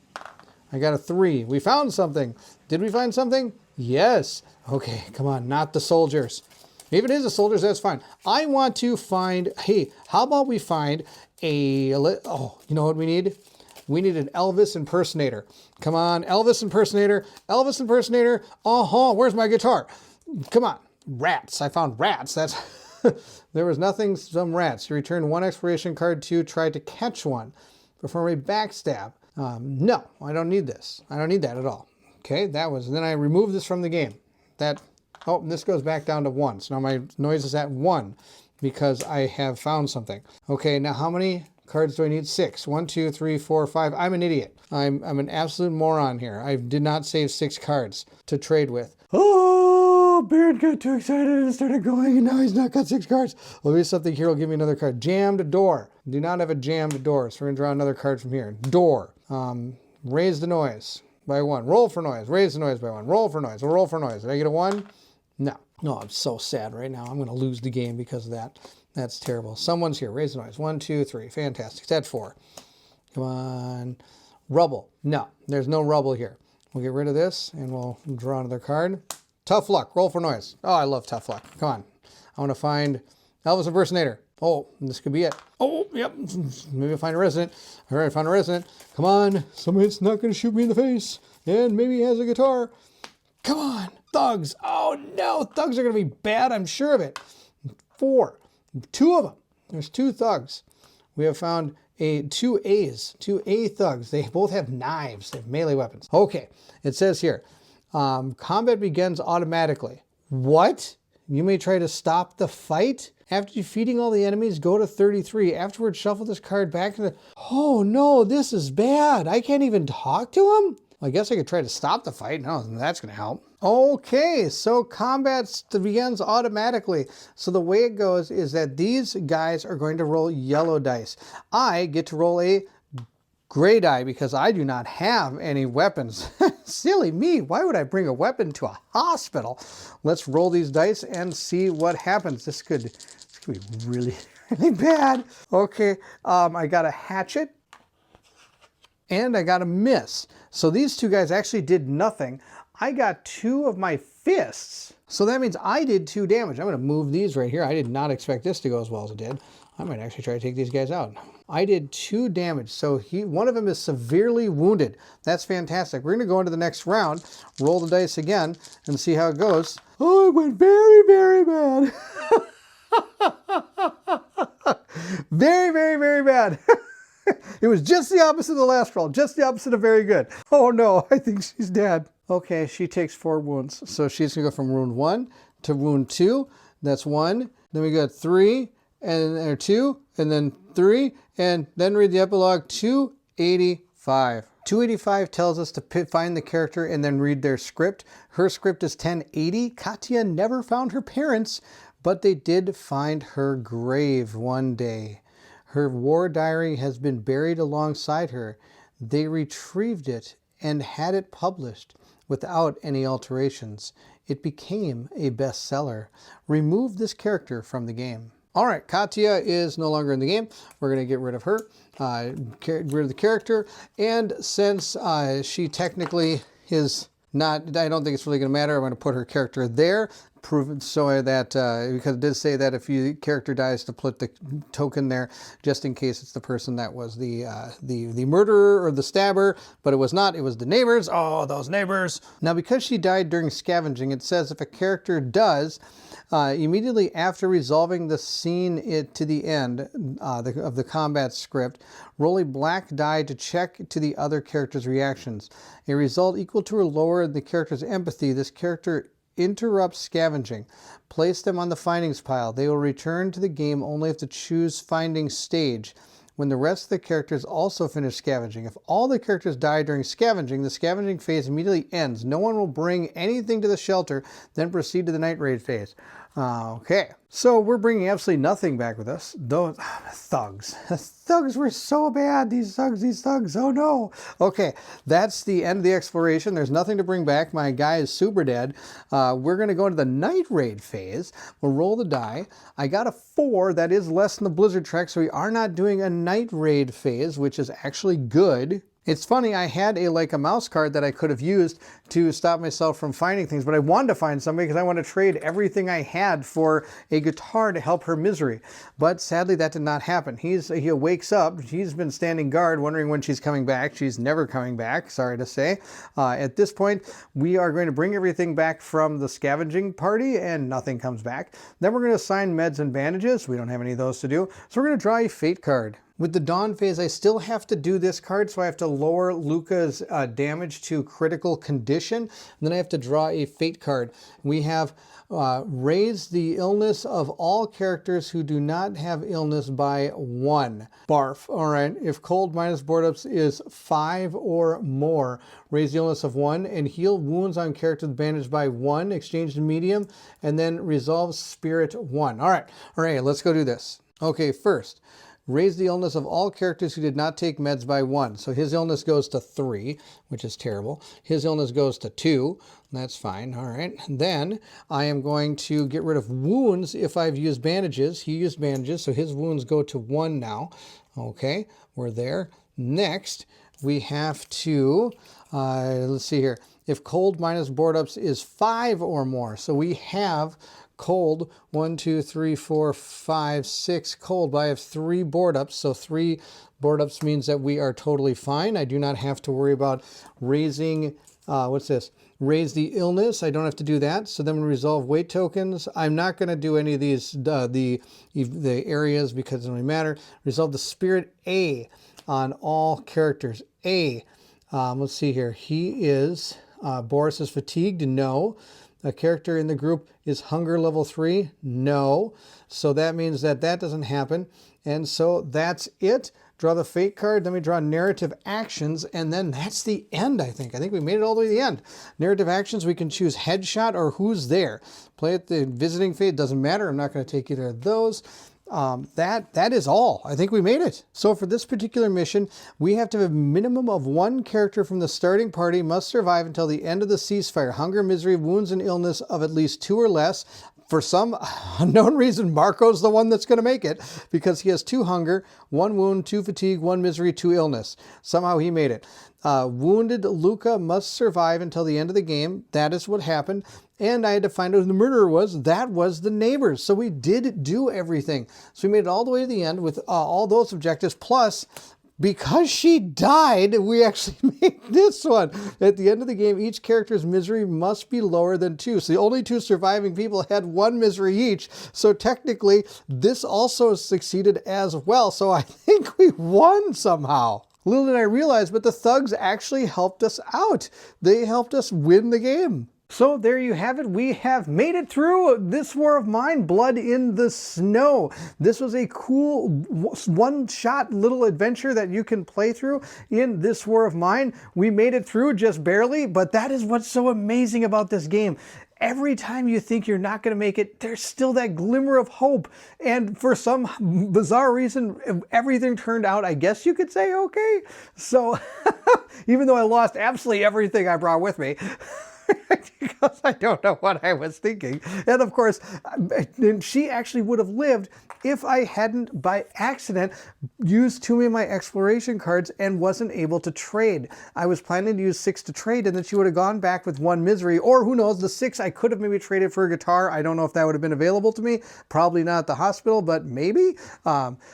I got a 3. We found something. Did we find something? Yes. Okay, come on. Not the soldiers. If it is the soldiers, that's fine. I want to find... Hey, how about we find a... Oh, you know what we need? We need an Elvis impersonator. Come on, Elvis impersonator. Elvis impersonator. Where's my guitar? Come on. Rats. I found rats. That's... There was nothing, some rats. You return 1 exploration card to try to catch one. Perform a backstab. No, I don't need this. I don't need that at all. Okay, that was... Then I removed this from the game. That... Oh, and this goes back down to 1. So now my noise is at 1 because I have found something. Okay, now how many cards do I need? 6. 1, 2, 3, 4, 5. I'm an idiot. I'm an absolute moron here. I did not save 6 cards to trade with. Oh, Baron got too excited and started going, and now he's not got 6 cards. Well, maybe something here will give me another card. Jammed door. Do not have a jammed door, so we're going to draw another card from here. Door. Raise the noise by 1. Roll for noise. Raise the noise by 1. Roll for noise. Roll for noise. Did I get a 1? No. No, I'm so sad right now. I'm going to lose the game because of that. That's terrible. Someone's here. Raise the noise. 1, 2, 3. Fantastic. That's 4. Come on. Rubble. No, there's no rubble here. We'll get rid of this, and we'll draw another card. Tough luck. Roll for noise. Oh, I love tough luck. Come on. I want to find Elvis Impersonator. Oh, this could be it. Oh, yep. Maybe I'll find a resident. All right, found a resident. Come on. Somebody's not going to shoot me in the face. And maybe he has a guitar. Come on. Thugs. Oh, no. Thugs are going to be bad. I'm sure of it. 4. 2 of them. There's 2 thugs. We have found 2 A's. 2 A thugs. They both have knives. They have melee weapons. Okay. It says here, combat begins automatically. What? You may try to stop the fight? After defeating all the enemies, go to 33. Afterwards, shuffle this card back to the... Oh, no, this is bad. I can't even talk to him? Well, I guess I could try to stop the fight. No, that's going to help. Okay, so combat begins automatically. So the way it goes is that these guys are going to roll yellow dice. I get to roll a gray die because I do not have any weapons. Silly me, why would I bring a weapon to a hospital? Let's roll these dice and see what happens. This could be really, really bad. Okay, I got a hatchet and I got a miss. So these 2 guys actually did nothing. I got 2 of my fists. So that means I did 2 damage. I'm going to move these right here. I did not expect this to go as well as it did. I might actually try to take these guys out. I did 2 damage. So one of them is severely wounded. That's fantastic. We're going to go into the next round, roll the dice again, and see how it goes. Oh, it went very, very bad. Very, very, very bad. It was just the opposite of the last roll. Just the opposite of very good. Oh no, I think she's dead. Okay, she takes 4 wounds. So she's going to go from wound 1 to wound 2. That's 1. Then we got 3, and 2, and then 3, and then read the epilogue. 285. 285 tells us to find the character and then read their script. Her script is 1080. Katya never found her parents, but they did find her grave one day. Her war diary has been buried alongside her. They retrieved it and had it published without any alterations. It became a bestseller. Remove this character from the game. All right, Katya is no longer in the game. We're going to get rid of her, get rid of the character. And since she technically is not, I don't think it's really going to matter. I'm going to put her character there, prove so that, because it did say that if your character dies to put the token there, just in case it's the person that was the murderer or the stabber, but it was not, it was the neighbors. Oh, those neighbors. Now, because she died during scavenging, it says if a character does, immediately after resolving the scene to the end of the combat script, roll a black die to check to the other character's reactions. A result equal to or lower than the character's empathy, this character interrupts scavenging. Place them on the findings pile. They will return to the game only if the choose findings stage, when the rest of the characters also finish scavenging. If all the characters die during scavenging, the scavenging phase immediately ends. No one will bring anything to the shelter, then proceed to the night raid phase. Okay, so we're bringing absolutely nothing back with us. Those thugs. Thugs were so bad. These thugs. Oh no. Okay, that's the end of the exploration. There's nothing to bring back. My guy is super dead. We're going to go into the night raid phase. We'll roll the die. I got a 4. That is less than the Blizzard Trek, so we are not doing a night raid phase, which is actually good. It's funny, I had a mouse card that I could have used to stop myself from finding things, but I wanted to find somebody because I want to trade everything I had for a guitar to help her misery. But sadly, that did not happen. He wakes up. He's been standing guard, wondering when she's coming back. She's never coming back, sorry to say. At this point, we are going to bring everything back from the scavenging party, and nothing comes back. Then we're going to assign meds and bandages. We don't have any of those to do. So we're going to draw a fate card. With the Dawn phase, I still have to do this card, so I have to lower Luca's damage to critical condition. And then I have to draw a fate card. We have raise the illness of all characters who do not have illness by 1. Barf. All right. If cold minus board ups is 5 or more, raise the illness of 1 and heal wounds on characters bandaged by 1, exchange to medium, and then resolve spirit 1. All right, let's go do this. Okay, first, raise the illness of all characters who did not take meds by 1. So his illness goes to 3, which is terrible. His illness goes to 2. That's fine. All right. Then I am going to get rid of wounds if I've used bandages. He used bandages, so his wounds go to 1 now. Okay, we're there. Next, we have to, let's see here. If cold minus board ups is 5 or more. So we have cold, 1, 2, 3, 4, 5, 6 cold, but I have 3 board ups, so 3 board ups means that we are totally fine. I do not have to worry about raising, what's this? Raise the illness. I don't have to do that. So then we resolve weight tokens. I'm not going to do any of these, the areas, because it doesn't really matter. Resolve the spirit A on all characters. A, let's see here. He is, Boris is fatigued, no. A character in the group is hunger level 3, no. So that means that that doesn't happen. And so that's it. Draw the fate card, then we draw narrative actions, and then that's the end, I think. I think we made it all the way to the end. Narrative actions, we can choose headshot or who's there. Play at the visiting fate, doesn't matter. I'm not going to take either of those. That is all. I think we made it. So for this particular mission, we have to have a minimum of 1 character from the starting party must survive until the end of the ceasefire. Hunger, misery, wounds, and illness of at least 2 or less. For some unknown reason, Marco's the one that's going to make it because he has 2 hunger, 1 wound, 2 fatigue, 1 misery, 2 illness. Somehow he made it. Wounded Luca must survive until the end of the game. That is what happened. And I had to find out who the murderer was. That was the neighbors. So we did do everything. So we made it all the way to the end with all those objectives. Plus, because she died, we actually made this one. At the end of the game, each character's misery must be lower than 2. So the only 2 surviving people had 1 misery each. So technically, this also succeeded as well. So I think we won somehow. Little did I realize, but the thugs actually helped us out. They helped us win the game. So there you have it. We have made it through this War of Mine, Blood in the Snow. This was a cool one-shot little adventure that you can play through in this War of Mine. We made it through just barely, but that is what's so amazing about this game. Every time you think you're not going to make it, there's still that glimmer of hope. And for some bizarre reason, everything turned out, I guess you could say, okay. So even though I lost absolutely everything I brought with me, because I don't know what I was thinking. And of course, she actually would have lived if I hadn't by accident used too many of my exploration cards and wasn't able to trade. I was planning to use 6 to trade, and then she would have gone back with 1 misery, or who knows, the 6 I could have maybe traded for a guitar. I don't know if that would have been available to me. Probably not at the hospital, but maybe.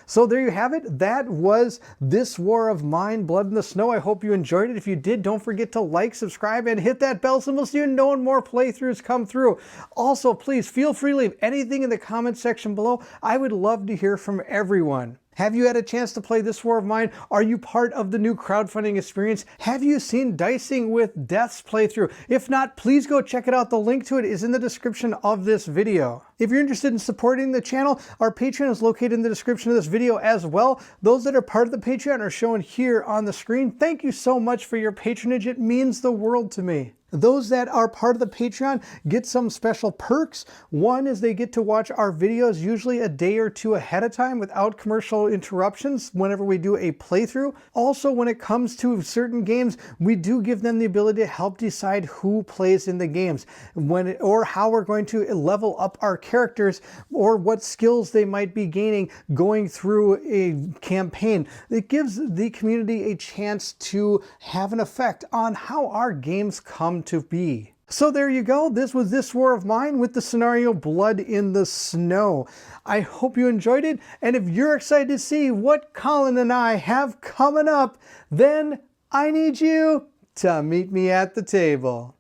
So there you have it. That was this War of Mine, Blood in the Snow. I hope you enjoyed it. If you did, don't forget to like, subscribe, and hit that bell symbol so you know when more playthroughs come through. Also, please feel free to leave anything in the comment section below. I would love to hear from everyone. Have you had a chance to play this War of Mine? Are you part of the new crowdfunding experience? Have you seen Dicing with Death's playthrough? If not, please go check it out. The link to it is in the description of this video. If you're interested in supporting the channel, our Patreon is located in the description of this video as well. Those that are part of the Patreon are shown here on the screen. Thank you so much for your patronage. It means the world to me. Those that are part of the Patreon get some special perks. One is they get to watch our videos usually a day or 2 ahead of time without commercial interruptions whenever we do a playthrough. Also, when it comes to certain games, we do give them the ability to help decide who plays in the games, or how we're going to level up our characters, or what skills they might be gaining going through a campaign. It gives the community a chance to have an effect on how our games come to be. So there you go. This was This War of Mine with the scenario Blood in the Snow. I hope you enjoyed it, and if you're excited to see what Colin and I have coming up, then I need you to meet me at the table.